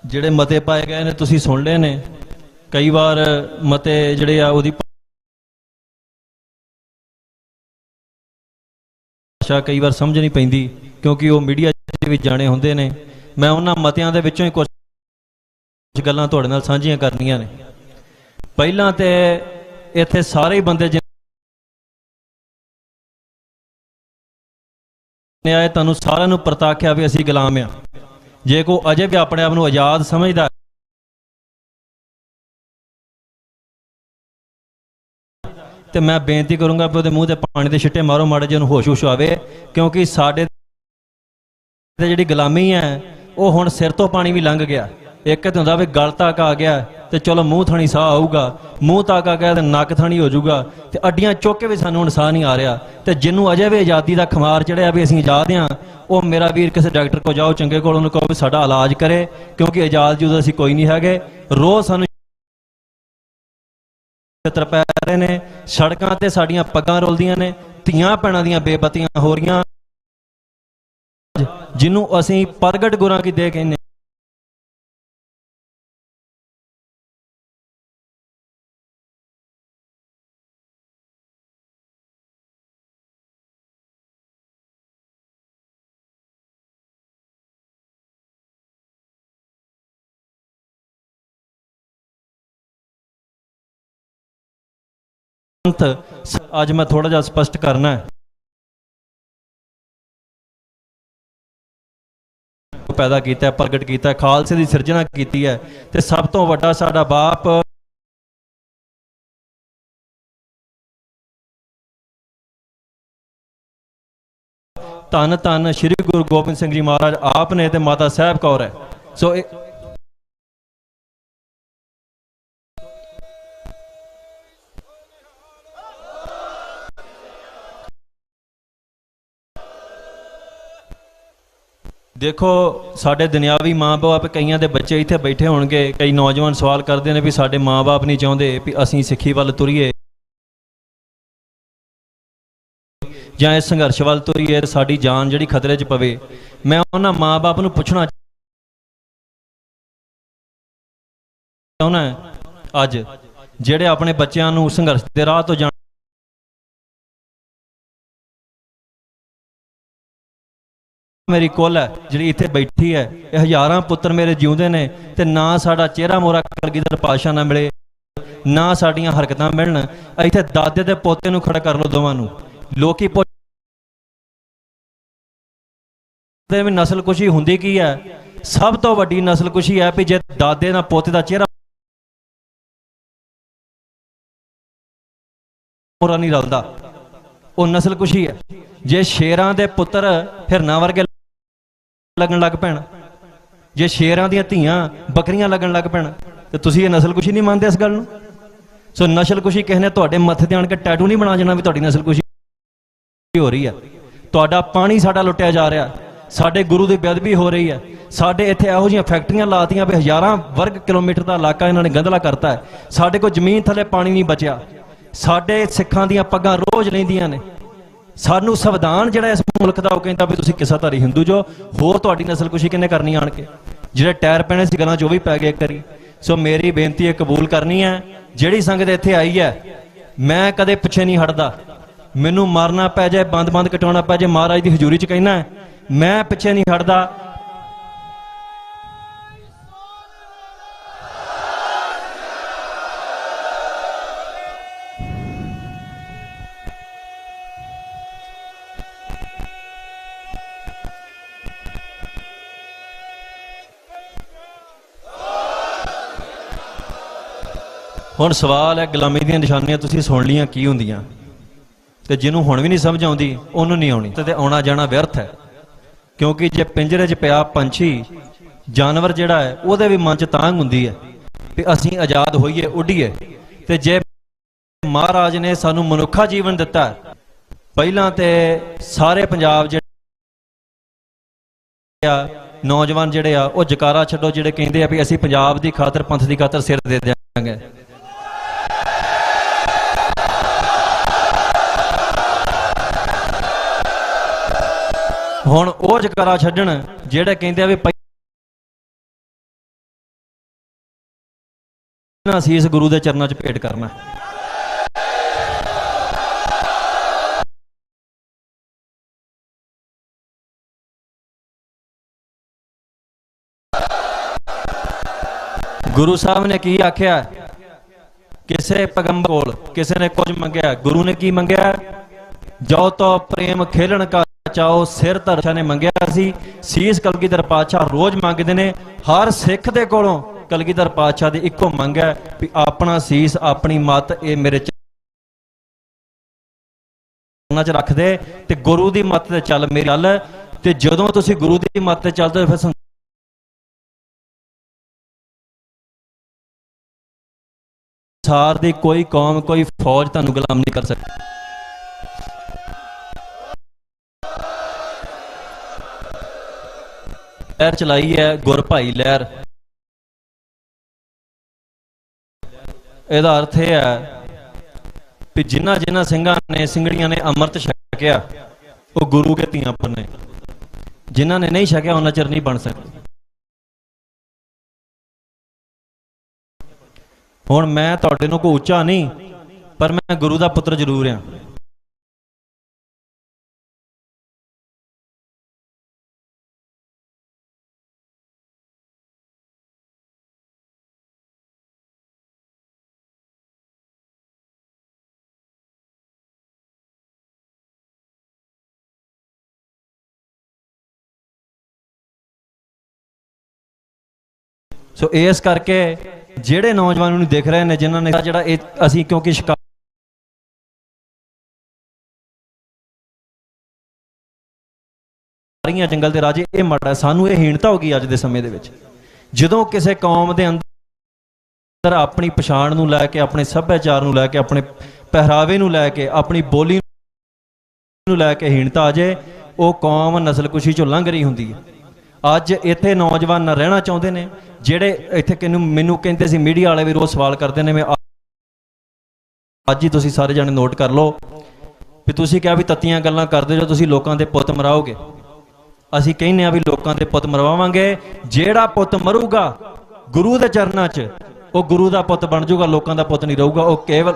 जिहड़े मते पाए गए ने तुसीं सुण लए ने। कई बार मते जिहड़े आ ओहदी कई बार समझ नहीं पैंदी, क्योंकि वो मीडिया भी जाने होंदे ने। मैं उन्हां मतियां दे विचों ही कुछ गल्लां तुहाडे नाल साझीआं करनियां ने। पहिलां ते इत्थे सारे ही बंदे जिन्ने आए तुहानूं सारिआं नूं परताख्या भी असीं गुलाम आ। जे कोई अजे भी अपने आप नूं आजाद समझदा तो मैं बेनती करूँगा कि मूँह से पानी के छिट्टे मारो, माड़े जी होश होश आवे। क्योंकि साडे जिहड़ी गुलामी है वो हुण सिर तो पानी भी लंघ गया। ਇੱਕ ਤਾਂ ਹੁੰਦਾ ਵੀ ਗਲ ਤੱਕ ਆ ਗਿਆ ਤੇ ਚਲੋ ਮੂੰਹ ਥਣੀ ਸਾਹ ਆਊਗਾ, ਮੂੰਹ ਤੱਕ ਆ ਗਿਆ ਤੇ ਨੱਕ ਥਣੀ ਹੋ ਜਾਊਗਾ, ਤੇ ਅੱਡੀਆਂ ਚੁੱਕ ਕੇ ਵੀ ਸਾਨੂੰ ਹੁਣ ਸਾਹ ਨਹੀਂ ਆ ਰਿਹਾ। ਤੇ ਜਿਹਨੂੰ ਅਜੇ ਵੀ ਆਜ਼ਾਦੀ ਦਾ ਖਮਾਰ ਚੜਿਆ ਵੀ ਅਸੀਂ ਆਜ਼ਾਦ ਹਾਂ, ਉਹ ਮੇਰਾ ਵੀਰ ਕਿਸੇ ਡਾਕਟਰ ਕੋਲ ਜਾਓ ਚੰਗੇ ਕੋਲ, ਉਹਨੂੰ ਕਹੋ ਵੀ ਸਾਡਾ ਇਲਾਜ ਕਰੇ, ਕਿਉਂਕਿ ਆਜ਼ਾਦ ਜਦੋਂ ਅਸੀਂ ਕੋਈ ਨਹੀਂ ਹੈਗੇ। ਰੋਜ਼ ਸਾਨੂੰ ਛਿੱਤਰ ਪੈ ਰਹੇ ਨੇ, ਸੜਕਾਂ ਤੇ ਸਾਡੀਆਂ ਪੱਗਾਂ ਰੁਲਦੀਆਂ ਨੇ, ਧੀਆਂ ਭੈਣਾਂ ਦੀਆਂ ਬੇਪਤੀਆਂ ਹੋ ਰਹੀਆਂ, ਜਿਹਨੂੰ ਅਸੀਂ ਪ੍ਰਗਟ ਗੁਰਾਂ ਕੀ ਦੇ ਕਹਿੰਦੇ। ਅੱਜ ਮੈਂ ਥੋੜਾ ਜਿਹਾ ਸਪਸ਼ਟ ਕਰਨਾ ਹੈ। ਪੈਦਾ ਕੀਤਾ, ਪ੍ਰਗਟ ਕੀਤਾ, ਖਾਲਸੇ ਦੀ ਸਿਰਜਣਾ ਕੀਤੀ ਹੈ, ਤੇ ਸਭ ਤੋਂ ਵੱਡਾ ਸਾਡਾ ਬਾਪ ਧੰਨ ਧੰਨ ਸ਼੍ਰੀ ਗੁਰੂ ਗੋਬਿੰਦ ਸਿੰਘ ਜੀ ਮਹਾਰਾਜ ਆਪ ਨੇ ਤੇ ਮਾਤਾ ਸਾਹਿਬ ਕੌਰ ਹੈ। ਸੋ ਦੇਖੋ, ਸਾਡੇ ਦੁਨਿਆਵੀ ਮਾਂ-ਬਾਪ, ਕਈਆਂ ਦੇ ਬੱਚੇ ਇੱਥੇ ਬੈਠੇ ਹੋਣਗੇ, ਕਈ ਨੌਜਵਾਨ ਸਵਾਲ ਕਰਦੇ ਨੇ ਵੀ ਸਾਡੇ ਮਾਂ-ਬਾਪ ਨਹੀਂ ਚਾਹੁੰਦੇ ਵੀ ਅਸੀਂ ਸਿੱਖੀ ਵੱਲ ਤੁਰੀਏ ਜਾਂ ਇਸ ਸੰਘਰਸ਼ ਵੱਲ ਤੁਰੀਏ ਤੇ ਸਾਡੀ ਜਾਨ ਜਿਹੜੀ ਖਤਰੇ 'ਚ ਪਵੇ। ਮੈਂ ਉਹਨਾਂ ਮਾਂ-ਬਾਪ ਨੂੰ ਪੁੱਛਣਾ ਚਾਹੁੰਦਾ ਅੱਜ ਜਿਹੜੇ ਆਪਣੇ ਬੱਚਿਆਂ ਨੂੰ ਸੰਘਰਸ਼ ਦੇ ਰਾਹ ਤੋਂ ਜਾਣ ਮੇਰੀ ਕੁੱਲ ਹੈ ਜਿਹੜੀ ਇੱਥੇ ਬੈਠੀ ਹੈ, ਇਹ ਹਜ਼ਾਰਾਂ ਪੁੱਤਰ ਮੇਰੇ ਜਿਉਂਦੇ ਨੇ, ਤੇ ਨਾ ਸਾਡਾ ਚਿਹਰਾ ਮੋਰਾ ਕਲਗੀਧਰ ਪਾਤਸ਼ਾਹ ਨਾ ਮਿਲੇ, ਨਾ ਸਾਡੀਆਂ ਹਰਕਤਾਂ ਮਿਲਣ। ਇੱਥੇ ਦਾਦੇ ਤੇ ਪੋਤੇ ਨੂੰ ਖੜਾ ਕਰ ਲਓ, ਦੋਵਾਂ ਨੂੰ। ਲੋਕੀ ਪੁੱਛਦੇ ਵੀ ਨਸਲਕੁਸ਼ੀ ਹੁੰਦੀ ਕੀ ਹੈ? ਸਭ ਤੋਂ ਵੱਡੀ ਨਸਲਕੁਸ਼ੀ ਹੈ ਵੀ ਜੇ ਦਾਦੇ ਨਾਲ ਪੋਤੇ ਦਾ ਚਿਹਰਾ ਮੋਰਾ ਨਹੀਂ ਰਲਦਾ, ਉਹ ਨਸਲਕੁਸ਼ੀ ਹੈ। ਜੇ ਸ਼ੇਰਾਂ ਦੇ ਪੁੱਤਰ ਹਿਰਨਾਂ ਵਰਗੇ ਲੱਗਣ ਲੱਗ ਪੈਣ, ਜੇ ਸ਼ੇਰਾਂ ਦੀਆਂ ਧੀਆਂ ਬੱਕਰੀਆਂ ਲੱਗਣ ਲੱਗ ਪੈਣ, ਤੇ ਤੁਸੀਂ ਇਹ ਨਸਲਕੁਸ਼ੀ ਨਹੀਂ ਮੰਨਦੇ ਇਸ ਗੱਲ ਨੂੰ? ਸੋ ਨਸਲਕੁਸ਼ੀ ਕਿਸੇ ਨੇ ਤੁਹਾਡੇ ਮੱਥੇ ਤੇ ਆਣ ਕੇ ਟੈਟੂ ਨਹੀਂ ਬਣਾ ਜਾਣਾ ਵੀ ਤੁਹਾਡੀ ਨਸਲਕੁਸ਼ੀ ਹੋ ਰਹੀ ਹੈ। ਤੁਹਾਡਾ ਪਾਣੀ ਸਾਡਾ ਲੁੱਟਿਆ ਜਾ ਰਿਹਾ, ਸਾਡੇ ਗੁਰੂ ਦੀ ਬੇਅਦਬੀ ਹੋ ਰਹੀ ਹੈ, ਸਾਡੇ ਇੱਥੇ ਇਹੋ ਜਿਹੀਆਂ ਫੈਕਟਰੀਆਂ ਲਾਤੀਆਂ ਵੀ ਹਜ਼ਾਰਾਂ ਵਰਗ ਕਿਲੋਮੀਟਰ ਦਾ ਇਲਾਕਾ ਇਹਨਾਂ ਨੇ ਗੰਧਲਾ ਕਰਤਾ ਹੈ। ਸਾਡੇ ਕੋਲ ਜ਼ਮੀਨ ਥੱਲੇ ਪਾਣੀ ਨਹੀਂ ਬਚਿਆ, ਸਾਡੇ ਸਿੱਖਾਂ ਦੀਆਂ ਪੱਗਾਂ ਰੋਜ਼ ਲੈਂਦੀਆਂ ਨੇ। ਸਾਨੂੰ ਸੰਵਿਧਾਨ ਜਿਹੜਾ ਇਸ ਮੁਲਕ ਦਾ ਉਹ ਕਹਿੰਦਾ ਵੀ ਤੁਸੀਂ ਕਿੱਸਾਧਾਰੀ ਹਿੰਦੂ ਜੋ, ਹੋਰ ਤੁਹਾਡੀ ਨਸਲਕੁਸ਼ੀ ਕਿਹਨੇ ਕਰਨੀ ਆਣ ਕੇ? ਜਿਹੜੇ ਟਾਇਰ ਪੈਣੇ ਸੀ ਗੱਲਾਂ 'ਚ ਉਹ ਵੀ ਪੈ ਗਏ ਇੱਕ ਵਾਰੀ। ਸੋ ਮੇਰੀ ਬੇਨਤੀ ਹੈ ਕਬੂਲ ਕਰਨੀ ਹੈ। ਜਿਹੜੀ ਸੰਗਤ ਇੱਥੇ ਆਈ ਹੈ, ਮੈਂ ਕਦੇ ਪਿੱਛੇ ਨਹੀਂ ਹਟਦਾ। ਮੈਨੂੰ ਮਾਰਨਾ ਪੈ ਜਾਏ, ਬੰਦ ਕਟਾਉਣਾ ਪੈ ਜਾਏ, ਮਹਾਰਾਜ ਦੀ ਹਜ਼ੂਰੀ 'ਚ ਕਹਿਣਾ, ਮੈਂ ਪਿੱਛੇ ਨਹੀਂ ਹਟਦਾ। ਹੁਣ ਸਵਾਲ ਹੈ, ਗੁਲਾਮੀ ਦੀਆਂ ਨਿਸ਼ਾਨੀਆਂ ਤੁਸੀਂ ਸੁਣ ਲੀਆਂ ਕੀ ਹੁੰਦੀਆਂ, ਤੇ ਜਿਹਨੂੰ ਹੁਣ ਵੀ ਨਹੀਂ ਸਮਝ ਆਉਂਦੀ ਉਹਨੂੰ ਨਹੀਂ ਆਉਣੀ, ਤੇ ਆਉਣਾ ਜਾਣਾ ਵਿਅਰਥ ਹੈ। ਕਿਉਂਕਿ ਜੇ ਪਿੰਜਰੇ 'ਚ ਪਿਆ ਪੰਛੀ ਜਾਨਵਰ ਜਿਹੜਾ ਹੈ, ਉਹਦੇ ਵੀ ਮਨ 'ਚ ਤਾਂਘ ਹੁੰਦੀ ਹੈ ਵੀ ਅਸੀਂ ਆਜ਼ਾਦ ਹੋਈਏ, ਉੱਡੀਏ। ਤੇ ਜੇ ਮਹਾਰਾਜ ਨੇ ਸਾਨੂੰ ਮਨੁੱਖਾ ਜੀਵਨ ਦਿੱਤਾ, ਪਹਿਲਾਂ ਤੇ ਸਾਰੇ ਪੰਜਾਬ ਜਿਹੜੇ ਆ ਨੌਜਵਾਨ ਜਿਹੜੇ ਆ ਉਹ ਜਕਾਰਾ ਛੱਡੋ, ਜਿਹੜੇ ਕਹਿੰਦੇ ਆ ਵੀ ਅਸੀਂ ਪੰਜਾਬ ਦੀ ਖਾਤਰ, ਪੰਥ ਦੀ ਖਾਤਰ ਸਿਰ ਦੇ ਦਿਆਂਗੇ। ਹੁਣ ਉਹ ਜਕਾਰਾ ਛੱਡਣ ਜਿਹੜੇ ਕਹਿੰਦੇ ਆ ਵੀ ਪਹਿਲਾਂ ਅਸੀਂ ਇਸ ਗੁਰੂ ਦੇ ਚਰਨਾਂ 'ਚ ਭੇਟ ਕਰਨਾ। ਗੁਰੂ ਸਾਹਿਬ ਨੇ ਕੀ ਆਖਿਆ? ਕਿਸੇ ਪੈਗੰਬਰ ਕੋਲ ਕਿਸੇ ਨੇ ਕੁਝ ਮੰਗਿਆ, ਗੁਰੂ ਨੇ ਕੀ ਮੰਗਿਆ? ਜੋ ਤੋ ਪ੍ਰੇਮ ਖੇਲਣ ਕਾ ਚਾਓ ਸਿਰ ਧਰਸ਼ਾ ਨੇ ਮੰਗਿਆ ਸੀ। ਸੀਸ ਕਲਗੀਧਰ ਪਾਤਸ਼ਾਹ ਰੋਜ਼ ਮੰਗਦੇ ਨੇ। ਹਰ ਸਿੱਖ ਦੇ ਕੋਲੋਂ ਕਲਗੀਧਰ ਪਾਤਸ਼ਾਹ ਦੀ ਇੱਕੋ ਮੰਗ ਹੈ ਵੀ ਆਪਣਾ ਸੀਸ, ਆਪਣੀ ਮੱਤ ਇਹ ਮੇਰੇ ਚਰਨਾਂ 'ਚ ਰੱਖ ਦੇ ਤੇ ਗੁਰੂ ਦੀ ਮੱਤ ਤੇ ਚੱਲ ਮੇਰੀ ਗੱਲ। ਤੇ ਜਦੋਂ ਤੁਸੀਂ ਗੁਰੂ ਦੀ ਮੱਤ ਤੇ ਚੱਲਦੇ ਹੋ ਫਿਰ ਸੰਸਾਰ ਦੀ ਕੋਈ ਕੌਮ ਕੋਈ ਫੌਜ ਤੁਹਾਨੂੰ ਗੁਲਾਮ ਨਹੀਂ ਕਰ ਸਕਦੀ। ਲਹਿਰ ਚਲਾਈ ਹੈ ਗੁਰਭਾਈ ਲਹਿਰ। ਇਹਦਾ ਅਰਥ ਇਹ ਹੈ ਵੀ ਜਿਨ੍ਹਾਂ ਜਿਨ੍ਹਾਂ ਸਿੰਘਾਂ ਨੇ ਸਿੰਘੜੀਆਂ ਨੇ ਅੰਮ੍ਰਿਤ ਛਕਿਆ ਉਹ ਗੁਰੂ ਕੇ ਧੀਆਂ ਪੁੱਤ ਨੇ, ਜਿਨ੍ਹਾਂ ਨੇ ਨਹੀਂ ਛਕਿਆ ਉਹਨਾਂ ਚਿਰ ਨਹੀਂ ਬਣ ਸਕਦੇ। ਹੁਣ ਮੈਂ ਤੁਹਾਡੇ ਨੂੰ ਕੋਈ ਉੱਚਾ ਨਹੀਂ, ਪਰ ਮੈਂ ਗੁਰੂ ਦਾ ਪੁੱਤਰ ਜ਼ਰੂਰ ਹਾਂ। ਸੋ ਇਸ ਕਰਕੇ ਜਿਹੜੇ ਨੌਜਵਾਨ ਨੂੰ ਦੇਖ ਰਹੇ ਨੇ, ਜਿਨ੍ਹਾਂ ਨੇ ਜਿਹੜਾ ਇਹ ਅਸੀਂ ਕਿਉਂਕਿ ਸ਼ਿਕਾਰੀਆਂ ਜੰਗਲ ਦੇ ਰਾਜੇ, ਇਹ ਮਾੜਾ ਸਾਨੂੰ ਇਹ ਹੀਣਤਾ ਹੋ ਗਈ ਅੱਜ ਦੇ ਸਮੇਂ ਦੇ ਵਿੱਚ। ਜਦੋਂ ਕਿਸੇ ਕੌਮ ਦੇ ਅੰਦਰ ਆਪਣੀ ਪਛਾਣ ਨੂੰ ਲੈ ਕੇ, ਆਪਣੇ ਸੱਭਿਆਚਾਰ ਨੂੰ ਲੈ ਕੇ, ਆਪਣੇ ਪਹਿਰਾਵੇ ਨੂੰ ਲੈ ਕੇ, ਆਪਣੀ ਬੋਲੀ ਨੂੰ ਲੈ ਕੇ ਹੀਣਤਾ ਆ ਜਾਏ, ਉਹ ਕੌਮ ਨਸਲਕੁਸ਼ੀ ਚੋਂ ਲੰਘ ਰਹੀ ਹੁੰਦੀ ਹੈ। ਅੱਜ ਇੱਥੇ ਨੌਜਵਾਨ ਰਹਿਣਾ ਚਾਹੁੰਦੇ ਨੇ, ਜਿਹੜੇ ਇੱਥੇ ਮੈਨੂੰ ਕਹਿੰਦੇ ਸੀ ਮੀਡੀਆ ਵਾਲੇ ਵੀ ਰੋਜ਼ ਸਵਾਲ ਕਰਦੇ ਨੇ। ਮੈਂ ਅੱਜ ਹੀ ਤੁਸੀਂ ਸਾਰੇ ਜਾਣੇ ਨੋਟ ਕਰ ਲਓ ਵੀ ਤੁਸੀਂ ਕਿਹਾ ਵੀ ਤੱਤੀਆਂ ਗੱਲਾਂ ਕਰਦੇ ਜੋ ਤੁਸੀਂ ਲੋਕਾਂ ਦੇ ਪੁੱਤ ਮਰਾਓਗੇ। ਅਸੀਂ ਕਹਿੰਦੇ ਆ ਵੀ ਲੋਕਾਂ ਦੇ ਪੁੱਤ ਮਰਵਾਵਾਂਗੇ। ਜਿਹੜਾ ਪੁੱਤ ਮਰੂਗਾ ਗੁਰੂ ਦੇ ਚਰਨਾਂ 'ਚ, ਉਹ ਗੁਰੂ ਦਾ ਪੁੱਤ ਬਣ ਜਾਊਗਾ, ਲੋਕਾਂ ਦਾ ਪੁੱਤ ਨਹੀਂ ਰਹੂਗਾ। ਉਹ ਕੇਵਲ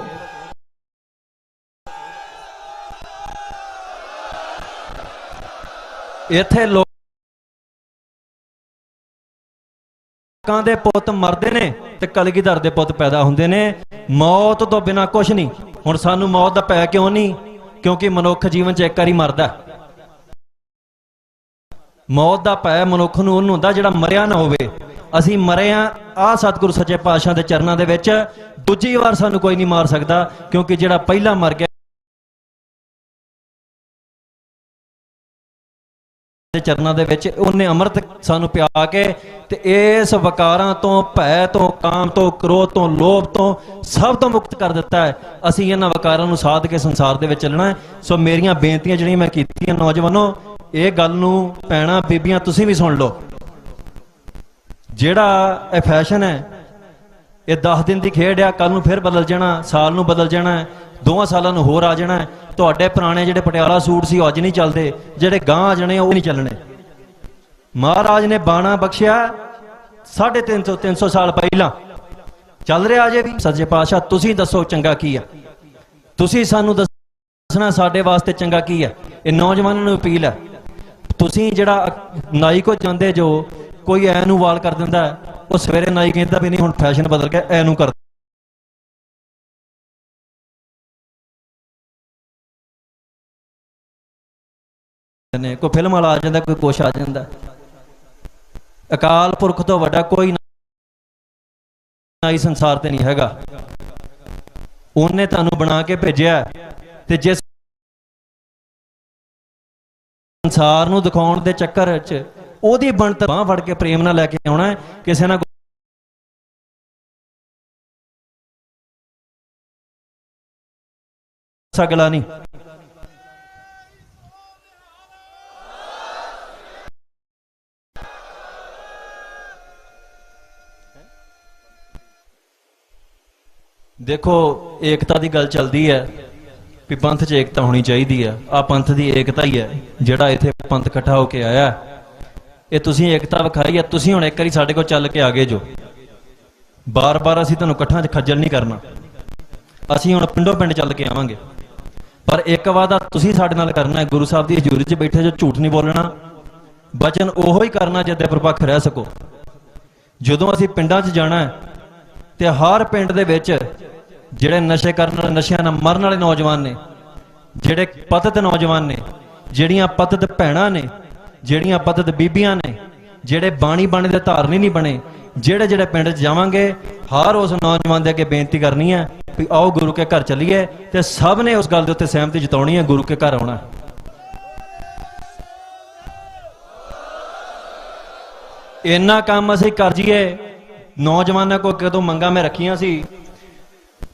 ਇੱਥੇ ਲੋਕਾਂ ਦੇ ਪੁੱਤ ਮਰਦੇ ਨੇ ਤੇ ਕਲਗੀਧਰ ਦੇ ਪੁੱਤ ਪੈਦਾ ਹੁੰਦੇ ਨੇ। ਮੌਤ ਤੋਂ ਬਿਨਾਂ ਕੁਝ ਨਹੀਂ। ਹੁਣ ਸਾਨੂੰ ਮੌਤ ਦਾ ਭੈ ਕਿਉਂ ਨਹੀਂ? ਕਿਉਂਕਿ ਮਨੁੱਖ ਜੀਵਨ 'ਚ ਇੱਕ ਵਾਰੀ ਮਰਦਾ। ਮੌਤ ਦਾ ਭੈ ਮਨੁੱਖ ਨੂੰ ਉਹਨੂੰ ਹੁੰਦਾ ਜਿਹੜਾ ਮਰਿਆ ਨਾ ਹੋਵੇ। ਅਸੀਂ ਮਰੇ ਆ ਸਤਿਗੁਰੂ ਸੱਚੇ ਪਾਤਸ਼ਾਹ ਦੇ ਚਰਨਾਂ ਦੇ ਵਿੱਚ, ਦੂਜੀ ਵਾਰ ਸਾਨੂੰ ਕੋਈ ਨਹੀਂ ਮਾਰ ਸਕਦਾ, ਕਿਉਂਕਿ ਜਿਹੜਾ ਪਹਿਲਾਂ ਮਰ ਗਿਆ ਦੇ ਚਰਨਾਂ ਦੇ ਵਿੱਚ, ਉਹਨੇ ਅੰਮ੍ਰਿਤ ਸਾਨੂੰ ਪਿਆ ਕੇ ਤੇ ਇਸ ਵਕਾਰਾਂ ਤੋਂ, ਭੈ ਤੋਂ, ਕਾਮ ਤੋਂ, ਕ੍ਰੋਧ ਤੋਂ, ਲੋਭ ਤੋਂ ਸਭ ਤੋਂ ਮੁਕਤ ਕਰ ਦਿੱਤਾ ਹੈ। ਅਸੀਂ ਇਹਨਾਂ ਵਕਾਰਾਂ ਨੂੰ ਸਾਧ ਕੇ ਸੰਸਾਰ ਦੇ ਵਿੱਚ ਚੱਲਣਾ ਹੈ। ਸੋ ਮੇਰੀਆਂ ਬੇਨਤੀਆਂ ਜਿਹੜੀਆਂ ਮੈਂ ਕੀਤੀਆਂ, ਨੌਜਵਾਨੋ, ਇਹ ਗੱਲ ਨੂੰ ਭੈਣਾਂ ਬੀਬੀਆਂ ਤੁਸੀਂ ਵੀ ਸੁਣ ਲਓ। ਜਿਹੜਾ ਇਹ ਫੈਸ਼ਨ ਹੈ, ਇਹ 10 ਦਿਨ ਦੀ ਖੇਡ ਆ, ਕੱਲ ਨੂੰ ਫਿਰ ਬਦਲ ਜਾਣਾ, ਸਾਲ ਨੂੰ ਬਦਲ ਜਾਣਾ, 2 ਸਾਲਾਂ ਨੂੰ ਹੋਰ ਆ ਜਾਣਾ। ਤੁਹਾਡੇ ਪੁਰਾਣੇ ਜਿਹੜੇ ਪਟਿਆਲਾ ਸੂਟ ਸੀ ਉਹ ਅੱਜ ਨਹੀਂ ਚੱਲਦੇ, ਜਿਹੜੇ ਗਾਂ ਆ ਜਾਣੇ ਉਹ ਨਹੀਂ ਚੱਲਣੇ। ਮਹਾਰਾਜ ਨੇ ਬਾਣਾ ਬਖਸ਼ਿਆ 350 ਸਾਲ ਪਹਿਲਾਂ, ਚੱਲ ਰਿਹਾ ਅਜੇ ਵੀ। ਸੱਚੇ ਪਾਤਸ਼ਾਹ ਤੁਸੀਂ ਦੱਸੋ ਚੰਗਾ ਕੀ ਆ? ਤੁਸੀਂ ਸਾਨੂੰ ਦੱਸਣਾ ਸਾਡੇ ਵਾਸਤੇ ਚੰਗਾ ਕੀ ਹੈ। ਇਹ ਨੌਜਵਾਨਾਂ ਨੂੰ ਅਪੀਲ ਹੈ। ਤੁਸੀਂ ਜਿਹੜਾ ਨਾਈ ਕੋ ਜਾਂਦੇ ਜੋ, ਕੋਈ ਐ ਨੂੰ ਵਾਲ ਕਰ ਦਿੰਦਾ, ਉਹ ਸਵੇਰੇ ਨਾਈ ਕਹਿੰਦਾ ਵੀ ਨਹੀਂ ਹੁਣ ਫੈਸ਼ਨ ਬਦਲ ਗਿਆ, ਐ ਨੂੰ ਕਰ ਨੇ। ਕੋਈ ਫਿਲਮ ਵਾਲਾ ਆ ਜਾਂਦਾ, ਕੋਈ ਕੁਛ ਆ ਜਾਂਦਾ। ਅਕਾਲ ਪੁਰਖ ਤੋਂ ਵੱਡਾ ਕੋਈ ਨਾਈ ਸੰਸਾਰ ਤੇ ਨਹੀਂ ਹੈਗਾ। ਉਹਨੇ ਤੁਹਾਨੂੰ ਬਣਾ ਕੇ ਭੇਜਿਆ ਤੇ ਜਿਸ ਸੰਸਾਰ ਨੂੰ ਦਿਖਾਉਣ ਦੇ ਚੱਕਰ 'ਚ ਉਹਦੀ ਬਣਤਰ ਬਾਂਹ ਫੜ ਕੇ ਪ੍ਰੇਮ ਨਾਲ ਲੈ ਕੇ ਆਉਣਾ, ਕਿਸੇ ਨਾਲ ਸਗਲਾ ਨਹੀਂ। ਦੇਖੋ, ਏਕਤਾ ਦੀ ਗੱਲ ਚੱਲਦੀ ਹੈ ਵੀ ਪੰਥ 'ਚ ਏਕਤਾ ਹੋਣੀ ਚਾਹੀਦੀ ਹੈ। ਆ ਪੰਥ ਦੀ ਏਕਤਾ ਹੀ ਹੈ ਜਿਹੜਾ ਇੱਥੇ ਪੰਥ ਇਕੱਠਾ ਹੋ ਕੇ ਆਇਆ। ਇਹ ਤੁਸੀਂ ਏਕਤਾ ਵਿਖਾਈ ਹੈ। ਤੁਸੀਂ ਹੁਣ ਇੱਕ ਵਾਰੀ ਸਾਡੇ ਕੋਲ ਚੱਲ ਕੇ ਆ ਗਏ ਜੋ। ਬਾਰ-ਬਾਰ ਅਸੀਂ ਤੁਹਾਨੂੰ ਇਕੱਠਾਂ 'ਚ ਖੱਜਲ ਨਹੀਂ ਕਰਨਾ। ਅਸੀਂ ਹੁਣ ਪਿੰਡੋਂ ਪਿੰਡ ਚੱਲ ਕੇ ਆਵਾਂਗੇ, ਪਰ ਇੱਕ ਵਾਦਾ ਤੁਸੀਂ ਸਾਡੇ ਨਾਲ ਕਰਨਾ ਹੈ। ਗੁਰੂ ਸਾਹਿਬ ਦੀ ਹਜ਼ੂਰੀ 'ਚ ਬੈਠੇ ਜੋ, ਝੂਠ ਨਹੀਂ ਬੋਲਣਾ, ਬਚਨ ਉਹੋ ਹੀ ਕਰਨਾ ਜਿੱਦੇ ਪ੍ਰਪੱਖ ਰਹਿ ਸਕੋ। ਜਦੋਂ ਅਸੀਂ ਪਿੰਡਾਂ 'ਚ ਜਾਣਾ ਤੇ ਹਰ ਪਿੰਡ ਦੇ ਵਿੱਚ ਜਿਹੜੇ ਨਸ਼ੇ ਕਰਨ ਵਾਲੇ, ਨਸ਼ਿਆਂ ਨਾਲ ਮਰਨ ਵਾਲੇ ਨੌਜਵਾਨ ਨੇ, ਜਿਹੜੇ ਪਤਿਤ ਨੌਜਵਾਨ ਨੇ, ਜਿਹੜੀਆਂ ਪਤਿਤ ਭੈਣਾਂ ਨੇ, ਜਿਹੜੀਆਂ ਪਤਿਤ ਬੀਬੀਆਂ ਨੇ, ਜਿਹੜੇ ਬਾਣੀ ਦੇ ਧਾਰਨੀ ਨਹੀਂ ਬਣੇ, ਜਿਹੜੇ ਪਿੰਡ 'ਚ ਜਾਵਾਂਗੇ, ਹਰ ਉਸ ਨੌਜਵਾਨ ਦੇ ਅੱਗੇ ਬੇਨਤੀ ਕਰਨੀ ਹੈ ਵੀ ਆਓ ਗੁਰੂ ਕੇ ਘਰ ਚੱਲੀਏ, ਤੇ ਸਭ ਨੇ ਉਸ ਗੱਲ ਦੇ ਉੱਤੇ ਸਹਿਮਤੀ ਜਤਾਉਣੀ ਹੈ, ਗੁਰੂ ਕੇ ਘਰ ਆਉਣਾ। ਇੰਨਾ ਕੰਮ ਅਸੀਂ ਕਰ ਜੀਏ। ਨੌਜਵਾਨਾਂ ਕੋਲ ਕਦੋਂ ਮੰਗਾਂ ਮੈਂ ਰੱਖੀਆਂ ਸੀ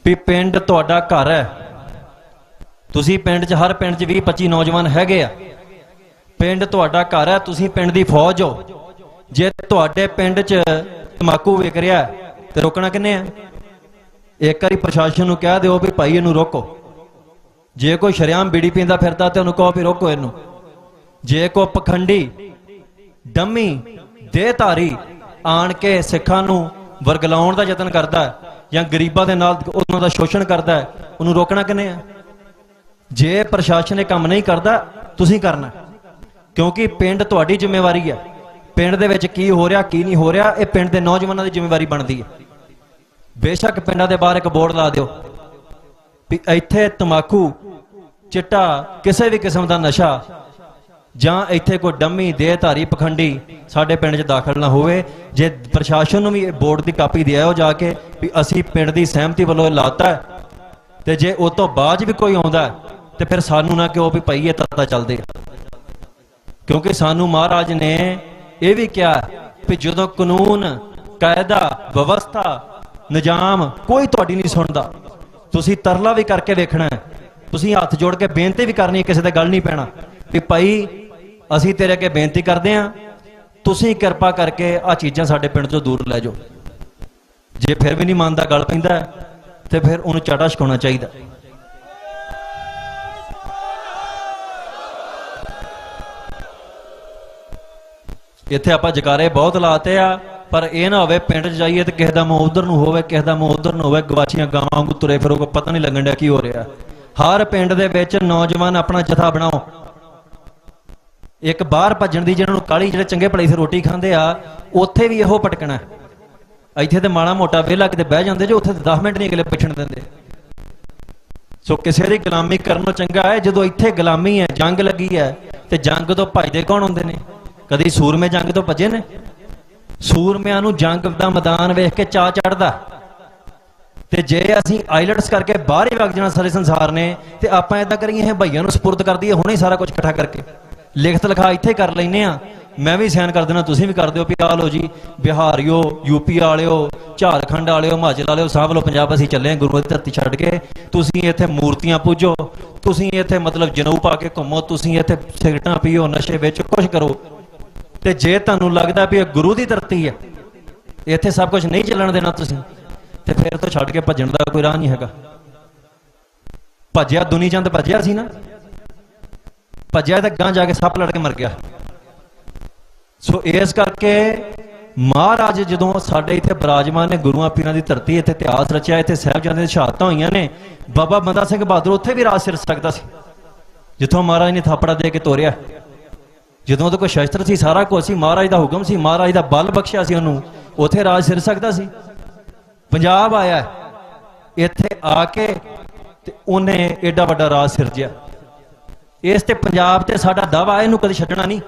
ਵੀ ਪਿੰਡ ਤੁਹਾਡਾ ਘਰ ਹੈ। ਤੁਸੀਂ ਪਿੰਡ 'ਚ ਹਰ ਪਿੰਡ 'ਚ 20-25 ਨੌਜਵਾਨ ਹੈਗੇ ਆ। ਪਿੰਡ ਤੁਹਾਡਾ ਘਰ ਹੈ, ਤੁਸੀਂ ਪਿੰਡ ਦੀ ਫੌਜ ਹੋ। ਜੇ ਤੁਹਾਡੇ ਪਿੰਡ 'ਚ ਤੰਬਾਕੂ ਵਿਕ ਰਿਹਾ ਤੇ ਰੋਕਣਾ ਕਿੰਨੇ ਆ? ਇੱਕ ਵਾਰੀ ਪ੍ਰਸ਼ਾਸਨ ਨੂੰ ਕਹਿ ਦਿਓ ਵੀ ਭਾਈ ਇਹਨੂੰ ਰੋਕੋ। ਜੇ ਕੋਈ ਸ਼ਰੇਆਮ ਬੀੜੀ ਪੀਂਦਾ ਫਿਰਦਾ ਤੇ ਉਹਨੂੰ ਕਹੋ ਵੀ ਰੋਕੋ ਇਹਨੂੰ। ਜੇ ਕੋਈ ਪਖੰਡੀ ਡੰਮੀ ਦੇਹਧਾਰੀ ਆਣ ਕੇ ਸਿੱਖਾਂ ਨੂੰ ਵਰਗਲਾਉਣ ਦਾ ਯਤਨ ਕਰਦਾ ਜਾਂ ਗਰੀਬਾਂ ਦੇ ਨਾਲ ਉਹਨਾਂ ਦਾ ਸ਼ੋਸ਼ਣ ਕਰਦਾ, ਉਹਨੂੰ ਰੋਕਣਾ ਕਿੰਨੇ ਆ? ਜੇ ਪ੍ਰਸ਼ਾਸਨ ਇਹ ਕੰਮ ਨਹੀਂ ਕਰਦਾ, ਤੁਸੀਂ ਕਰਨਾ, ਕਿਉਂਕਿ ਪਿੰਡ ਤੁਹਾਡੀ ਜ਼ਿੰਮੇਵਾਰੀ ਹੈ। ਪਿੰਡ ਦੇ ਵਿੱਚ ਕੀ ਹੋ ਰਿਹਾ ਕੀ ਨਹੀਂ ਹੋ ਰਿਹਾ, ਇਹ ਪਿੰਡ ਦੇ ਨੌਜਵਾਨਾਂ ਦੀ ਜ਼ਿੰਮੇਵਾਰੀ ਬਣਦੀ ਹੈ। ਬੇਸ਼ੱਕ ਪਿੰਡਾਂ ਦੇ ਬਾਹਰ ਇੱਕ ਬੋਰਡ ਲਾ ਦਿਓ ਵੀ ਇੱਥੇ ਤੰਬਾਕੂ, ਚਿੱਟਾ, ਕਿਸੇ ਵੀ ਕਿਸਮ ਦਾ ਨਸ਼ਾ ਜਾਂ ਇੱਥੇ ਕੋਈ ਡੰਮੀ ਦੇਹਧਾਰੀ ਪਖੰਡੀ ਸਾਡੇ ਪਿੰਡ 'ਚ ਦਾਖਲ ਨਾ ਹੋਵੇ। ਜੇ ਪ੍ਰਸ਼ਾਸਨ ਨੂੰ ਵੀ ਇਹ ਬੋਰਡ ਦੀ ਕਾਪੀ ਦੇ ਆਇਓ ਜਾ ਕੇ ਵੀ ਅਸੀਂ ਪਿੰਡ ਦੀ ਸਹਿਮਤੀ ਵੱਲੋਂ ਲਾਤਾ, ਤੇ ਜੇ ਉਹ ਤੋਂ ਬਾਅਦ ਵੀ ਕੋਈ ਆਉਂਦਾ ਤੇ ਫਿਰ ਸਾਨੂੰ ਨਾ ਕਿਉਂ ਵੀ ਭਾਈ ਇਹ ਤੱਤਾ ਚੱਲਦੇ, ਕਿਉਂਕਿ ਸਾਨੂੰ ਮਹਾਰਾਜ ਨੇ ਇਹ ਵੀ ਕਿਹਾ ਵੀ ਜਦੋਂ ਕਾਨੂੰਨ, ਕਾਇਦਾ, ਵਿਵਸਥਾ, ਨਿਜ਼ਾਮ ਕੋਈ ਤੁਹਾਡੀ ਨਹੀਂ ਸੁਣਦਾ, ਤੁਸੀਂ ਤਰਲਾ ਵੀ ਕਰਕੇ ਵੇਖਣਾ, ਤੁਸੀਂ ਹੱਥ ਜੋੜ ਕੇ ਬੇਨਤੀ ਵੀ ਕਰਨੀ, ਕਿਸੇ ਤੇ ਗੱਲ ਨਹੀਂ ਪੈਣਾ ਵੀ ਭਾਈ ਅਸੀਂ ਤੇਰੇ ਅੱਗੇ ਬੇਨਤੀ ਕਰਦੇ ਹਾਂ, ਤੁਸੀਂ ਕਿਰਪਾ ਕਰਕੇ ਆਹ ਚੀਜ਼ਾਂ ਸਾਡੇ ਪਿੰਡ ਤੋਂ ਦੂਰ ਲੈ ਜਾਓ। ਜੇ ਫਿਰ ਵੀ ਨਹੀਂ ਮੰਨਦਾ, ਗੱਲ ਪੈਂਦਾ, ਤੇ ਫਿਰ ਉਹਨੂੰ ਚਾਟਾ ਛਕਾਉਣਾ ਚਾਹੀਦਾ। ਇੱਥੇ ਆਪਾਂ ਜਕਾਰੇ ਬਹੁਤ ਲਾਤੇ ਆ, ਪਰ ਇਹ ਨਾ ਹੋਵੇ ਪਿੰਡ 'ਚ ਜਾਈਏ ਤੇ ਕਿਸੇ ਦਾ ਮੂੰਹ ਉਧਰ ਨੂੰ ਹੋਵੇ, ਕਿਸੇ ਦਾ ਮੂੰਹ ਉਧਰ ਨੂੰ ਹੋਵੇ, ਗਵਾਚੀਆਂ ਗਾਵਾਂ ਵਾਂਗੂ ਤੁਰੇ ਫਿਰੋਗੇ, ਪਤਾ ਨਹੀਂ ਲੱਗਣ ਡਿਆ ਕੀ ਹੋ ਰਿਹਾ। ਹਰ ਪਿੰਡ ਦੇ ਵਿੱਚ ਨੌਜਵਾਨ ਆਪਣਾ ਜਥਾ ਬਣਾਓ। ਇੱਕ ਬਾਹਰ ਭੱਜਣ ਦੀ, ਜਿਹਨਾਂ ਨੂੰ ਕਾਲੀ, ਜਿਹੜੇ ਚੰਗੇ ਭਲੇ ਸੇ ਰੋਟੀ ਖਾਂਦੇ ਆ, ਉੱਥੇ ਵੀ ਇਹੋ ਪਟਕਣਾ। ਇੱਥੇ ਤੇ ਮਾੜਾ ਮੋਟਾ ਵਿਹਲਾ ਕਿਤੇ ਬਹਿ ਜਾਂਦੇ, ਜੋ ਉੱਥੇ 10 ਮਿੰਟ ਨਹੀਂ ਅਗਲੇ ਪਿੱਛਣ ਦਿੰਦੇ। ਸੋ ਕਿਸੇ ਦੀ ਗੁਲਾਮੀ ਕਰਨੋਂ ਚੰਗਾ ਹੈ ਜਦੋਂ ਇੱਥੇ ਗੁਲਾਮੀ ਹੈ, ਜੰਗ ਲੱਗੀ ਹੈ, ਤੇ ਜੰਗ ਤੋਂ ਭੱਜਦੇ ਕੌਣ ਹੁੰਦੇ ਨੇ? ਕਦੀ ਸੂਰਮੇ ਜੰਗ ਤੋਂ ਭੱਜੇ ਨੇ? ਸੂਰਮਿਆਂ ਨੂੰ ਜੰਗ ਦਾ ਮੈਦਾਨ ਵੇਖ ਕੇ ਚਾਅ ਚੜ੍ਹਦਾ। ਤੇ ਜੇ ਅਸੀਂ ਆਈਲੈਟਸ ਕਰਕੇ ਬਾਹਰ ਹੀ ਵਗ ਜਾਣਾ ਸਾਰੇ ਸੰਸਾਰ ਨੇ, ਤੇ ਆਪਾਂ ਏਦਾਂ ਕਰੀਏ ਇਹ ਭਈਆਂ ਨੂੰ ਸਪੁਰਦ ਕਰ ਦਈਏ ਹੁਣੇ ਸਾਰਾ ਕੁਝ ਇਕੱਠਾ ਕਰਕੇ, ਲਿਖਤ ਲਿਖਾ ਇੱਥੇ ਕਰ ਲੈਨੇ ਆ। ਮੈਂ ਵੀ ਸਾਈਨ ਕਰ ਦੇਣਾ, ਤੁਸੀਂ ਵੀ ਕਰ ਦਿਓ ਵੀ ਆ ਲਓ ਜੀ, ਬਿਹਾਰੀਓ, ਯੂਪੀ ਵਾਲਿਓ, ਝਾਰਖੰਡ ਵਾਲਿਓ, ਹਿਮਾਚਲ ਵਾਲਿਓ, ਸਾਂਭ ਲਓ ਪੰਜਾਬ, ਅਸੀਂ ਚੱਲੇ ਹਾਂ ਗੁਰੂ ਦੀ ਧਰਤੀ ਛੱਡ ਕੇ। ਤੁਸੀਂ ਇੱਥੇ ਮੂਰਤੀਆਂ ਪੂਜੋ, ਤੁਸੀਂ ਇੱਥੇ ਮਤਲਬ ਜਨੇਊ ਪਾ ਕੇ ਘੁੰਮੋ, ਤੁਸੀਂ ਇੱਥੇ ਸਿਗਰਟਾਂ ਪੀਓ, ਨਸ਼ੇ ਵੇਚੋ, ਕੁਛ ਕਰੋ। ਤੇ ਜੇ ਤੁਹਾਨੂੰ ਲੱਗਦਾ ਵੀ ਇਹ ਗੁਰੂ ਦੀ ਧਰਤੀ ਹੈ, ਇੱਥੇ ਸਭ ਕੁਝ ਨਹੀਂ ਚੱਲਣ ਦੇਣਾ ਤੁਸੀਂ, ਤੇ ਫਿਰ ਤੋਂ ਛੱਡ ਕੇ ਭੱਜਣ ਦਾ ਕੋਈ ਰਾਹ ਨਹੀਂ ਹੈਗਾ। ਭੱਜਿਆ ਦੁਨੀ ਚੰਦ ਭੱਜਿਆ ਸੀ ਨਾ, ਭੱਜਿਆ ਤਾਂ ਗਾਂ ਜਾ ਕੇ ਸੱਪ ਲੜ ਕੇ ਮਰ ਗਿਆ। ਸੋ ਇਸ ਕਰਕੇ ਮਹਾਰਾਜ ਜਦੋਂ ਸਾਡੇ ਇੱਥੇ ਬਿਰਾਜਮਾਨ ਨੇ, ਗੁਰੂਆਂ ਪੀਰਾਂ ਦੀ ਧਰਤੀ, ਇੱਥੇ ਇਤਿਹਾਸ ਰਚਿਆ, ਇੱਥੇ ਸਾਹਿਬਜ਼ਾਦਿਆਂ ਦੀਆਂ ਸ਼ਹਾਦਤਾਂ ਹੋਈਆਂ ਨੇ। ਬਾਬਾ ਬੰਦਾ ਸਿੰਘ ਬਹਾਦਰ ਉੱਥੇ ਵੀ ਰਾਜ ਸਿਰ ਸਕਦਾ ਸੀ, ਜਿੱਥੋਂ ਮਹਾਰਾਜ ਨੇ ਥਾਪੜਾ ਦੇ ਕੇ ਤੋਰਿਆ। ਜਦੋਂ ਉਹਦੇ ਕੋਲ ਸ਼ਸਤਰ ਸੀ, ਸਾਰਾ ਕੁਝ ਸੀ, ਮਹਾਰਾਜ ਦਾ ਹੁਕਮ ਸੀ, ਮਹਾਰਾਜ ਦਾ ਬਲ ਬਖਸ਼ਿਆ ਸੀ ਉਹਨੂੰ, ਉੱਥੇ ਰਾਜ ਸਿਰ ਸਕਦਾ ਸੀ। ਪੰਜਾਬ ਆਇਆ, ਇੱਥੇ ਆ ਕੇ ਤੇ ਉਹਨੇ ਏਡਾ ਵੱਡਾ ਰਾਜ ਸਿਰਜਿਆ। ਇਸ ਤੇ ਪੰਜਾਬ ਤੇ ਸਾਡਾ ਦਾਵਾ, ਇਹਨੂੰ ਕਦੇ ਛੱਡਣਾ ਨਹੀਂ।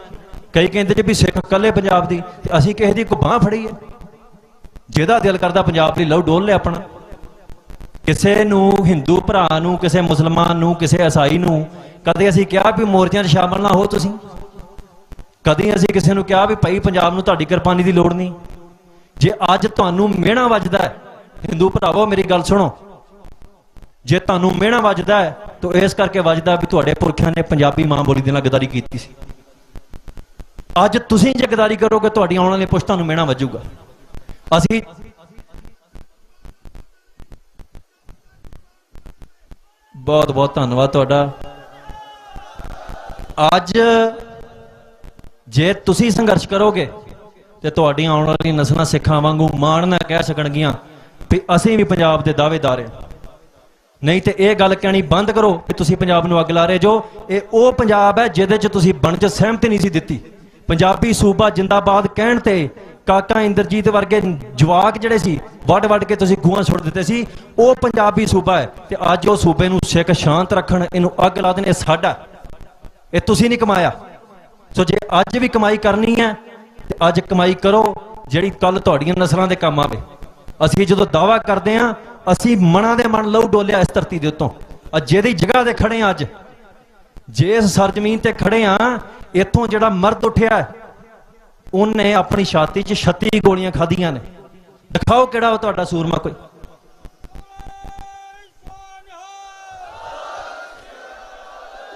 ਕਈ ਕਹਿੰਦੇ ਜੀ ਵੀ ਸਿੱਖ ਇਕੱਲੇ ਪੰਜਾਬ ਦੀ, ਤੇ ਅਸੀਂ ਕਿਸੇ ਦੀ ਕੋਈ ਬਾਂਹ ਫੜੀ ਹੈ? ਜਿਹਦਾ ਦਿਲ ਕਰਦਾ ਪੰਜਾਬ ਲਈ ਲਹੂ ਡੋਲ ਲਿਆ ਆਪਣਾ। ਕਿਸੇ ਨੂੰ, ਹਿੰਦੂ ਭਰਾ ਨੂੰ, ਕਿਸੇ ਮੁਸਲਮਾਨ ਨੂੰ, ਕਿਸੇ ਈਸਾਈ ਨੂੰ ਕਦੇ ਅਸੀਂ ਕਿਹਾ ਵੀ ਮੋਰਚਿਆਂ 'ਚ ਸ਼ਾਮਲ ਨਾ ਹੋ ਤੁਸੀਂ? ਕਦੀ ਅਸੀਂ ਕਿਸੇ ਨੂੰ ਕਿਹਾ ਵੀ ਭਾਈ ਪੰਜਾਬ ਨੂੰ ਤੁਹਾਡੀ ਕਿਰਪਾਨੀ ਦੀ ਲੋੜ ਨਹੀਂ? ਜੇ ਅੱਜ ਤੁਹਾਨੂੰ ਮਿਹਣਾ ਵੱਜਦਾ ਹੈ, ਹਿੰਦੂ ਭਰਾਵੋ ਮੇਰੀ ਗੱਲ ਸੁਣੋ, ਜੇ ਤੁਹਾਨੂੰ ਮਿਹਣਾ ਵੱਜਦਾ ਹੈ ਤਾਂ ਇਸ ਕਰਕੇ ਵੱਜਦਾ ਵੀ ਤੁਹਾਡੇ ਪੁਰਖਿਆਂ ਨੇ ਪੰਜਾਬੀ ਮਾਂ ਬੋਲੀ ਦੇ ਨਾਲ ਗਦਾਰੀ ਕੀਤੀ ਸੀ। ਅੱਜ ਤੁਸੀਂ ਜੇ ਗਦਾਰੀ ਕਰੋਗੇ, ਤੁਹਾਡੀ ਆਉਣ ਵਾਲੀ ਪੁਸ਼ਤਾਂ ਨੂੰ ਮਿਹਣਾ ਵੱਜੂਗਾ। ਅਸੀਂ ਬਹੁਤ ਬਹੁਤ ਧੰਨਵਾਦ ਤੁਹਾਡਾ। ਅੱਜ ਜੇ ਤੁਸੀਂ ਸੰਘਰਸ਼ ਕਰੋਗੇ ਤੇ ਤੁਹਾਡੀਆਂ ਆਉਣ ਵਾਲੀਆਂ ਨਸਲਾਂ ਸਿੱਖਾਂ ਵਾਂਗੂ ਮਾਣ ਨਾਲ ਕਹਿ ਸਕਣਗੀਆਂ ਵੀ ਅਸੀਂ ਵੀ ਪੰਜਾਬ ਦੇ ਦਾਅਵੇਦਾਰ ਹਾਂ। ਨਹੀਂ ਤੇ ਇਹ ਗੱਲ ਕਹਿਣੀ ਬੰਦ ਕਰੋ ਕਿ ਤੁਸੀਂ ਪੰਜਾਬ ਨੂੰ ਅੱਗ ਲਾ ਰਹੇ ਜੋ। ਇਹ ਉਹ ਪੰਜਾਬ ਹੈ ਜਿਹਦੇ 'ਚ ਤੁਸੀਂ ਬਣਨ 'ਚ ਸਹਿਮਤੀ ਨਹੀਂ ਸੀ ਦਿੱਤੀ। ਪੰਜਾਬੀ ਸੂਬਾ ਜਿੰਦਾਬਾਦ ਕਹਿਣ ਤੇ ਕਾਕਾ ਇੰਦਰਜੀਤ ਵਰਗੇ ਜਵਾਕ ਜਿਹੜੇ ਸੀ ਵੱਢ ਵੱਢ ਕੇ ਤੁਸੀਂ ਗੂਆਂ ਸੁੱਟ ਦਿੱਤੇ ਸੀ, ਉਹ ਪੰਜਾਬੀ ਸੂਬਾ ਹੈ। ਤੇ ਅੱਜ ਉਹ ਸੂਬੇ ਨੂੰ ਸਿੱਖ ਸ਼ਾਂਤ ਰੱਖਣ, ਇਹਨੂੰ ਅੱਗ ਲਾ ਦੇਣ, ਇਹ ਸਾਡਾ, ਇਹ ਤੁਸੀਂ ਨਹੀਂ ਕਮਾਇਆ। ਸੋ ਜੇ ਅੱਜ ਵੀ ਕਮਾਈ ਕਰਨੀ ਹੈ ਤੇ ਅੱਜ ਕਮਾਈ ਕਰੋ ਜਿਹੜੀ ਕੱਲ ਤੁਹਾਡੀਆਂ ਨਸਲਾਂ ਦੇ ਕੰਮ ਆਵੇ। ਅਸੀਂ ਜਦੋਂ ਦਾਅਵਾ ਕਰਦੇ ਹਾਂ, ਅਸੀਂ ਮਨਾਂ ਦੇ ਮਨ ਲਹੂ ਡੋਲਿਆ ਇਸ ਧਰਤੀ ਦੇ ਉੱਤੋਂ। ਜਿਹਦੀ ਜਗ੍ਹਾ ਤੇ ਖੜੇ ਹਾਂ, ਅੱਜ ਜਿਸ ਸਰਜ਼ਮੀਨ ਤੇ ਖੜੇ ਹਾਂ, ਇੱਥੋਂ ਜਿਹੜਾ ਮਰਦ ਉੱਠਿਆ ਉਹਨੇ ਆਪਣੀ ਛਾਤੀ 'ਚ 36 ਗੋਲੀਆਂ ਖਾਧੀਆਂ ਨੇ। ਦਿਖਾਓ ਕਿਹੜਾ ਉਹ ਤੁਹਾਡਾ ਸੂਰਮਾ ਕੋਈ।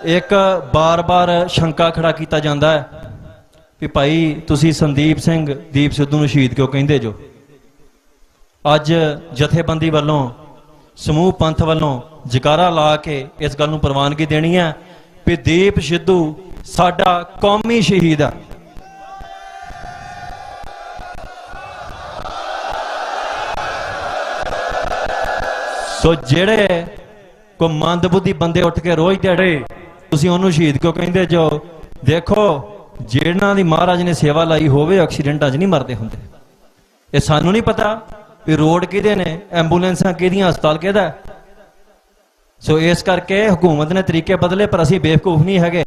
ਇੱਕ ਬਾਰ-ਬਾਰ ਸ਼ੰਕਾ ਖੜਾ ਕੀਤਾ ਜਾਂਦਾ ਹੈ ਵੀ ਭਾਈ ਤੁਸੀਂ ਸੰਦੀਪ ਸਿੰਘ ਦੀਪ ਸਿੱਧੂ ਨੂੰ ਸ਼ਹੀਦ ਕਿਉਂ ਕਹਿੰਦੇ ਜੋ। ਅੱਜ ਜਥੇਬੰਦੀ ਵੱਲੋਂ ਸਮੂਹ ਪੰਥ ਵੱਲੋਂ ਜਕਾਰਾ ਲਾ ਕੇ ਇਸ ਗੱਲ ਨੂੰ ਪ੍ਰਵਾਨਗੀ ਦੇਣੀ ਹੈ ਵੀ ਦੀਪ ਸਿੱਧੂ ਸਾਡਾ ਕੌਮੀ ਸ਼ਹੀਦ ਹੈ। ਸੋ ਜਿਹੜੇ ਕੋ ਮੰਦਬੁੱਧੀ ਬੰਦੇ ਉੱਠ ਕੇ ਰੋਜ਼ ਦਿਹਾੜੇ ਤੁਸੀਂ ਉਹਨੂੰ ਸ਼ਹੀਦ ਕਿਉਂ ਕਹਿੰਦੇ ਜੋ, ਦੇਖੋ ਜਿਹਨਾਂ ਦੀ ਮਹਾਰਾਜ ਨੇ ਸੇਵਾ ਲਾਈ ਹੋਵੇ ਐਕਸੀਡੈਂਟਾਂ 'ਚ ਨਹੀਂ ਮਰਦੇ ਹੁੰਦੇ। ਇਹ ਸਾਨੂੰ ਨਹੀਂ ਪਤਾ ਵੀ ਰੋਡ ਕਿਹਦੇ ਨੇ, ਐਂਬੂਲੈਂਸਾਂ ਕਿਹਦੀਆਂ, ਹਸਪਤਾਲ ਕਿਹਦਾ। ਸੋ ਇਸ ਕਰਕੇ ਹਕੂਮਤ ਨੇ ਤਰੀਕੇ ਬਦਲੇ ਪਰ ਅਸੀਂ ਬੇਵਕੂਫ ਨਹੀਂ ਹੈਗੇ।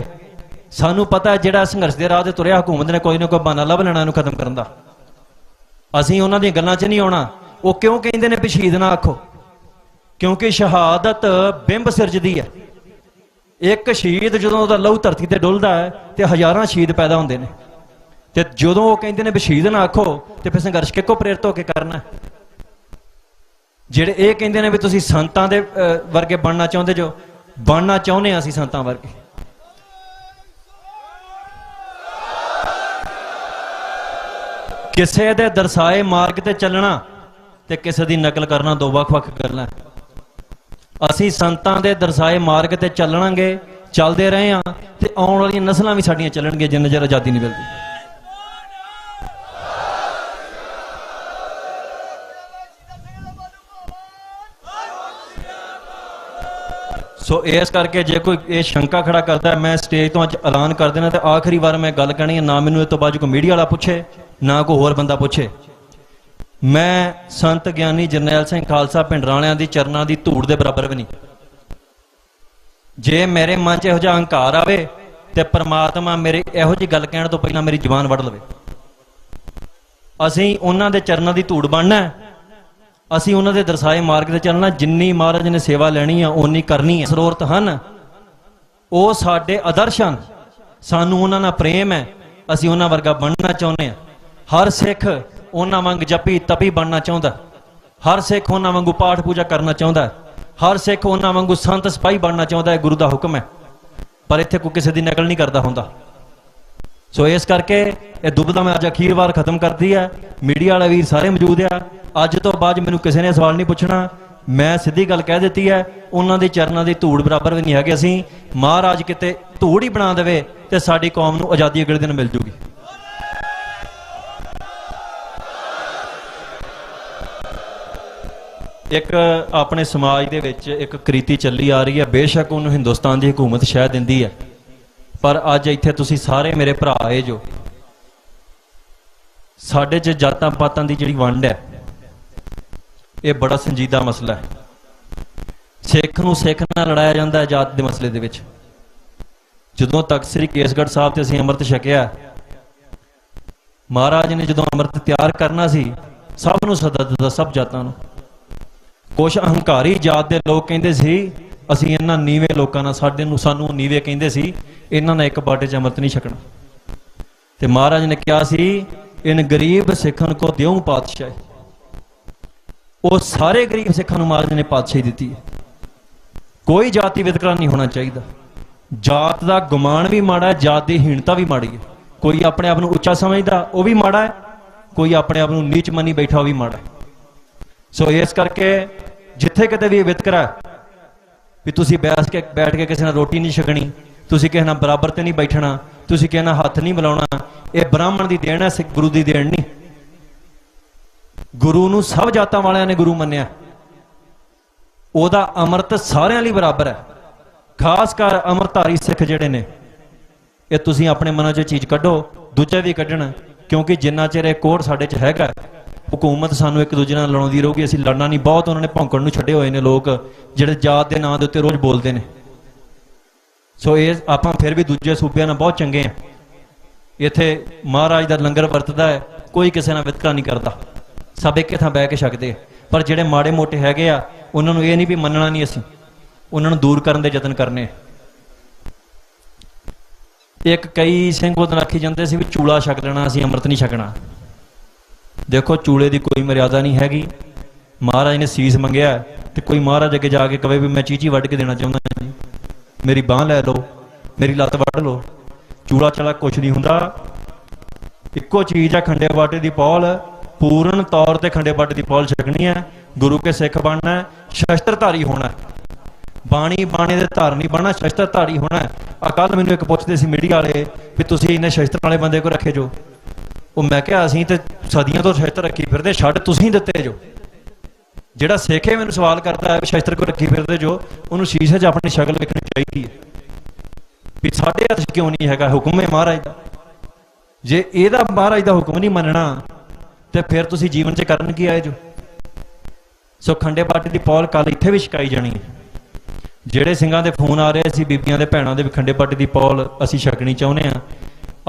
ਸਾਨੂੰ ਪਤਾ ਜਿਹੜਾ ਸੰਘਰਸ਼ ਦੇ ਰਾਹ ਤੇ ਤੁਰਿਆ ਹਕੂਮਤ ਨੇ ਕੋਈ ਨਾ ਕੋਈ ਬਹਾਨਾ ਲੱਭ ਲੈਣਾ ਇਹਨੂੰ ਖਤਮ ਕਰਨ ਦਾ। ਅਸੀਂ ਉਹਨਾਂ ਦੀਆਂ ਗੱਲਾਂ 'ਚ ਨਹੀਂ ਆਉਣਾ। ਉਹ ਕਿਉਂ ਕਹਿੰਦੇ ਨੇ ਵੀ ਸ਼ਹੀਦ ਨਾ ਆਖੋ, ਕਿਉਂਕਿ ਸ਼ਹਾਦਤ ਬਿੰਬ ਸਿਰਜਦੀ ਹੈ। ਇੱਕ ਸ਼ਹੀਦ ਜਦੋਂ ਉਹਦਾ ਲਹੂ ਧਰਤੀ ਤੇ ਡੁੱਲਦਾ ਹੈ ਤੇ ਹਜ਼ਾਰਾਂ ਸ਼ਹੀਦ ਪੈਦਾ ਹੁੰਦੇ ਨੇ। ਤੇ ਜਦੋਂ ਉਹ ਕਹਿੰਦੇ ਨੇ ਵੀ ਸ਼ਹੀਦ ਨਾ ਆਖੋ ਤੇ ਫਿਰ ਸੰਘਰਸ਼ ਕਿੱਕੋ ਪ੍ਰੇਰਿਤ ਹੋ ਕੇ ਕਰਨਾ। ਜਿਹੜੇ ਇਹ ਕਹਿੰਦੇ ਨੇ ਵੀ ਤੁਸੀਂ ਸੰਤਾਂ ਦੇ ਵਰਗੇ ਬਣਨਾ ਚਾਹੁੰਦੇ ਜੋ, ਬਣਨਾ ਚਾਹੁੰਦੇ ਹਾਂ ਅਸੀਂ ਸੰਤਾਂ ਵਰਗੇ। ਕਿਸੇ ਦੇ ਦਰਸਾਏ ਮਾਰਗ ਤੇ ਚੱਲਣਾ ਤੇ ਕਿਸੇ ਦੀ ਨਕਲ ਕਰਨਾ ਦੋ ਵੱਖ-ਵੱਖ ਗੱਲਾਂ। ਅਸੀਂ ਸੰਤਾਂ ਦੇ ਦਰਸਾਏ ਮਾਰਗ ਤੇ ਚੱਲਣਾਂਗੇ, ਚੱਲਦੇ ਰਹੇ ਹਾਂ ਤੇ ਆਉਣ ਵਾਲੀਆਂ ਨਸਲਾਂ ਵੀ ਸਾਡੀਆਂ ਚੱਲਣਗੀਆਂ ਜਿੰਨਾ ਚਿਰ ਆਜ਼ਾਦੀ ਨਹੀਂ ਮਿਲਦੀ। ਸੋ ਇਸ ਕਰਕੇ ਜੇ ਕੋਈ ਇਹ ਸ਼ੰਕਾ ਖੜਾ ਕਰਦਾ ਹੈ, ਮੈਂ ਸਟੇਜ ਤੋਂ ਅੱਜ ਐਲਾਨ ਕਰ ਦੇਣਾ ਤੇ ਆਖਰੀ ਵਾਰ ਮੈਂ ਗੱਲ ਕਹਿਣੀ ਹੈ, ਨਾ ਮੈਨੂੰ ਇਹ ਤੋਂ ਬਾਅਦ ਕੋਈ ਮੀਡੀਆ ਵਾਲਾ ਪੁੱਛੇ ਨਾ ਕੋਈ ਹੋਰ ਬੰਦਾ ਪੁੱਛੇ। ਮੈਂ ਸੰਤ ਗਿਆਨੀ ਜਰਨੈਲ ਸਿੰਘ ਖਾਲਸਾ ਭਿੰਡਰਾਣਿਆਂ ਦੀ ਚਰਨਾਂ ਦੀ ਧੂੜ ਦੇ ਬਰਾਬਰ ਵੀ ਨਹੀਂ। ਜੇ ਮੇਰੇ ਮਨ 'ਚ ਇਹੋ ਜਿਹਾ ਹੰਕਾਰ ਆਵੇ ਤੇ ਪ੍ਰਮਾਤਮਾ ਮੇਰੇ ਇਹੋ ਜਿਹੀ ਗੱਲ ਕਹਿਣ ਤੋਂ ਪਹਿਲਾਂ ਮੇਰੀ ਜ਼ੁਬਾਨ ਵੱਢ ਲਵੇ। ਅਸੀਂ ਉਹਨਾਂ ਦੇ ਚਰਨਾਂ ਦੀ ਧੂੜ ਬਣਨਾ, ਅਸੀਂ ਉਹਨਾਂ ਦੇ ਦਰਸਾਏ ਮਾਰਗ ਤੇ ਚੱਲਣਾ। ਜਿੰਨੀ ਮਹਾਰਾਜ ਨੇ ਸੇਵਾ ਲੈਣੀ ਆ ਓਨੀ ਕਰਨੀ ਹੈ। ਜ਼ਰੂਰਤ ਹਨ, ਉਹ ਸਾਡੇ ਆਦਰਸ਼ ਹਨ, ਸਾਨੂੰ ਉਹਨਾਂ ਨਾਲ ਪ੍ਰੇਮ ਹੈ, ਅਸੀਂ ਉਹਨਾਂ ਵਰਗਾ ਬਣਨਾ ਚਾਹੁੰਦੇ ਹਾਂ। ਹਰ ਸਿੱਖ ਉਹਨਾਂ ਵਾਂਗ ਜਪੀ ਤਪੀ ਬਣਨਾ ਚਾਹੁੰਦਾ, ਹਰ ਸਿੱਖ ਉਹਨਾਂ ਵਾਂਗੂ ਪਾਠ ਪੂਜਾ ਕਰਨਾ ਚਾਹੁੰਦਾ, ਹਰ ਸਿੱਖ ਉਹਨਾਂ ਵਾਂਗੂ ਸੰਤ ਸਿਪਾਹੀ ਬਣਨਾ ਚਾਹੁੰਦਾ ਹੈ। ਗੁਰੂ ਦਾ ਹੁਕਮ ਹੈ, ਪਰ ਇੱਥੇ ਕੋਈ ਕਿਸੇ ਦੀ ਨਕਲ ਨਹੀਂ ਕਰਦਾ ਹੁੰਦਾ। ਸੋ ਇਸ ਕਰਕੇ ਇਹ ਦੁਬਦਾ ਮੈਂ ਅੱਜ ਅਖੀਰ ਵਾਰ ਖਤਮ ਕਰਦੀ ਹੈ। ਮੀਡੀਆ ਵਾਲੇ ਵੀਰ ਸਾਰੇ ਮੌਜੂਦ ਆ। ਅੱਜ ਤੋਂ ਬਾਅਦ ਮੈਨੂੰ ਕਿਸੇ ਨੇ ਸਵਾਲ ਨਹੀਂ ਪੁੱਛਣਾ। ਮੈਂ ਸਿੱਧੀ ਗੱਲ ਕਹਿ ਦਿੱਤੀ ਹੈ, ਉਹਨਾਂ ਦੀ ਚਰਨਾਂ ਦੀ ਧੂੜ ਬਰਾਬਰ ਵੀ ਨਹੀਂ ਹੈਗੇ ਅਸੀਂ। ਮਹਾਰਾਜ ਕਿਤੇ ਧੂੜ ਹੀ ਬਣਾ ਦੇਵੇ ਤੇ ਸਾਡੀ ਕੌਮ ਨੂੰ ਆਜ਼ਾਦੀ ਅਗਲੇ ਦਿਨ ਮਿਲ ਜੂਗੀ। ਇੱਕ ਆਪਣੇ ਸਮਾਜ ਦੇ ਵਿੱਚ ਇੱਕ ਕ੍ਰਿਤੀ ਚੱਲੀ ਆ ਰਹੀ ਹੈ, ਬੇਸ਼ੱਕ ਉਹਨੂੰ ਹਿੰਦੁਸਤਾਨ ਦੀ ਹਕੂਮਤ ਸ਼ਾਇਦ ਦਿੰਦੀ ਹੈ, ਪਰ ਅੱਜ ਇੱਥੇ ਤੁਸੀਂ ਸਾਰੇ ਮੇਰੇ ਭਰਾ ਏ ਜੋ, ਸਾਡੇ 'ਚ ਜਾਤਾਂ ਪਾਤਾਂ ਦੀ ਜਿਹੜੀ ਵੰਡ ਹੈ ਇਹ ਬੜਾ ਸੰਜੀਦਾ ਮਸਲਾ ਹੈ। ਸਿੱਖ ਨੂੰ ਸਿੱਖ ਨਾਲ ਲੜਾਇਆ ਜਾਂਦਾ ਹੈ ਜਾਤ ਦੇ ਮਸਲੇ ਦੇ ਵਿੱਚ। ਜਦੋਂ ਤਖਤ ਸ੍ਰੀ ਕੇਸਗੜ੍ਹ ਸਾਹਿਬ ਤੇ ਅਸੀਂ ਅੰਮ੍ਰਿਤ ਛਕਿਆ, ਮਹਾਰਾਜ ਨੇ ਜਦੋਂ ਅੰਮ੍ਰਿਤ ਤਿਆਰ ਕਰਨਾ ਸੀ ਸਭ ਨੂੰ ਸੱਦਾ ਦਿੱਤਾ, ਸਭ ਜਾਤਾਂ ਨੂੰ। ਕੁਛ ਅਹੰਕਾਰੀ ਜਾਤ ਦੇ ਲੋਕ ਕਹਿੰਦੇ ਸੀ ਅਸੀਂ ਇਹਨਾਂ ਨੀਵੇਂ ਲੋਕਾਂ ਨਾਲ, ਸਾਨੂੰ ਨੀਵੇਂ ਕਹਿੰਦੇ ਸੀ, ਇਹਨਾਂ ਨੇ ਇੱਕ ਬਾਟੇ 'ਚ ਅੰਮ੍ਰਿਤ ਨਹੀਂ ਛਕਣਾ। ਤੇ ਮਹਾਰਾਜ ਨੇ ਕਿਹਾ ਸੀ ਇਨ ਗਰੀਬ ਸਿੱਖਣ ਕੋ ਦਿਉ ਪਾਤਸ਼ਾਹੀ। ਉਹ ਸਾਰੇ ਗਰੀਬ ਸਿੱਖਾਂ ਨੂੰ ਮਹਾਰਾਜ ਨੇ ਪਾਤਸ਼ਾਹੀ ਦਿੱਤੀ ਹੈ। ਕੋਈ ਜਾਤੀ ਵਿਤਕਰਾ ਨਹੀਂ ਹੋਣਾ ਚਾਹੀਦਾ। ਜਾਤ ਦਾ ਗੁਮਾਨ ਵੀ ਮਾੜਾ ਹੈ, ਜਾਤ ਦੀ ਹੀਣਤਾ ਵੀ ਮਾੜੀ ਹੈ। ਕੋਈ ਆਪਣੇ ਆਪ ਨੂੰ ਉੱਚਾ ਸਮਝਦਾ ਉਹ ਵੀ ਮਾੜਾ ਹੈ, ਕੋਈ ਆਪਣੇ ਆਪ ਨੂੰ ਨੀਚ ਮੰਨੀ ਬੈਠਾ ਉਹ ਵੀ ਮਾੜਾ ਹੈ। ਸੋ ਇਸ ਕਰਕੇ ਜਿੱਥੇ ਕਿਤੇ ਵੀ ਵਿਤਕਰਾ ਵੀ ਤੁਸੀਂ ਬੈਠ ਕੇ ਕਿਸੇ ਨਾਲ ਰੋਟੀ ਨਹੀਂ ਛਕਣੀ, ਤੁਸੀਂ ਕਿਸੇ ਨਾਲ ਬਰਾਬਰ ਤੇ ਨਹੀਂ ਬੈਠਣਾ, ਤੁਸੀਂ ਕਿਸੇ ਨਾਲ ਹੱਥ ਨਹੀਂ ਮਿਲਾਉਣਾ, ਇਹ ਬ੍ਰਾਹਮਣ ਦੀ ਦੇਣ ਹੈ, ਸਿੱਖ ਗੁਰੂ ਦੀ ਦੇਣ ਨਹੀਂ। ਗੁਰੂ ਨੂੰ ਸਭ ਜਾਤਾਂ ਵਾਲਿਆਂ ਨੇ ਗੁਰੂ ਮੰਨਿਆ, ਉਹਦਾ ਅੰਮ੍ਰਿਤ ਸਾਰਿਆਂ ਲਈ ਬਰਾਬਰ ਹੈ। ਖਾਸ ਕਰ ਅੰਮ੍ਰਿਤਧਾਰੀ ਸਿੱਖ ਜਿਹੜੇ ਨੇ, ਇਹ ਤੁਸੀਂ ਆਪਣੇ ਮਨਾਂ 'ਚ ਚੀਜ਼ ਕੱਢੋ, ਦੂਜੇ ਵੀ ਕੱਢਣ, ਕਿਉਂਕਿ ਜਿੰਨਾ ਚਿਰ ਇਹ ਕੋਡ ਸਾਡੇ 'ਚ ਹੈਗਾ ਹੁਕੂਮਤ ਸਾਨੂੰ ਇੱਕ ਦੂਜੇ ਨਾਲ ਲੜਾਉਂਦੀ ਰਹੂਗੀ, ਅਸੀਂ ਲੜਨਾ ਨਹੀਂ। ਬਹੁਤ ਉਹਨਾਂ ਨੇ ਭੌਂਕਣ ਨੂੰ ਛੱਡੇ ਹੋਏ ਨੇ ਲੋਕ ਜਿਹੜੇ ਜਾਤ ਦੇ ਨਾਂ ਦੇ ਉੱਤੇ ਰੋਜ਼ ਬੋਲਦੇ ਨੇ। ਸੋ ਇਹ ਆਪਾਂ ਫਿਰ ਵੀ ਦੂਜੇ ਸੂਬਿਆਂ ਨਾਲ ਬਹੁਤ ਚੰਗੇ ਹਾਂ। ਇੱਥੇ ਮਹਾਰਾਜ ਦਾ ਲੰਗਰ ਵਰਤਦਾ ਹੈ, ਕੋਈ ਕਿਸੇ ਨਾਲ ਵਿਤਕਰਾ ਨਹੀਂ ਕਰਦਾ, ਸਭ ਇੱਕ ਥਾਂ ਬਹਿ ਕੇ ਛਕਦੇ। ਪਰ ਜਿਹੜੇ ਮਾੜੇ ਮੋਟੇ ਹੈਗੇ ਆ ਉਹਨਾਂ ਨੂੰ ਇਹ ਨਹੀਂ ਵੀ ਮੰਨਣਾ ਨਹੀਂ, ਅਸੀਂ ਉਹਨਾਂ ਨੂੰ ਦੂਰ ਕਰਨ ਦੇ ਯਤਨ ਕਰਨੇ। ਇੱਕ ਕਈ ਸਿੰਘ ਉਦੋਂ ਆਖੀ ਜਾਂਦੇ ਸੀ ਵੀ ਚੂਲਾ ਛਕ ਲੈਣਾ, ਅਸੀਂ ਅੰਮ੍ਰਿਤ ਨਹੀਂ ਛਕਣਾ। ਦੇਖੋ ਚੂਲੇ ਦੀ ਕੋਈ ਮਰਿਆਦਾ ਨਹੀਂ ਹੈਗੀ। ਮਹਾਰਾਜ ਨੇ ਸੀਸ ਮੰਗਿਆ ਤੇ ਕੋਈ ਮਹਾਰਾਜ ਅੱਗੇ ਜਾ ਕੇ ਕਵੇ ਵੀ ਮੈਂ ਚੀਚੀ ਵੱਢ ਕੇ ਦੇਣਾ ਚਾਹੁੰਦਾ ਜੀ, ਮੇਰੀ ਬਾਂਹ ਲੈ ਲਓ, ਮੇਰੀ ਲੱਤ ਵੱਢ ਲਓ। ਚੂੜਾ ਚਾਲਾ ਕੁਛ ਨਹੀਂ ਹੁੰਦਾ। ਇੱਕੋ ਚੀਜ਼ ਆ ਖੰਡੇ ਬਾਟੇ ਦੀ ਪੌਲ, ਪੂਰਨ ਤੌਰ ਤੇ ਖੰਡੇ ਬਾਟੇ ਦੀ ਪੌਲ ਛਕਣੀ ਹੈ, ਗੁਰੂ ਕੇ ਸਿੱਖ ਬਣਨਾ, ਸ਼ਸਤਰਧਾਰੀ ਹੋਣਾ। ਬਾਣੀ ਬਾਣੇ ਦੇ ਧਾਰਨੀ ਬਣਨਾ, ਸ਼ਸਤਰਧਾਰੀ ਹੋਣਾ। ਕੱਲ੍ਹ ਮੈਨੂੰ ਇੱਕ ਪੁੱਛਦੇ ਸੀ ਮੀਡੀਆ ਵਾਲੇ ਵੀ ਤੁਸੀਂ ਇੰਨੇ ਸ਼ਸਤਰ ਵਾਲੇ ਬੰਦੇ ਕੋ ਰੱਖੇ ਜੋ। ਉਹ ਮੈਂ ਕਿਹਾ ਅਸੀਂ ਤੇ ਸਦੀਆਂ ਤੋਂ ਸ਼ਸਤਰ ਰੱਖੀ ਫਿਰਦੇ, ਛੱਡ ਤੁਸੀਂ ਦਿੱਤੇ ਜੋ। ਜਿਹੜਾ ਸਿੱਖੇ ਮੈਨੂੰ ਸਵਾਲ ਕਰਦਾ ਹੈ ਵੀ ਸ਼ਸਤਰ ਕੋ ਰੱਖੀ ਫਿਰਦੇ ਜੋ, ਉਹਨੂੰ ਸ਼ੀਸ਼ੇ 'ਚ ਆਪਣੀ ਸ਼ਕਲ ਵੇਖਣੀ ਚਾਹੀਦੀ ਹੈ ਵੀ ਸਾਡੇ ਹੱਥ 'ਚ ਕਿਉਂ ਨਹੀਂ ਹੈਗਾ। ਹੁਕਮ ਹੈ ਮਹਾਰਾਜ ਦਾ। ਜੇ ਇਹਦਾ ਮਹਾਰਾਜ ਦਾ ਹੁਕਮ ਨਹੀਂ ਮੰਨਣਾ ਤੇ ਫਿਰ ਤੁਸੀਂ ਜੀਵਨ 'ਚ ਕਰਨ ਕੀ ਆਏ ਜੋ। ਸੋ ਖੰਡੇ ਬਾਟੇ ਦੀ ਪੌਲ ਕੱਲ ਇੱਥੇ ਵੀ ਛਕਾਈ ਜਾਣੀ ਹੈ। ਜਿਹੜੇ ਸਿੰਘਾਂ ਦੇ ਫੋਨ ਆ ਰਹੇ ਸੀ ਬੀਬੀਆਂ ਦੇ ਭੈਣਾਂ ਦੇ ਵੀ ਖੰਡੇ ਬਾਟੇ ਦੀ ਪੌਲ ਅਸੀਂ ਛਕਣੀ ਚਾਹੁੰਦੇ ਹਾਂ,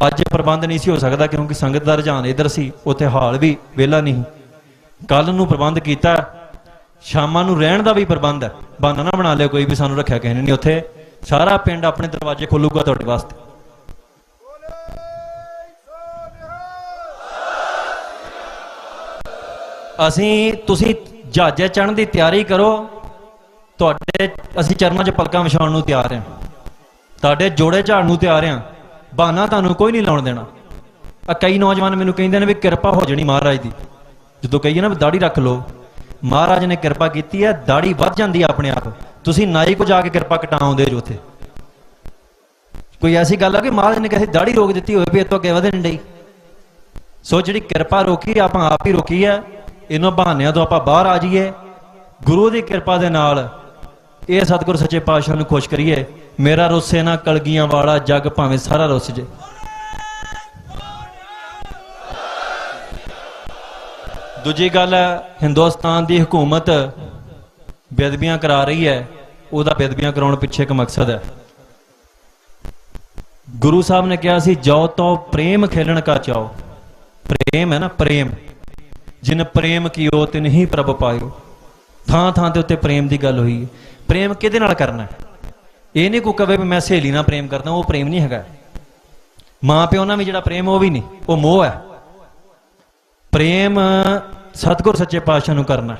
ਅੱਜ ਪ੍ਰਬੰਧ ਨਹੀਂ ਸੀ ਹੋ ਸਕਦਾ ਕਿਉਂਕਿ ਸੰਗਤ ਦਾ ਰੁਝਾਨ ਇੱਧਰ ਸੀ, ਉੱਥੇ ਹਾਲ ਵੀ ਵਿਹਲਾ ਨਹੀਂ। ਕੱਲ ਨੂੰ ਪ੍ਰਬੰਧ ਕੀਤਾ, ਸ਼ਾਮਾਂ ਨੂੰ ਰਹਿਣ ਦਾ ਵੀ ਪ੍ਰਬੰਧ ਹੈ। ਬਹਾਨਾ ਨਾ ਬਣਾ ਲਿਓ ਕੋਈ ਵੀ ਸਾਨੂੰ ਰੱਖਿਆ ਕਿਸੇ ਨੇ ਨਹੀਂ। ਉੱਥੇ ਸਾਰਾ ਪਿੰਡ ਆਪਣੇ ਦਰਵਾਜ਼ੇ ਖੋਲੂਗਾ ਤੁਹਾਡੇ ਵਾਸਤੇ। ਤੁਸੀਂ ਜਹਾਜ਼ੇ ਚੜ੍ਹਨ ਦੀ ਤਿਆਰੀ ਕਰੋ, ਤੁਹਾਡੇ ਅਸੀਂ ਚਰਨਾਂ 'ਚ ਪਲਕਾਂ ਵਿਛਾਉਣ ਨੂੰ ਤਿਆਰ ਹਾਂ, ਤੁਹਾਡੇ ਜੋੜੇ ਝਾੜਨ ਨੂੰ ਤਿਆਰ ਹਾਂ। ਬਹਾਨਾ ਤੁਹਾਨੂੰ ਕੋਈ ਨਹੀਂ ਲਾਉਣ ਦੇਣਾ। ਕਈ ਨੌਜਵਾਨ ਮੈਨੂੰ ਕਹਿੰਦੇ ਨੇ ਵੀ ਕਿਰਪਾ ਹੋ ਜਾਣੀ ਮਹਾਰਾਜ ਦੀ। ਜਦੋਂ ਕਹੀਏ ਨਾ ਵੀ ਦਾੜੀ ਰੱਖ ਲਓ, ਮਹਾਰਾਜ ਨੇ ਕਿਰਪਾ ਕੀਤੀ ਹੈ, ਦਾੜੀ ਵੱਧ ਜਾਂਦੀ ਹੈ ਆਪਣੇ ਆਪ। ਤੁਸੀਂ ਨਾਈ ਕੋ ਜਾ ਕੇ ਕਿਰਪਾ ਕਟਾਉਂਦੇ ਜੋ। ਉੱਥੇ ਕੋਈ ਐਸੀ ਗੱਲ ਆ ਕਿ ਮਹਾਰਾਜ ਨੇ ਕਿਸੇ ਦਾੜੀ ਰੋਕ ਦਿੱਤੀ ਹੋਵੇ ਵੀ ਇਹ ਤੋਂ ਅੱਗੇ ਵਧਣ ਡਈ। ਸੋ ਜਿਹੜੀ ਕਿਰਪਾ ਰੋਕੀ ਆਪਾਂ ਆਪ ਹੀ ਰੋਕੀ ਹੈ। ਇਹਨਾਂ ਬਹਾਨਿਆਂ ਤੋਂ ਆਪਾਂ ਬਾਹਰ ਆ ਜਾਈਏ, ਗੁਰੂ ਦੀ ਕਿਰਪਾ ਦੇ ਨਾਲ ਇਹ ਸਤਿਗੁਰ ਸੱਚੇ ਪਾਤਸ਼ਾਹ ਨੂੰ ਖੁਸ਼ ਕਰੀਏ। ਮੇਰਾ ਰੁੱਸੇ ਨਾ ਕਲਗੀਆਂ ਵਾਲਾ, ਜੱਗ ਭਾਵੇਂ ਸਾਰਾ ਰੁੱਸ ਜੇ। ਦੂਜੀ ਗੱਲ ਹੈ, ਹਿੰਦੁਸਤਾਨ ਦੀ ਹਕੂਮਤ ਬੇਅਦਬੀਆਂ ਕਰਾ ਰਹੀ ਹੈ। ਉਹਦਾ ਬੇਅਦਬੀਆਂ ਕਰਾਉਣ ਪਿੱਛੇ ਇੱਕ ਮਕਸਦ ਹੈ। ਗੁਰੂ ਸਾਹਿਬ ਨੇ ਕਿਹਾ ਸੀ ਜੋ ਤੋ ਪ੍ਰੇਮ ਖੇਲਣ ਕਾ ਚਾਓ। ਪ੍ਰੇਮ ਹੈ ਨਾ, ਪ੍ਰੇਮ ਜਿਨ ਪ੍ਰੇਮ ਕੀਓ ਤਿਨ ਹੀ ਪ੍ਰਭ ਪਾਇਓ। ਥਾਂ ਥਾਂ ਤੇ ਉੱਤੇ ਪ੍ਰੇਮ ਦੀ ਗੱਲ ਹੋਈ ਹੈ। ਪ੍ਰੇਮ ਕਿਹਦੇ ਨਾਲ ਕਰਨਾ? ਇਹ ਨਹੀਂ ਕੋਈ ਕਵੇ ਵੀ ਮੈਂ ਸਹੇਲੀ ਨਾਲ ਪ੍ਰੇਮ ਕਰਦਾ, ਉਹ ਪ੍ਰੇਮ ਨਹੀਂ ਹੈਗਾ। ਮਾਂ ਪਿਓ ਨਾਲ ਵੀ ਜਿਹੜਾ ਪ੍ਰੇਮ ਉਹ ਵੀ ਨਹੀਂ, ਉਹ ਮੋਹ ਹੈ। ਪ੍ਰੇਮ ਸਤਿਗੁਰ ਸੱਚੇ ਪਾਤਸ਼ਾਹ ਨੂੰ ਕਰਨਾ।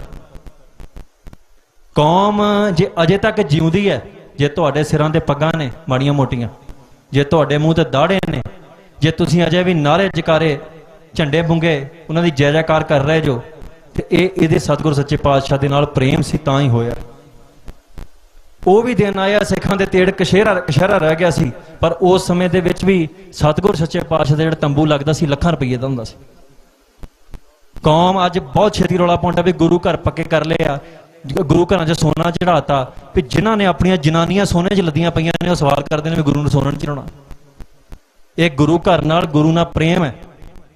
ਕੌਮ ਜੇ ਅਜੇ ਤੱਕ ਜਿਉਂਦੀ ਹੈ, ਜੇ ਤੁਹਾਡੇ ਸਿਰਾਂ ਤੇ ਪੱਗਾਂ ਨੇ ਮਾੜੀਆਂ ਮੋਟੀਆਂ, ਜੇ ਤੁਹਾਡੇ ਮੂੰਹ ਤੇ ਦਾੜੇ ਨੇ, ਜੇ ਤੁਸੀਂ ਅਜੇ ਵੀ ਨਾਰੇ ਜਕਾਰੇ ਝੰਡੇ ਬੁੰਗੇ ਉਹਨਾਂ ਦੀ ਜੈ ਜੈਕਾਰ ਕਰ ਰਹੇ ਜੋ, ਤੇ ਇਹਦੇ ਸਤਿਗੁਰ ਸੱਚੇ ਪਾਤਸ਼ਾਹ ਦੇ ਨਾਲ ਪ੍ਰੇਮ ਸੀ ਤਾਂ ਹੀ ਹੋਇਆ। ਉਹ ਵੀ ਦਿਨ ਆਇਆ ਸਿੱਖਾਂ ਦੇ ਤੇੜ ਕਸ਼ਹਿਰਾ ਰਹਿ ਗਿਆ ਸੀ, ਪਰ ਉਸ ਸਮੇਂ ਦੇ ਵਿੱਚ ਵੀ ਸਤਿਗੁਰ ਸੱਚੇ ਪਾਤਸ਼ਾਹ ਦਾ ਜਿਹੜਾ ਤੰਬੂ ਲੱਗਦਾ ਸੀ ਲੱਖਾਂ ਰੁਪਈਏ ਦਾ ਹੁੰਦਾ ਸੀ। ਕੌਮ ਅੱਜ ਬਹੁਤ ਛੇਤੀ ਰੌਲਾ ਪਾਉਂਦਾ ਵੀ ਗੁਰੂ ਘਰ ਪੱਕੇ ਕਰ ਲਏ ਆ, ਗੁਰੂ ਘਰਾਂ 'ਚ ਸੋਨਾ ਚੜਾਤਾ। ਵੀ ਜਿਨ੍ਹਾਂ ਨੇ ਆਪਣੀਆਂ ਜਨਾਨੀਆਂ ਸੋਨੇ 'ਚ ਲੱਦੀਆਂ ਪਈਆਂ ਨੇ, ਉਹ ਸਵਾਲ ਕਰਦੇ ਨੇ ਵੀ ਗੁਰੂ ਨੂੰ ਸੋਨਾ ਨਹੀਂ ਚੜਾਉਣਾ। ਇਹ ਗੁਰੂ ਘਰ ਨਾਲ, ਗੁਰੂ ਨਾਲ ਪ੍ਰੇਮ ਹੈ,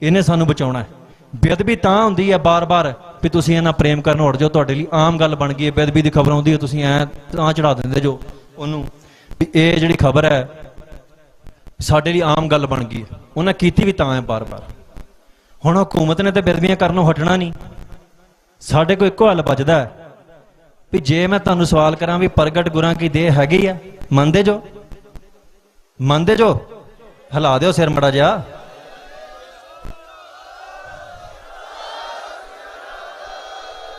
ਇਹਨੇ ਸਾਨੂੰ ਬਚਾਉਣਾ ਹੈ। ਬੇਅਦਬੀ ਤਾਂ ਹੁੰਦੀ ਹੈ ਬਾਰ-ਬਾਰ ਵੀ ਤੁਸੀਂ ਇਹਨਾਂ ਪ੍ਰੇਮ ਕਰਨ ਉੱਠ ਜਾਓ, ਤੁਹਾਡੇ ਲਈ ਆਮ ਗੱਲ ਬਣ ਗਈ ਹੈ। ਬੇਅਦਬੀ ਦੀ ਖਬਰ ਆਉਂਦੀ ਹੈ, ਤੁਸੀਂ ਐਂ ਤਾਂ ਚੜਾ ਦਿੰਦੇ ਜੋ ਉਹਨੂੰ ਵੀ ਇਹ ਜਿਹੜੀ ਖਬਰ ਹੈ ਸਾਡੇ ਲਈ ਆਮ ਗੱਲ ਬਣ ਗਈ ਹੈ। ਉਹਨਾਂ ਕੀਤੀ ਵੀ ਤਾਂ ਹੈ ਬਾਰ-ਬਾਰ। ਹੁਣ ਹਕੂਮਤ ਨੇ ਤਾਂ ਬੇਅਦਬੀਆਂ ਕਰਨੋਂ ਹਟਣਾ ਨਹੀਂ। ਸਾਡੇ ਕੋਲ ਇੱਕੋ ਹੱਲ ਬਚਦਾ ਹੈ ਵੀ ਜੇ ਮੈਂ ਤੁਹਾਨੂੰ ਸਵਾਲ ਕਰਾਂ ਵੀ ਪ੍ਰਗਟ ਗੁਰਾਂ ਕੀ ਦੇਹ ਹੈਗੀ ਆ, ਮੰਨਦੇ ਜੋ? ਮੰਨਦੇ ਜੋ? ਹਿਲਾ ਦਿਓ ਸਿਰ ਮੜਾ ਜਿਹਾ।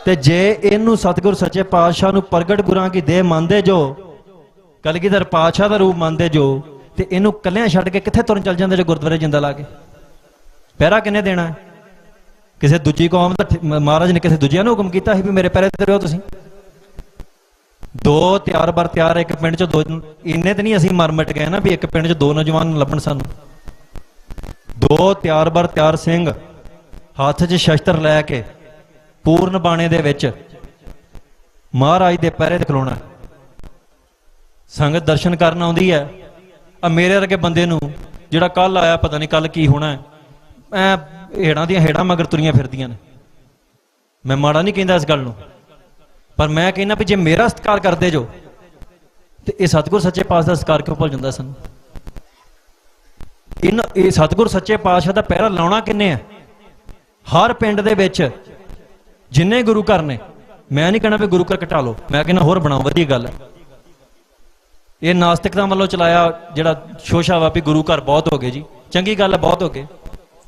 ਤੇ ਜੇ ਇਹਨੂੰ ਸਤਿਗੁਰ ਸੱਚੇ ਪਾਤਸ਼ਾਹ ਨੂੰ ਪ੍ਰਗਟ ਗੁਰਾਂ ਕੀ ਦੇਹ ਮੰਨਦੇ ਜੋ, ਕਲਗੀਧਰ ਪਾਤਸ਼ਾਹ ਦਾ ਰੂਪ ਮੰਨਦੇ ਜੋ, ਤੇ ਇਹਨੂੰ ਕੱਲਿਆਂ ਛੱਡ ਕੇ ਕਿੱਥੇ ਤੁਰਨ ਚੱਲ ਜਾਂਦੇ ਜੋ ਗੁਰਦੁਆਰੇ ਜਿੰਦਾ ਲਾ ਕੇ? ਪਹਿਰਾ ਕਿੰਨੇ ਦੇਣਾ ਹੈ? ਕਿਸੇ ਦੂਜੀ ਕੌਮ ਦਾ ਮਹਾਰਾਜ ਨੇ ਕਿਸੇ ਦੂਜਿਆਂ ਨੂੰ ਹੁਕਮ ਕੀਤਾ ਸੀ ਵੀ ਮੇਰੇ ਪਹਿਰੇ ਤੇ ਰਹੋ ਤੁਸੀਂ। ਦੋ ਤਿਆਰ ਬਰ ਤਿਆਰ, ਇੱਕ ਪਿੰਡ 'ਚ ਦੋ, ਇੰਨੇ ਤੇ ਨਹੀਂ ਅਸੀਂ ਮਰ ਮਿਟ ਗਏ ਨਾ ਵੀ ਇੱਕ ਪਿੰਡ 'ਚ ਦੋ ਨੌਜਵਾਨ ਲੱਭਣ ਸਾਨੂੰ। ਦੋ ਤਿਆਰ ਬਰ ਤਿਆਰ ਸਿੰਘ ਹੱਥ 'ਚ ਸ਼ਸਤਰ ਲੈ ਕੇ ਪੂਰਨ ਬਾਣੇ ਦੇ ਵਿੱਚ ਮਹਾਰਾਜ ਦੇ ਪਹਿਰੇ ਤੇ ਖਲੋਣਾ। ਸੰਗਤ ਦਰਸ਼ਨ ਕਰਨ ਆਉਂਦੀ ਹੈ। ਆ ਮੇਰੇ ਵਰਗੇ ਬੰਦੇ ਨੂੰ ਜਿਹੜਾ ਕੱਲ ਆਇਆ ਪਤਾ ਨਹੀਂ ਕੱਲ ਕੀ ਹੋਣਾ, ਐ ਹੇੜਾਂ ਦੀਆਂ ਹੇੜਾਂ ਮਗਰ ਤੁਰੀਆਂ ਫਿਰਦੀਆਂ ਨੇ। ਮੈਂ ਮਾੜਾ ਨਹੀਂ ਕਹਿੰਦਾ ਇਸ ਗੱਲ ਨੂੰ, ਪਰ ਮੈਂ ਕਹਿੰਦਾ ਵੀ ਜੇ ਮੇਰਾ ਸਤਿਕਾਰ ਕਰਦੇ ਜੋ ਤੇ ਇਹ ਸਤਿਗੁਰ ਸੱਚੇ ਪਾਤਸ਼ਾਹ ਦਾ ਸਤਿਕਾਰ ਕਿਉਂ ਭੁੱਲ ਜਾਂਦਾ ਸਾਨੂੰ? ਇਹ ਸਤਿਗੁਰ ਸੱਚੇ ਪਾਤਸ਼ਾਹ ਦਾ ਪਹਿਰਾ ਲਾਉਣਾ ਕਿੰਨੇ ਹੈ? ਹਰ ਪਿੰਡ ਦੇ ਵਿੱਚ ਜਿੰਨੇ ਗੁਰੂ ਘਰ ਨੇ, ਮੈਂ ਨਹੀਂ ਕਹਿਣਾ ਵੀ ਗੁਰੂ ਘਰ ਘਟਾ ਲਓ, ਮੈਂ ਕਹਿੰਦਾ ਹੋਰ ਬਣਾਓ, ਵਧੀਆ ਗੱਲ ਹੈ। ਇਹ ਨਾਸਤਿਕਤਾ ਵੱਲੋਂ ਚਲਾਇਆ ਜਿਹੜਾ ਸ਼ੋਸ਼ਾ ਵਾ ਵੀ ਗੁਰੂ ਘਰ ਬਹੁਤ ਹੋ ਗਏ ਜੀ, ਚੰਗੀ ਗੱਲ ਹੈ, ਬਹੁਤ ਹੋ ਗਏ।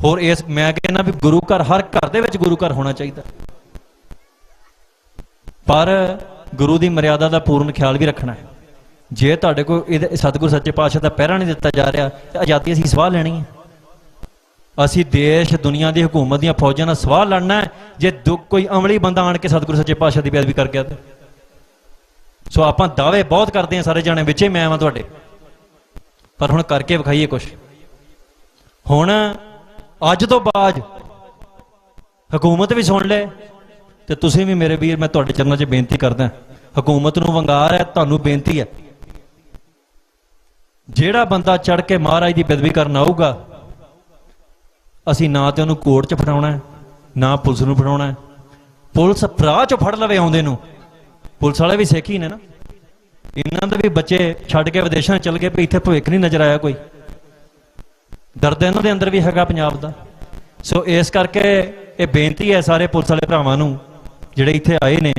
ਹੋਰ ਇਸ ਮੈਂ ਕਹਿੰਦਾ ਵੀ ਗੁਰੂ ਘਰ, ਹਰ ਘਰ ਦੇ ਵਿੱਚ ਗੁਰੂ ਘਰ ਹੋਣਾ ਚਾਹੀਦਾ, ਪਰ ਗੁਰੂ ਦੀ ਮਰਿਆਦਾ ਦਾ ਪੂਰਨ ਖਿਆਲ ਵੀ ਰੱਖਣਾ ਹੈ। ਜੇ ਤੁਹਾਡੇ ਕੋਲ ਇਹਦੇ ਸਤਿਗੁਰ ਸੱਚੇ ਪਾਤਸ਼ਾਹ ਦਾ ਪਹਿਰਾ ਨਹੀਂ ਦਿੱਤਾ ਜਾ ਰਿਹਾ ਤਾਂ ਆਜ਼ਾਦੀ ਅਸੀਂ ਸਵਾਹ ਲੈਣੀ ਹੈ। ਅਸੀਂ ਦੇਸ਼ ਦੁਨੀਆ ਦੀ ਹਕੂਮਤ ਦੀਆਂ ਫੌਜਾਂ ਨਾਲ ਸਵਾਹ ਲੜਨਾ ਹੈ ਜੇ ਕੋਈ ਅਮਲੀ ਬੰਦਾ ਆਣ ਕੇ ਸਤਿਗੁਰ ਸੱਚੇ ਪਾਤਸ਼ਾਹ ਦੀ ਬੇਅਦਬੀ ਕਰ ਗਿਆ ਤੇ। ਸੋ ਆਪਾਂ ਦਾਅਵੇ ਬਹੁਤ ਕਰਦੇ ਹਾਂ ਸਾਰੇ ਜਾਣੇ, ਵਿੱਚੇ ਮੈਂ ਆਵਾਂ ਤੁਹਾਡੇ, ਪਰ ਹੁਣ ਕਰਕੇ ਵਿਖਾਈਏ ਕੁਛ। ਹੁਣ ਅੱਜ ਤੋਂ ਬਾਅਦ ਹਕੂਮਤ ਵੀ ਸੁਣ ਲੈ ਤੇ ਤੁਸੀਂ ਵੀ ਮੇਰੇ ਵੀਰ, ਮੈਂ ਤੁਹਾਡੇ ਚਰਨਾਂ 'ਚ ਬੇਨਤੀ ਕਰਦਾ, ਹਕੂਮਤ ਨੂੰ ਵੰਗਾਰ ਹੈ, ਤੁਹਾਨੂੰ ਬੇਨਤੀ ਹੈ, ਜਿਹੜਾ ਬੰਦਾ ਚੜ ਕੇ ਮਹਾਰਾਜ ਦੀ ਬੇਅਦਬੀ ਕਰਨ ਆਊਗਾ, ਅਸੀਂ ਨਾ ਤੇ ਉਹਨੂੰ ਕੋਰਟ 'ਚ ਫੜਾਉਣਾ ਨਾ ਪੁਲਿਸ ਨੂੰ ਫੜਾਉਣਾ। ਪੁਲਿਸ ਫਰਾਹ 'ਚ ਫੜ ਲਵੇ ਆਉਂਦੇ ਨੂੰ, ਪੁਲਿਸ ਵਾਲੇ ਵੀ ਸਿੱਖ ਹੀ ਨੇ ਨਾ, ਇਹਨਾਂ ਦੇ ਵੀ ਬੱਚੇ ਛੱਡ ਕੇ ਵਿਦੇਸ਼ਾਂ ਚਲ ਗਏ, ਵੀ ਇੱਥੇ ਭਵਿੱਖ ਨਹੀਂ ਨਜ਼ਰ ਆਇਆ ਕੋਈ। ਦਰਦ ਇਹਨਾਂ ਦੇ ਅੰਦਰ ਵੀ ਹੈਗਾ ਪੰਜਾਬ ਦਾ। ਸੋ ਇਸ ਕਰਕੇ ਇਹ ਬੇਨਤੀ ਹੈ ਸਾਰੇ ਪੁਲਿਸ ਵਾਲੇ ਭਰਾਵਾਂ ਨੂੰ ਜਿਹੜੇ ਇੱਥੇ ਆਏ ਨੇ,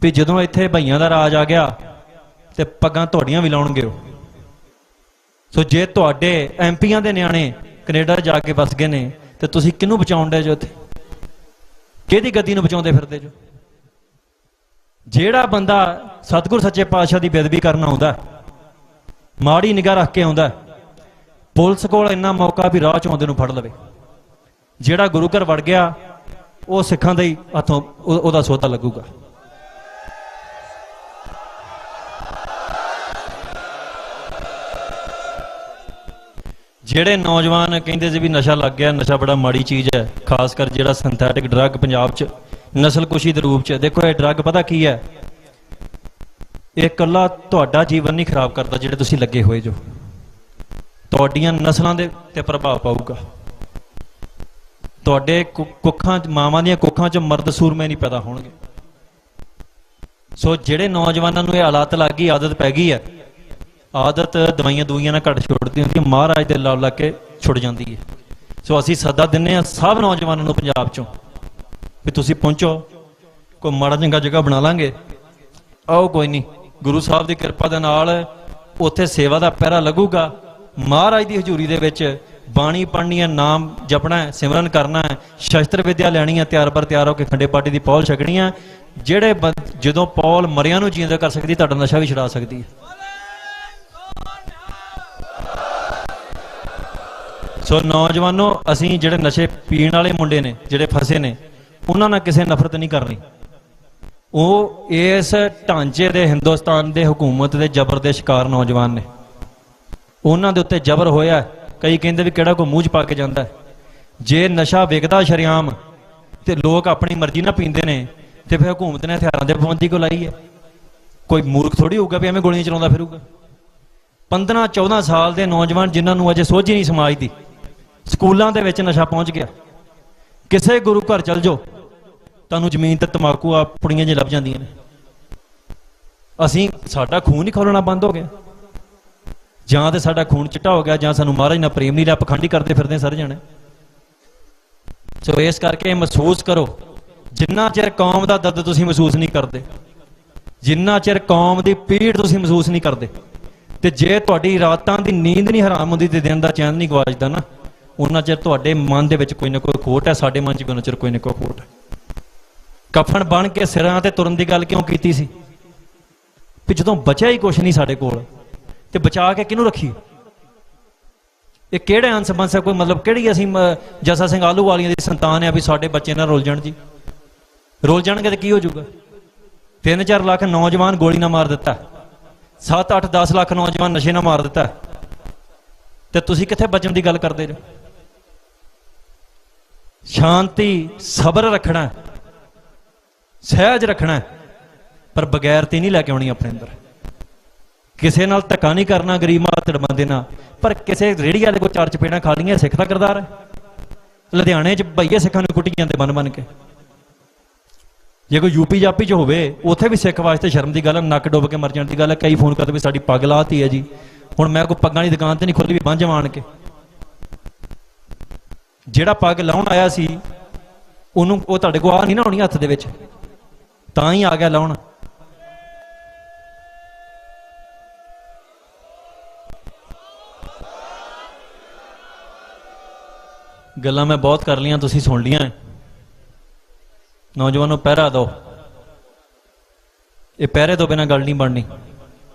ਵੀ ਜਦੋਂ ਇੱਥੇ ਭਈਆਂ ਦਾ ਰਾਜ ਆ ਗਿਆ ਤੇ ਪੱਗਾਂ ਤੁਹਾਡੀਆਂ ਵੀ ਲਾਉਣਗੇ ਉਹ। ਸੋ ਜੇ ਤੁਹਾਡੇ ਐਮਪੀਆਂ ਦੇ ਨਿਆਣੇ ਕੈਨੇਡਾ ਜਾ ਕੇ ਵਸ ਗਏ ਨੇ ਤੇ ਤੁਸੀਂ ਕਿਹਨੂੰ ਬਚਾਉਣ ਦੇ ਜੋ ਇੱਥੇ? ਕਿਹਦੀ ਗੱਦੀ ਨੂੰ ਬਚਾਉਂਦੇ ਫਿਰਦੇ ਜੋ? ਜਿਹੜਾ ਬੰਦਾ ਸਤਿਗੁਰ ਸੱਚੇ ਪਾਤਸ਼ਾਹ ਦੀ ਬੇਅਦਬੀ ਕਰਨ ਆਉਂਦਾ, ਮਾੜੀ ਨਿਗਾਹ ਰੱਖ ਕੇ ਆਉਂਦਾ, ਪੁਲਿਸ ਕੋਲ ਇੰਨਾ ਮੌਕਾ ਵੀ ਰਾਹ 'ਚ ਆਉਂਦੇ ਨੂੰ ਫੜ ਲਵੇ। ਜਿਹੜਾ ਗੁਰੂ ਘਰ ਵੜ ਗਿਆ ਉਹ ਸਿੱਖਾਂ ਦੇ ਹੀ ਹੱਥੋਂ ਉਹਦਾ ਸੌਦਾ ਲੱਗੂਗਾ। ਜਿਹੜੇ ਨੌਜਵਾਨ ਕਹਿੰਦੇ ਸੀ ਵੀ ਨਸ਼ਾ ਲੱਗ ਗਿਆ, ਨਸ਼ਾ ਬੜਾ ਮਾੜੀ ਚੀਜ਼ ਹੈ, ਖਾਸ ਕਰ ਜਿਹੜਾ ਸਿੰਥੈਟਿਕ ਡਰੱਗ ਪੰਜਾਬ 'ਚ ਨਸਲਕੁਸ਼ੀ ਦੇ ਰੂਪ 'ਚ। ਦੇਖੋ ਇਹ ਡਰੱਗ ਪਤਾ ਕੀ ਹੈ, ਇਹ ਇਕੱਲਾ ਤੁਹਾਡਾ ਜੀਵਨ ਨਹੀਂ ਖਰਾਬ ਕਰਦਾ, ਜਿਹੜੇ ਤੁਸੀਂ ਲੱਗੇ ਹੋਏ ਜੋ, ਤੁਹਾਡੀਆਂ ਨਸਲਾਂ ਦੇ ਤੇ ਪ੍ਰਭਾਵ ਪਾਊਗਾ। ਤੁਹਾਡੇ ਕੁੱਖਾਂ 'ਚ, ਮਾਵਾਂ ਦੀਆਂ ਕੁੱਖਾਂ 'ਚ ਮਰਦ ਸੂਰਮੇ ਨਹੀਂ ਪੈਦਾ ਹੋਣਗੇ। ਸੋ ਜਿਹੜੇ ਨੌਜਵਾਨਾਂ ਨੂੰ ਇਹ ਹਾਲਾਤ ਲੱਗ ਗਈ, ਆਦਤ ਪੈ ਗਈ ਹੈ, ਆਦਤ ਦਵਾਈਆਂ ਦੂਈਆਂ ਨਾਲ ਘੱਟ ਛੁੱਟਦੀ ਹੁੰਦੀ ਹੈ, ਮਹਾਰਾਜ ਦੇ ਲੜ ਲੱਗ ਕੇ ਛੁੱਟ ਜਾਂਦੀ ਹੈ। ਸੋ ਅਸੀਂ ਸੱਦਾ ਦਿੰਦੇ ਹਾਂ ਸਭ ਨੌਜਵਾਨਾਂ ਨੂੰ ਪੰਜਾਬ 'ਚੋਂ ਵੀ ਤੁਸੀਂ ਪਹੁੰਚੋ, ਕੋਈ ਮਾੜਾ ਚੰਗਾ ਜਗ੍ਹਾ ਬਣਾ ਲਾਂਗੇ, ਆਓ ਕੋਈ ਨਹੀਂ, ਗੁਰੂ ਸਾਹਿਬ ਦੀ ਕਿਰਪਾ ਦੇ ਨਾਲ ਉੱਥੇ ਸੇਵਾ ਦਾ ਪਹਿਰਾ ਲੱਗੂਗਾ। ਮਹਾਰਾਜ ਦੀ ਹਜ਼ੂਰੀ ਦੇ ਵਿੱਚ ਬਾਣੀ ਪੜ੍ਹਨੀ ਹੈ, ਨਾਮ ਜਪਣਾ ਹੈ, ਸਿਮਰਨ ਕਰਨਾ ਹੈ, ਸ਼ਸਤਰ ਵਿਦਿਆ ਲੈਣੀ ਹੈ, ਤਿਆਰ ਬਰ ਤਿਆਰ ਹੋ ਕੇ ਖੰਡੇ ਪਾਟੀ ਦੀ ਪੌਲ ਛਕਣੀ ਹੈ। ਜਿਹੜੇ ਜਦੋਂ ਪੌਲ ਮਰਿਆਂ ਨੂੰ ਜਿਉਂਦਾ ਕਰ ਸਕਦੀ, ਤੁਹਾਡਾ ਨਸ਼ਾ ਵੀ ਛੁਡਾ ਸਕਦੀ ਹੈ। ਸੋ ਨੌਜਵਾਨੋ, ਅਸੀਂ ਜਿਹੜੇ ਨਸ਼ੇ ਪੀਣ ਵਾਲੇ ਮੁੰਡੇ ਨੇ, ਜਿਹੜੇ ਫਸੇ ਨੇ, ਉਹਨਾਂ ਨਾਲ ਕਿਸੇ ਨਫ਼ਰਤ ਨਹੀਂ ਕਰਨੀ। ਉਹ ਇਸ ਢਾਂਚੇ ਦੇ ਹਿੰਦੁਸਤਾਨ ਦੇ ਹਕੂਮਤ ਦੇ ਜ਼ਬਰ ਦੇ ਸ਼ਿਕਾਰ ਨੌਜਵਾਨ ਨੇ, ਉਹਨਾਂ ਦੇ ਉੱਤੇ ਜ਼ਬਰ ਹੋਇਆ। ਕਈ ਕਹਿੰਦੇ ਵੀ ਕਿਹੜਾ ਕੋਈ ਮੂੰਹ 'ਚ ਪਾ ਕੇ ਜਾਂਦਾ। ਜੇ ਨਸ਼ਾ ਵਿਕਦਾ ਸ਼ਰੇਆਮ ਤੇ ਲੋਕ ਆਪਣੀ ਮਰਜ਼ੀ ਨਾਲ ਪੀਂਦੇ ਨੇ ਤੇ ਫਿਰ ਹਕੂਮਤ ਨੇ ਹਥਿਆਰਾਂ ਦੇ ਪਾਬੰਦੀ ਕਿਉਂ ਲਾਈ ਹੈ? ਕੋਈ ਮੂਰਖ ਥੋੜੀ ਹੋਊਗਾ ਵੀ ਐਵੇਂ ਗੋਲੀਆਂ ਚਲਾਉਂਦਾ ਫਿਰੂਗਾ। 15-14 ਸਾਲ ਦੇ ਨੌਜਵਾਨ ਜਿਨ੍ਹਾਂ ਨੂੰ ਅਜੇ ਸੋਝੀ ਨਹੀਂ ਸਮਾਜ ਦੀ, ਸਕੂਲਾਂ ਦੇ ਵਿੱਚ ਨਸ਼ਾ ਪਹੁੰਚ ਗਿਆ। ਕਿਸੇ ਗੁਰੂ ਘਰ ਚਲ ਜਾਓ, ਤੁਹਾਨੂੰ ਜ਼ਮੀਨ ਤੇ ਤਮਾਕੂ ਆ ਪੁੜੀਆਂ ਜਿਹੀ ਲੱਭ ਜਾਂਦੀਆਂ ਨੇ। ਸਾਡਾ ਖੂਨ ਹੀ ਖੋਲਣਾ ਬੰਦ ਹੋ ਗਿਆ, ਜਾਂ ਤੇ ਸਾਡਾ ਖੂਨ ਚਿੱਟਾ ਹੋ ਗਿਆ, ਜਾਂ ਸਾਨੂੰ ਮਹਾਰਾਜ ਨਾਲ ਪ੍ਰੇਮ ਨਹੀਂ ਰਿਹਾ, ਪਖੰਡੀ ਕਰਦੇ ਫਿਰਦੇ ਸਾਰੇ ਜਾਣੇ। ਸੋ ਇਸ ਕਰਕੇ ਮਹਿਸੂਸ ਕਰੋ, ਜਿੰਨਾ ਚਿਰ ਕੌਮ ਦਾ ਦਰਦ ਤੁਸੀਂ ਮਹਿਸੂਸ ਨਹੀਂ ਕਰਦੇ, ਜਿੰਨਾ ਚਿਰ ਕੌਮ ਦੀ ਪੀੜ ਤੁਸੀਂ ਮਹਿਸੂਸ ਨਹੀਂ ਕਰਦੇ, ਤੇ ਜੇ ਤੁਹਾਡੀ ਰਾਤਾਂ ਦੀ ਨੀਂਦ ਨਹੀਂ ਹਰਾਮ ਹੁੰਦੀ ਤੇ ਦਿਨ ਦਾ ਚੈਨ ਨਹੀਂ ਗਵਾਚਦਾ ਨਾ, ਉਹਨਾਂ ਚਿਰ ਤੁਹਾਡੇ ਮਨ ਦੇ ਵਿੱਚ ਕੋਈ ਨਾ ਕੋਈ ਖੋਟ ਹੈ। ਸਾਡੇ ਮਨ 'ਚ ਵੀ ਉਹਨਾਂ ਚਿਰ ਕੋਈ ਨਾ ਕੋਈ ਖੋਟ ਹੈ। ਕਫਨ ਬਣ ਕੇ ਸਿਰਾਂ ਤੇ ਤੁਰਨ ਦੀ ਗੱਲ ਕਿਉਂ ਕੀਤੀ ਸੀ? ਵੀ ਜਦੋਂ ਬਚਿਆ ਹੀ ਕੁਛ ਨਹੀਂ ਸਾਡੇ ਕੋਲ ਤੇ ਬਚਾ ਕੇ ਕਿਹਨੂੰ ਰੱਖੀਏ? ਇਹ ਕਿਹੜੇ ਅੰਸ ਬੰਸ ਹੈ? ਕੋਈ ਮਤਲਬ ਕਿਹੜੀ ਅਸੀਂ ਜੱਸਾ ਸਿੰਘ ਆਹਲੂਵਾਲੀਆਂ ਦੀ ਸੰਤਾਨ ਆ ਵੀ ਸਾਡੇ ਬੱਚੇ ਨਾਲ ਰੁੱਲ ਜਾਣ? ਜੀ ਰੁੱਲ ਜਾਣਗੇ ਤੇ ਕੀ ਹੋ ਜਾਊਗਾ? 3-4 ਲੱਖ ਨੌਜਵਾਨ ਗੋਲੀ ਨਾਲ ਮਾਰ ਦਿੱਤਾ, 7-8-10 ਲੱਖ ਨੌਜਵਾਨ ਨਸ਼ੇ ਨਾਲ ਮਾਰ ਦਿੱਤਾ, ਤੇ ਤੁਸੀਂ ਕਿੱਥੇ ਬਚਣ ਦੀ ਗੱਲ ਕਰਦੇ ਜੋ? ਸ਼ਾਂਤੀ, ਸਬਰ ਰੱਖਣਾ, ਸਹਿਜ ਰੱਖਣਾ, ਪਰ ਬਗੈਰਤੀ ਨਹੀਂ ਲੈ ਕੇ ਆਉਣੀ ਆਪਣੇ ਅੰਦਰ। ਕਿਸੇ ਨਾਲ ਧੱਕਾ ਨਹੀਂ ਕਰਨਾ, ਗਰੀਬ ਮਾਤੜ ਬੰਦੇ ਨਾਲ, ਪਰ ਕਿਸੇ ਰੇਹੜੀ ਵਾਲੇ ਕੋਲ 4 ਚਪੇੜਾਂ ਖਾ ਲਈਆਂ, ਸਿੱਖ ਦਾ ਕਿਰਦਾਰ ਹੈ। ਲੁਧਿਆਣੇ 'ਚ ਭਈਏ ਸਿੱਖਾਂ ਨੂੰ ਕੁੱਟੀ ਜਾਂਦੇ ਬਨ ਕੇ। ਜੇ ਕੋਈ ਯੂਪੀ ਜਾਪੀ 'ਚ ਹੋਵੇ, ਉੱਥੇ ਵੀ ਸਿੱਖ ਵਾਸਤੇ ਸ਼ਰਮ ਦੀ ਗੱਲ ਹੈ, ਨੱਕ ਡੁੱਬ ਕੇ ਮਰ ਜਾਣ ਦੀ ਗੱਲ ਹੈ। ਕਈ ਫੋਨ ਕਰਦੇ ਵੀ ਸਾਡੀ ਪੱਗ ਲਾਤੀ ਹੈ ਜੀ। ਹੁਣ ਮੈਂ ਕੋਈ ਪੱਗਾਂ ਦੀ ਦੁਕਾਨ ਤੇ ਨਹੀਂ ਖੋਲੀ ਵੀ ਬੰਝ ਮਾਣ ਕੇ। ਜਿਹੜਾ ਪੱਗ ਲਾਉਣ ਆਇਆ ਸੀ ਉਹਨੂੰ, ਉਹ ਤੁਹਾਡੇ ਕੋਲ ਆ ਨਹੀਂ ਨਾ ਹੋਣੀ ਹੱਥ ਦੇ ਵਿੱਚ, ਤਾਂ ਹੀ ਆ ਗਿਆ ਲਾਉਣ। ਗੱਲਾਂ ਮੈਂ ਬਹੁਤ ਕਰ ਲਈਆਂ, ਤੁਸੀਂ ਸੁਣ ਲਈਆਂ। ਨੌਜਵਾਨੋਂ ਪਹਿਰਾ ਦਿਓ, ਇਹ ਪਹਿਰੇ ਤੋਂ ਬਿਨਾਂ ਗੱਲ ਨਹੀਂ ਬਣਨੀ।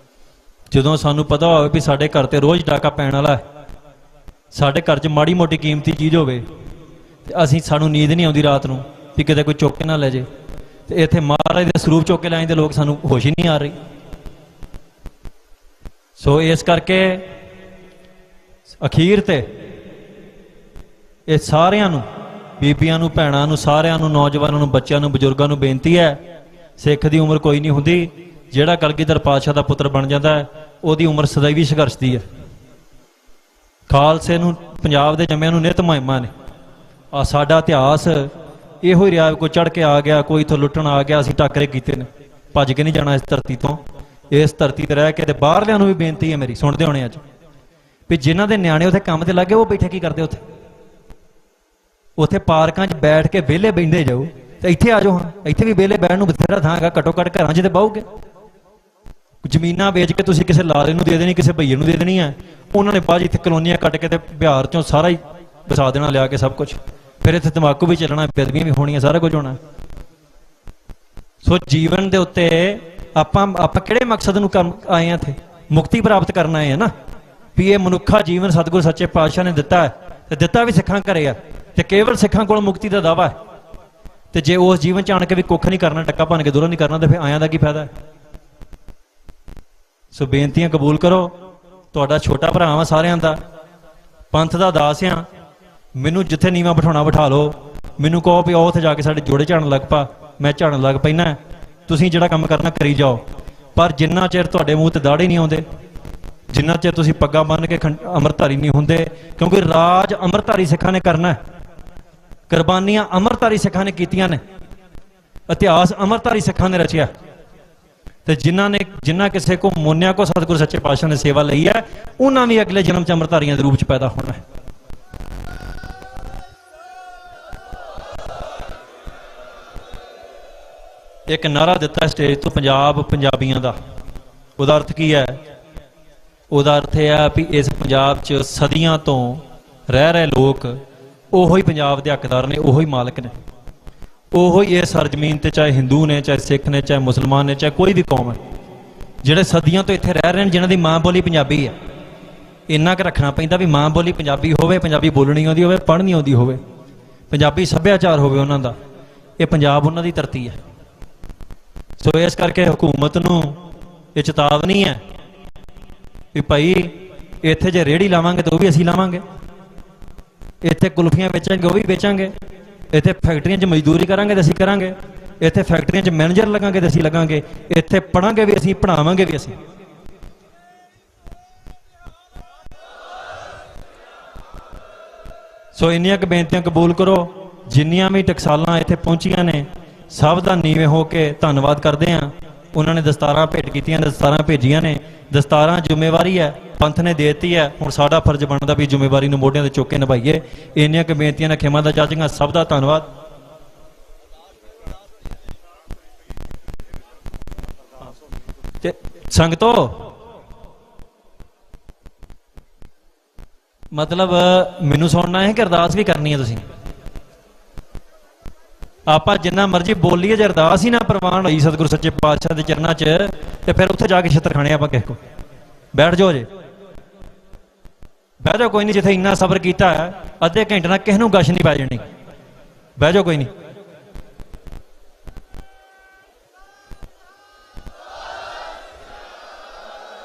ਜਦੋਂ ਸਾਨੂੰ ਪਤਾ ਹੋਵੇ ਵੀ ਸਾਡੇ ਘਰ ਤੇ ਰੋਜ਼ ਡਾਕਾ ਪੈਣ ਵਾਲਾ ਹੈ, ਸਾਡੇ ਘਰ 'ਚ ਮਾੜੀ ਮੋਟੀ ਕੀਮਤੀ ਚੀਜ਼ ਹੋਵੇ ਤੇ ਸਾਨੂੰ ਨੀਂਦ ਨਹੀਂ ਆਉਂਦੀ ਰਾਤ ਨੂੰ ਵੀ ਕਿਤੇ ਕੋਈ ਚੁੱਕ ਕੇ ਨਾ ਲੈ ਜੇ, ਤੇ ਇੱਥੇ ਮਹਾਰਾਜ ਦੇ ਸਰੂਪ ਚੁੱਕ ਕੇ ਲੈ ਜਾਂਦੇ ਲੋਕ, ਸਾਨੂੰ ਹੋਸ਼ ਹੀ ਨਹੀਂ ਆ ਰਹੀ। ਸੋ ਇਸ ਕਰਕੇ ਅਖੀਰ ਤੇ ਇਹ ਸਾਰਿਆਂ ਨੂੰ, ਬੀਬੀਆਂ ਨੂੰ, ਭੈਣਾਂ ਨੂੰ, ਸਾਰਿਆਂ ਨੂੰ, ਨੌਜਵਾਨਾਂ ਨੂੰ, ਬੱਚਿਆਂ ਨੂੰ, ਬਜ਼ੁਰਗਾਂ ਨੂੰ ਬੇਨਤੀ ਹੈ, ਸਿੱਖ ਦੀ ਉਮਰ ਕੋਈ ਨਹੀਂ ਹੁੰਦੀ। ਜਿਹੜਾ ਕਲਗੀਧਰ ਪਾਤਸ਼ਾਹ ਦਾ ਪੁੱਤਰ ਬਣ ਜਾਂਦਾ ਹੈ ਉਹਦੀ ਉਮਰ ਸदैवी ਸੰਘਰਸ਼ ਦੀ ਹੈ। ਖਾਲਸੇ ਨੂੰ, ਪੰਜਾਬ ਦੇ ਜੰਮਿਆਂ ਨੂੰ ਨਿਤ ਮੁਹਿੰਮਾਂ ਨੇ। ਆ ਸਾਡਾ ਇਤਿਹਾਸ ਇਹੋ ਹੀ ਰਿਹਾ, ਕੋਈ ਚੜ੍ਹ ਕੇ ਆ ਗਿਆ, ਕੋਈ ਇੱਥੋਂ ਲੁੱਟਣ ਆ ਗਿਆ, ਅਸੀਂ ਟੱਕਰੇ ਕੀਤੇ ਨੇ, ਭੱਜ ਕੇ ਨਹੀਂ ਜਾਣਾ ਇਸ ਧਰਤੀ ਤੋਂ। ਇਸ ਧਰਤੀ ਤੇ ਰਹਿ ਕੇ ਤੇ ਬਾਹਰਲਿਆਂ ਨੂੰ ਵੀ ਬੇਨਤੀ ਹੈ ਮੇਰੀ, ਸੁਣਦੇ ਹੋਣੇ ਅੱਜ, ਵੀ ਜਿਨ੍ਹਾਂ ਦੇ ਨਿਆਣੇ ਉੱਥੇ ਕੰਮ ਤੇ ਲੱਗੇ ਉਹ ਬੈਠੇ ਕੀ ਕਰਦੇ ਉੱਥੇ? ਉੱਥੇ ਪਾਰਕਾਂ 'ਚ ਬੈਠ ਕੇ ਵਿਹਲੇ ਬਹਿੰਦੇ ਜਾਓ, ਤੇ ਇੱਥੇ ਆ ਜਾਓ। ਹਾਂ, ਇੱਥੇ ਵੀ ਵਿਹਲੇ ਬਹਿਣ ਨੂੰ ਬਥੇਰਾ ਥਾਂ ਹੈਗਾ, ਘੱਟੋ ਘੱਟ ਘਰਾਂ 'ਚ ਤੇ ਬਾਹੋਗੇ। ਜ਼ਮੀਨਾਂ ਵੇਚ ਕੇ ਤੁਸੀਂ ਕਿਸੇ ਲਾਰੇ ਨੂੰ ਦੇ ਦੇਣੀ, ਕਿਸੇ ਭਈਏ ਨੂੰ ਦੇ ਦੇਣੀ ਹੈ, ਉਹਨਾਂ ਨੇ ਬਾਅਦ ਇੱਥੇ ਕਲੋਨੀਆਂ ਕੱਟ ਕੇ ਤੇ ਬਿਹਾਰ 'ਚੋਂ ਸਾਰਾ ਹੀ ਵਸਾ ਦੇਣਾ ਲਿਆ ਕੇ ਸਭ ਕੁਝ। ਫਿਰ ਇੱਥੇ ਤੰਬਾਕੂ ਵੀ ਚੱਲਣਾ, ਬੇਦਬੀਆਂ ਵੀ ਹੋਣੀਆਂ, ਸਾਰਾ ਕੁਝ ਹੋਣਾ। ਸੋ ਜੀਵਨ ਦੇ ਉੱਤੇ ਆਪਾਂ ਕਿਹੜੇ ਮਕਸਦ ਨੂੰ ਆਏ ਹਾਂ? ਇੱਥੇ ਮੁਕਤੀ ਪ੍ਰਾਪਤ ਕਰਨ ਆਏ ਆ ਨਾ, ਵੀ ਇਹ ਮਨੁੱਖਾ ਜੀਵਨ ਸਤਿਗੁਰੂ ਸੱਚੇ ਪਾਤਸ਼ਾਹ ਨੇ ਦਿੱਤਾ ਹੈ, ਤੇ ਦਿੱਤਾ ਵੀ ਸਿੱਖਾਂ ਘਰੇ ਆ, ਤੇ ਕੇਵਲ ਸਿੱਖਾਂ ਕੋਲ ਮੁਕਤੀ ਦਾ ਦਾਵਾ ਹੈ। ਤੇ ਜੇ ਉਸ ਜੀਵਨ 'ਚ ਆਣ ਕੇ ਵੀ ਕੁੱਖ ਨਹੀਂ ਕਰਨਾ, ਟੱਕਾ ਭੰਨ ਕੇ ਦੂਰੋਂ ਨਹੀਂ ਕਰਨਾ, ਤੇ ਫਿਰ ਆਇਆਂ ਦਾ ਕੀ ਫਾਇਦਾ? ਸੋ ਬੇਨਤੀਆਂ ਕਬੂਲ ਕਰੋ। ਤੁਹਾਡਾ ਛੋਟਾ ਭਰਾ ਵਾਂ ਸਾਰਿਆਂ ਦਾ, ਪੰਥ ਦਾ ਦਾਸ ਆ। ਮੈਨੂੰ ਜਿੱਥੇ ਨੀਵਾਂ ਬਿਠਾਉਣਾ ਬਿਠਾ ਲਓ, ਮੈਨੂੰ ਕਹੋ ਵੀ ਉੱਥੇ ਜਾ ਕੇ ਸਾਡੇ ਜੋੜੇ ਝਾੜਨ ਲੱਗ ਪਾ, ਮੈਂ ਝਾੜਨ ਲੱਗ ਪੈਣਾ। ਤੁਸੀਂ ਜਿਹੜਾ ਕੰਮ ਕਰਨਾ ਕਰੀ ਜਾਓ, ਪਰ ਜਿੰਨਾ ਚਿਰ ਤੁਹਾਡੇ ਮੂੰਹ ਤੇ ਦਾੜੇ ਨਹੀਂ ਆਉਂਦੇ, ਜਿੰਨਾ ਚਿਰ ਤੁਸੀਂ ਪੱਗਾਂ ਬੰਨ੍ਹ ਕੇ ਅੰਮ੍ਰਿਤਧਾਰੀ ਨਹੀਂ ਹੁੰਦੇ, ਕਿਉਂਕਿ ਰਾਜ ਅੰਮ੍ਰਿਤਧਾਰੀ ਸਿੱਖਾਂ ਨੇ ਕਰਨਾ, ਕੁਰਬਾਨੀਆਂ ਅੰਮ੍ਰਿਤਧਾਰੀ ਸਿੱਖਾਂ ਨੇ ਕੀਤੀਆਂ ਨੇ, ਇਤਿਹਾਸ ਅੰਮ੍ਰਿਤਧਾਰੀ ਸਿੱਖਾਂ ਨੇ ਰਚਿਆ। ਤੇ ਜਿਨ੍ਹਾਂ ਕਿਸੇ ਕੋ ਮੁੰਨਿਆ ਕੋ ਸਤਿਗੁਰੂ ਸੱਚੇ ਪਾਤਸ਼ਾਹ ਨੇ ਸੇਵਾ ਲਈ ਹੈ, ਉਹਨਾਂ ਵੀ ਅਗਲੇ ਜਨਮ 'ਚ ਅੰਮ੍ਰਿਤਧਾਰੀਆਂ ਦੇ ਰੂਪ 'ਚ ਪੈਦਾ ਹੋਣਾ ਹੈ। ਇੱਕ ਨਾਰਾ ਦਿੱਤਾ ਸਟੇਜ ਤੋਂ, ਪੰਜਾਬ ਪੰਜਾਬੀਆਂ ਦਾ। ਉਹਦਾ ਅਰਥ ਕੀ ਹੈ? ਉਹਦਾ ਅਰਥ ਇਹ ਹੈ ਵੀ ਇਸ ਪੰਜਾਬ 'ਚ ਸਦੀਆਂ ਤੋਂ ਰਹਿ ਰਹੇ ਲੋਕ ਉਹੋ ਹੀ ਪੰਜਾਬ ਦੇ ਹੱਕਦਾਰ ਨੇ, ਉਹੋ ਹੀ ਮਾਲਕ ਨੇ, ਉਹੋ ਹੀ ਇਹ ਸਰਜ਼ਮੀਨ ਤੇ, ਚਾਹੇ ਹਿੰਦੂ ਨੇ, ਚਾਹੇ ਸਿੱਖ ਨੇ, ਚਾਹੇ ਮੁਸਲਮਾਨ ਨੇ, ਚਾਹੇ ਕੋਈ ਵੀ ਕੌਮ ਹੈ, ਜਿਹੜੇ ਸਦੀਆਂ ਤੋਂ ਇੱਥੇ ਰਹਿ ਰਹੇ ਨੇ, ਜਿਨ੍ਹਾਂ ਦੀ ਮਾਂ ਬੋਲੀ ਪੰਜਾਬੀ ਹੈ। ਇੰਨਾ ਕੁ ਰੱਖਣਾ ਪੈਂਦਾ ਵੀ ਮਾਂ ਬੋਲੀ ਪੰਜਾਬੀ ਹੋਵੇ, ਪੰਜਾਬੀ ਬੋਲਣੀ ਆਉਂਦੀ ਹੋਵੇ, ਪੜ੍ਹਨੀ ਆਉਂਦੀ ਹੋਵੇ, ਪੰਜਾਬੀ ਸੱਭਿਆਚਾਰ ਹੋਵੇ ਉਹਨਾਂ ਦਾ। ਇਹ ਪੰਜਾਬ ਉਹਨਾਂ ਦੀ ਧਰਤੀ ਹੈ। ਸੋ ਇਸ ਕਰਕੇ ਹਕੂਮਤ ਨੂੰ ਇਹ ਚੇਤਾਵਨੀ ਹੈ ਵੀ ਭਾਈ ਇੱਥੇ ਜੇ ਰੇਹੜੀ ਲਾਵਾਂਗੇ ਤਾਂ ਉਹ ਵੀ ਅਸੀਂ ਲਾਵਾਂਗੇ, ਇੱਥੇ ਕੁਲਫੀਆਂ ਵੇਚਾਂਗੇ ਉਹ ਵੀ ਵੇਚਾਂਗੇ, ਇੱਥੇ ਫੈਕਟਰੀਆਂ 'ਚ ਮਜ਼ਦੂਰੀ ਕਰਾਂਗੇ ਤਾਂ ਅਸੀਂ ਕਰਾਂਗੇ, ਇੱਥੇ ਫੈਕਟਰੀਆਂ 'ਚ ਮੈਨੇਜਰ ਲੱਗਾਂਗੇ ਤਾਂ ਅਸੀਂ ਲੱਗਾਂਗੇ, ਇੱਥੇ ਪੜ੍ਹਾਂਗੇ ਵੀ ਅਸੀਂ, ਪੜ੍ਹਾਵਾਂਗੇ ਵੀ ਅਸੀਂ। ਸੋ ਇੰਨੀਆਂ ਕੁ ਬੇਨਤੀਆਂ ਕਬੂਲ ਕਰੋ। ਜਿੰਨੀਆਂ ਵੀ ਟਕਸਾਲਾਂ ਇੱਥੇ ਪਹੁੰਚੀਆਂ ਨੇ, ਸਭ ਦਾ ਨੀਵੇਂ ਹੋ ਕੇ ਧੰਨਵਾਦ ਕਰਦੇ ਹਾਂ। ਉਹਨਾਂ ਨੇ ਦਸਤਾਰਾਂ ਭੇਟ ਕੀਤੀਆਂ, ਦਸਤਾਰਾਂ ਭੇਜੀਆਂ ਨੇ। ਦਸਤਾਰਾਂ ਜ਼ਿੰਮੇਵਾਰੀ ਹੈ, ਪੰਥ ਨੇ ਦੇ ਦਿੱਤੀ ਹੈ, ਹੁਣ ਸਾਡਾ ਫਰਜ਼ ਬਣਦਾ ਵੀ ਜ਼ਿੰਮੇਵਾਰੀ ਨੂੰ ਮੋਢਿਆਂ ਤੇ ਚੁੱਕ ਕੇ ਨਿਭਾਈਏ। ਇੰਨੀਆਂ ਕੁ ਬੇਨਤੀਆਂ ਨੇ ਖਿਮਾ ਦਾ ਚਾਚੀਆਂ, ਸਭ ਦਾ ਧੰਨਵਾਦ। ਤੇ ਸੰਗਤੋ, ਮਤਲਬ ਮੈਨੂੰ ਸੁਣਨਾ ਹੈ ਕਿ ਅਰਦਾਸ ਵੀ ਕਰਨੀ ਹੈ ਤੁਸੀਂ? ਆਪਾਂ ਜਿੰਨਾ ਮਰਜ਼ੀ ਬੋਲੀਏ, ਜੇ ਅਰਦਾਸ ਹੀ ਨਾ ਪ੍ਰਵਾਨ ਹੋਈ ਸਤਿਗੁਰੂ ਸੱਚੇ ਪਾਤਸ਼ਾਹ ਦੇ ਚਰਨਾਂ 'ਚ, ਤੇ ਫਿਰ ਉੱਥੇ ਜਾ ਕੇ ਛਿੱਤਰ ਖਾਣੇ ਆਪਾਂ ਕਿਸੇ ਕੋ। ਬੈਠ ਜਾਓ, ਜੇ ਬਹਿ ਜਾਓ, ਕੋਈ ਨਹੀਂ। ਜਿੱਥੇ ਇੰਨਾ ਸਬਰ ਕੀਤਾ ਹੈ, ਅੱਧੇ ਘੰਟੇ ਨਾਲ ਕਿਸੇ ਨੂੰ ਗਸ਼ ਨਹੀਂ ਪੈ ਜਾਣੀ। ਬਹਿ ਜਾਓ, ਕੋਈ ਨਹੀਂ।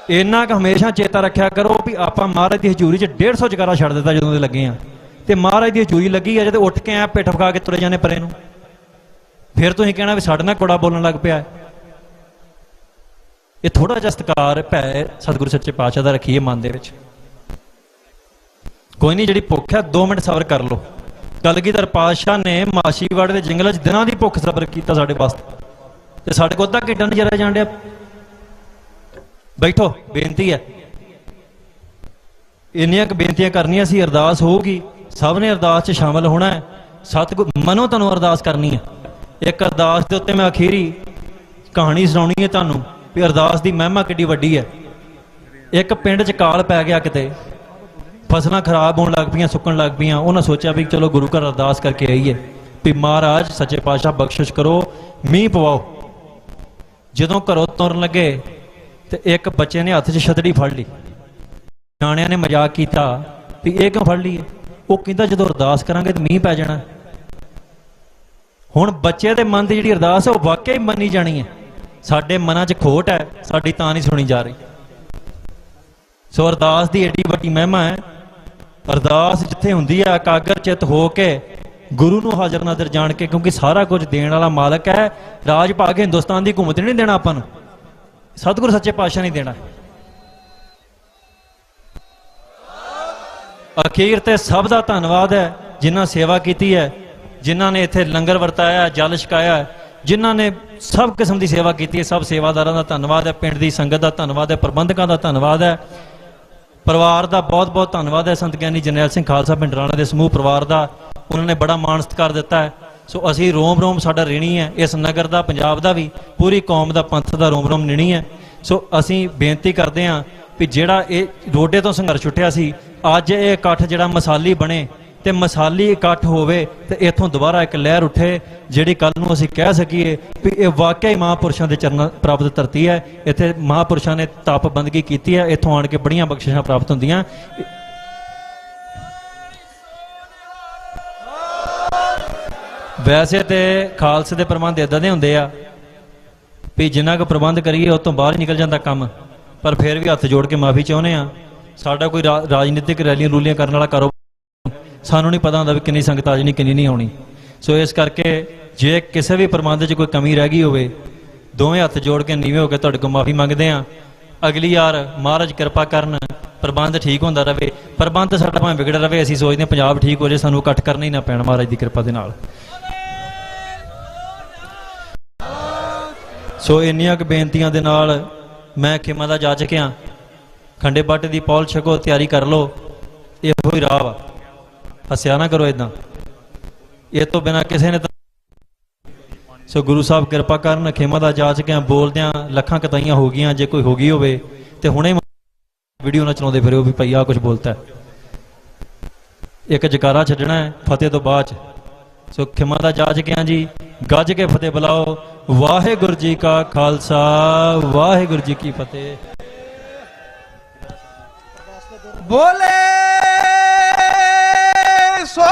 ਇੰਨਾ ਕੁ ਹਮੇਸ਼ਾ ਚੇਤਾ ਰੱਖਿਆ ਕਰੋ ਵੀ ਆਪਾਂ ਮਹਾਰਾਜ ਦੀ ਹਜ਼ੂਰੀ 'ਚ 150 ਜਗਾਰਾ ਛੱਡ ਦਿੱਤਾ ਜਦੋਂ ਦੇ ਲੱਗੇ ਆ, ਤੇ ਮਹਾਰਾਜ ਦੀ ਹਜ਼ੂਰੀ ਲੱਗੀ ਆ ਜੇ, ਤੇ ਉੱਠ ਕੇ ਆ ਪਿੱਠ ਫਕਾ ਕੇ ਤੁਰੇ ਜਾਣੇ ਪਰੇ ਨੂੰ। ਫਿਰ ਤੁਸੀਂ ਕਹਿਣਾ ਵੀ ਸਾਡੇ ਨਾਲ ਕੋੜਾ ਬੋਲਣ ਲੱਗ ਪਿਆ। ਇਹ ਥੋੜਾ ਜਿਹਾ ਸਤਿਕਾਰ ਭੈ ਸਤਿਗੁਰੂ ਸੱਚੇ ਪਾਤਸ਼ਾਹ ਦਾ ਰੱਖੀਏ ਮਨ ਦੇ ਵਿੱਚ। ਕੋਈ ਨਹੀਂ, ਜਿਹੜੀ ਭੁੱਖ ਹੈ 2 ਮਿੰਟ ਸਬਰ ਕਰ ਲਓ। ਕਲਗੀਧਰ ਪਾਤਸ਼ਾਹ ਨੇ ਮਾਛੀਵਾੜੇ ਦੇ ਜੰਗਲਾਂ 'ਚ ਦਿਨਾਂ ਦੀ ਭੁੱਖ ਸਬਰ ਕੀਤਾ ਸਾਡੇ ਵਾਸਤੇ, ਤੇ ਸਾਡੇ ਕੋਲ ਅੱਧਾ ਘੰਟਾ ਨਜ਼ਰ ਜਾਣ ਡਿਆ। ਬੈਠੋ, ਬੇਨਤੀ ਹੈ। ਇੰਨੀਆਂ ਕੁ ਬੇਨਤੀਆਂ ਕਰਨੀਆਂ ਸੀ। ਅਰਦਾਸ ਹੋਊਗੀ, ਸਭ ਨੇ ਅਰਦਾਸ 'ਚ ਸ਼ਾਮਲ ਹੋਣਾ ਹੈ। ਸਤਿਗੁਰ ਮਨੋਂ ਤੁਹਾਨੂੰ ਅਰਦਾਸ ਕਰਨੀ ਹੈ। ਇੱਕ ਅਰਦਾਸ ਦੇ ਉੱਤੇ ਮੈਂ ਅਖੀਰੀ ਕਹਾਣੀ ਸੁਣਾਉਣੀ ਹੈ ਤੁਹਾਨੂੰ ਵੀ ਅਰਦਾਸ ਦੀ ਮਹਿਮਾ ਕਿੱਡੀ ਵੱਡੀ ਹੈ। ਇੱਕ ਪਿੰਡ 'ਚ ਕਾਲ ਪੈ ਗਿਆ, ਕਿਤੇ ਫਸਲਾਂ ਖਰਾਬ ਹੋਣ ਲੱਗ ਪਈਆਂ, ਸੁੱਕਣ ਲੱਗ ਪਈਆਂ। ਉਹਨਾਂ ਸੋਚਿਆ ਵੀ ਚਲੋ ਗੁਰੂ ਘਰ ਅਰਦਾਸ ਕਰਕੇ ਆਈਏ ਵੀ ਮਹਾਰਾਜ ਸੱਚੇ ਪਾਤਸ਼ਾਹ ਬਖਸ਼ਿਸ਼ ਕਰੋ, ਮੀਂਹ ਪਵਾਓ। ਜਦੋਂ ਘਰੋਂ ਤੁਰਨ ਲੱਗੇ ਤੇ ਇੱਕ ਬੱਚੇ ਨੇ ਹੱਥ 'ਚ ਛਤਰੀ ਫੜ ਲਈ। ਨਿਆਣਿਆਂ ਨੇ ਮਜ਼ਾਕ ਕੀਤਾ ਵੀ ਇਹ ਕਿਉਂ ਫੜ ਲਈ? ਉਹ ਕਹਿੰਦਾ ਜਦੋਂ ਅਰਦਾਸ ਕਰਾਂਗੇ ਤੇ ਮੀਂਹ ਪੈ ਜਾਣਾ। ਹੁਣ ਬੱਚੇ ਦੇ ਮਨ ਦੀ ਜਿਹੜੀ ਅਰਦਾਸ ਹੈ ਉਹ ਵਾਕਿਆ ਮੰਨੀ ਜਾਣੀ ਹੈ। ਸਾਡੇ ਮਨਾਂ 'ਚ ਖੋਟ ਹੈ, ਸਾਡੀ ਤਾਂ ਨਹੀਂ ਸੁਣੀ ਜਾ ਰਹੀ। ਸੋ ਅਰਦਾਸ ਦੀ ਏਡੀ ਵੱਡੀ ਮਹਿਮਾ ਹੈ। ਅਰਦਾਸ ਜਿੱਥੇ ਹੁੰਦੀ ਹੈ ਇਕਾਗਰ ਚਿੱਤ ਹੋ ਕੇ ਗੁਰੂ ਨੂੰ ਹਾਜ਼ਰ ਨਾਜ਼ਰ ਜਾਣ ਕੇ, ਕਿਉਂਕਿ ਸਾਰਾ ਕੁਝ ਦੇਣ ਵਾਲਾ ਮਾਲਕ ਹੈ। ਰਾਜ ਭਾਗ ਹਿੰਦੁਸਤਾਨ ਦੀ ਹਕੂਮਤ ਨਹੀਂ ਦੇਣਾ ਆਪਾਂ ਨੂੰ, ਸਤਿਗੁਰੂ ਸੱਚੇ ਪਾਤਸ਼ਾਹ ਨਹੀਂ ਦੇਣਾ। ਅਖੀਰ ਤੇ ਸਭ ਦਾ ਧੰਨਵਾਦ ਹੈ ਜਿਨ੍ਹਾਂ ਸੇਵਾ ਕੀਤੀ ਹੈ, ਜਿਨ੍ਹਾਂ ਨੇ ਇੱਥੇ ਲੰਗਰ ਵਰਤਾਇਆ, ਜਲ ਛਕਾਇਆ, ਜਿਨ੍ਹਾਂ ਨੇ ਸਭ ਕਿਸਮ ਦੀ ਸੇਵਾ ਕੀਤੀ ਹੈ। ਸਭ ਸੇਵਾਦਾਰਾਂ ਦਾ ਧੰਨਵਾਦ ਹੈ, ਪਿੰਡ ਦੀ ਸੰਗਤ ਦਾ ਧੰਨਵਾਦ ਹੈ, ਪ੍ਰਬੰਧਕਾਂ ਦਾ ਧੰਨਵਾਦ ਹੈ, ਪਰਿਵਾਰ ਦਾ ਬਹੁਤ ਬਹੁਤ ਧੰਨਵਾਦ ਹੈ। ਸੰਤ ਗਿਆਨੀ ਜਰਨੈਲ ਸਿੰਘ ਖਾਲਸਾ ਪਿੰਡਰਾਣਾ ਦੇ ਸਮੂਹ ਪਰਿਵਾਰ ਦਾ, ਉਹਨਾਂ ਨੇ ਬੜਾ ਮਾਣ ਸਤਿਕਾਰ ਦਿੱਤਾ ਹੈ। ਸੋ ਅਸੀਂ ਰੋਮ ਰੋਮ ਸਾਡਾ ਰਿਣੀ ਹੈ, ਇਸ ਨਗਰ ਦਾ, ਪੰਜਾਬ ਦਾ ਵੀ, ਪੂਰੀ ਕੌਮ ਦਾ, ਪੰਥ ਦਾ ਰੋਮ ਰੋਮ ਰਿਣੀ ਹੈ। ਸੋ ਅਸੀਂ ਬੇਨਤੀ ਕਰਦੇ ਹਾਂ ਵੀ ਜਿਹੜਾ ਇਹ ਰੋਡੇ ਤੋਂ ਸੰਘਰਸ਼ ਉੱਠਿਆ ਸੀ, ਅੱਜ ਇਹ ਇਕੱਠ ਜਿਹੜਾ ਮਸਾਲੀ ਬਣੇ ਤੇ ਮਸਾਲੀ ਇਕੱਠ ਹੋਵੇ ਤੇ ਇੱਥੋਂ ਦੁਬਾਰਾ ਇੱਕ ਲਹਿਰ ਉੱਠੇ ਜਿਹੜੀ ਕੱਲ ਨੂੰ ਅਸੀਂ ਕਹਿ ਸਕੀਏ ਵੀ ਇਹ ਵਾਕਿਆ ਹੀ ਮਹਾਂਪੁਰਸ਼ਾਂ ਦੇ ਚਰਨਾਂ ਪ੍ਰਾਪਤ ਧਰਤੀ ਹੈ। ਇੱਥੇ ਮਹਾਂਪੁਰਸ਼ਾਂ ਨੇ ਤਪ ਬੰਦਗੀ ਕੀਤੀ ਹੈ, ਇੱਥੋਂ ਆਣ ਕੇ ਬੜੀਆਂ ਬਖਸ਼ਿਸ਼ਾਂ ਪ੍ਰਾਪਤ ਹੁੰਦੀਆਂ। ਵੈਸੇ ਤੇ ਖਾਲਸੇ ਦੇ ਪ੍ਰਬੰਧ ਇਦਾਂ ਦੇ ਹੁੰਦੇ ਆ ਵੀ ਜਿੰਨਾ ਕੁ ਪ੍ਰਬੰਧ ਕਰੀਏ ਉਹ ਤੋਂ ਬਾਹਰ ਹੀ ਨਿਕਲ ਜਾਂਦਾ ਕੰਮ, ਪਰ ਫਿਰ ਵੀ ਹੱਥ ਜੋੜ ਕੇ ਮਾਫੀ ਚਾਹੁੰਦੇ ਆ। ਸਾਡਾ ਕੋਈ ਰਾਜਨੀਤਿਕ ਰੈਲੀਆਂ ਰੂਲੀਆਂ ਕਰਨ ਵਾਲਾ ਕਾਰੋਬਾਰ ਸਾਨੂੰ ਨਹੀਂ ਪਤਾ ਹੁੰਦਾ ਵੀ ਕਿੰਨੀ ਸੰਗਤ ਆ ਜਾਣੀ ਕਿੰਨੀ ਨਹੀਂ ਆਉਣੀ। ਸੋ ਇਸ ਕਰਕੇ ਜੇ ਕਿਸੇ ਵੀ ਪ੍ਰਬੰਧ 'ਚ ਕੋਈ ਕਮੀ ਰਹਿ ਗਈ ਹੋਵੇ, ਦੋਵੇਂ ਹੱਥ ਜੋੜ ਕੇ ਨੀਵੇਂ ਹੋ ਕੇ ਤੁਹਾਡੇ ਕੋਲ ਮਾਫੀ ਮੰਗਦੇ ਆ। ਅਗਲੀ ਵਾਰ ਮਹਾਰਾਜ ਕਿਰਪਾ ਕਰਨ, ਪ੍ਰਬੰਧ ਠੀਕ ਹੁੰਦਾ ਰਹੇ। ਪ੍ਰਬੰਧ ਸਾਡਾ ਭਾਵੇਂ ਵਿਗੜ ਰਹੇ, ਅਸੀਂ ਸੋਚਦੇ ਹਾਂ ਪੰਜਾਬ ਠੀਕ ਹੋ ਜਾਏ, ਸਾਨੂੰ ਇਕੱਠ ਕਰਨਾ ਹੀ ਨਾ ਪੈਣਾ ਮਹਾਰਾਜ ਦੀ ਕਿਰਪਾ ਦੇ ਨਾਲ। ਸੋ ਇੰਨੀਆਂ ਕੁ ਬੇਨਤੀਆਂ ਦੇ ਨਾਲ ਮੈਂ ਖਿਮਾ ਦਾ ਜਾਚਕ ਹਾਂ। ਖੰਡੇ ਬਾਟੇ ਦੀ ਪੌਲ ਛਕੋ, ਤਿਆਰੀ ਕਰ ਲਓ, ਇਹੋ ਹੀ ਰਾਹ ਵਾ। ਹੱਸਿਆ ਨਾ ਕਰੋ ਇਦਾਂ, ਇਹ ਤੋਂ ਬਿਨਾਂ ਕਿਸੇ ਨੇ। ਸੋ ਗੁਰੂ ਸਾਹਿਬ ਕਿਰਪਾ ਕਰਨ, ਖਿਮਾ ਦਾ ਜਾਚਕ ਹਾਂ। ਬੋਲਦਿਆਂ ਲੱਖਾਂ ਕਤਾਈਆਂ ਹੋ ਗਈਆਂ, ਜੇ ਕੋਈ ਹੋ ਗਈ ਹੋਵੇ ਤੇ ਹੁਣੇ ਵੀਡੀਓ ਨਾ ਚਲਾਉਂਦੇ ਫਿਰਿਓ ਵੀ ਭਾਈ ਆਹ ਕੁਝ ਬੋਲਤਾ। ਇੱਕ ਜਕਾਰਾ ਛੱਡਣਾ ਹੈ ਫਤਿਹ ਤੋਂ ਬਾਅਦ 'ਚ। ਸੋ ਖਿਮਾ ਦਾ ਜਾਚਕ ਹਾਂ ਜੀ, ਗੱਜ ਕੇ ਫਤਿਹ ਬੁਲਾਓ। ਵਾਹਿਗੁਰੂ ਜੀ ਕਾ ਖਾਲਸਾ, ਵਾਹਿਗੁਰੂ ਜੀ ਕੀ ਫਤਿਹ। ਬੋਲੇ ਸੋ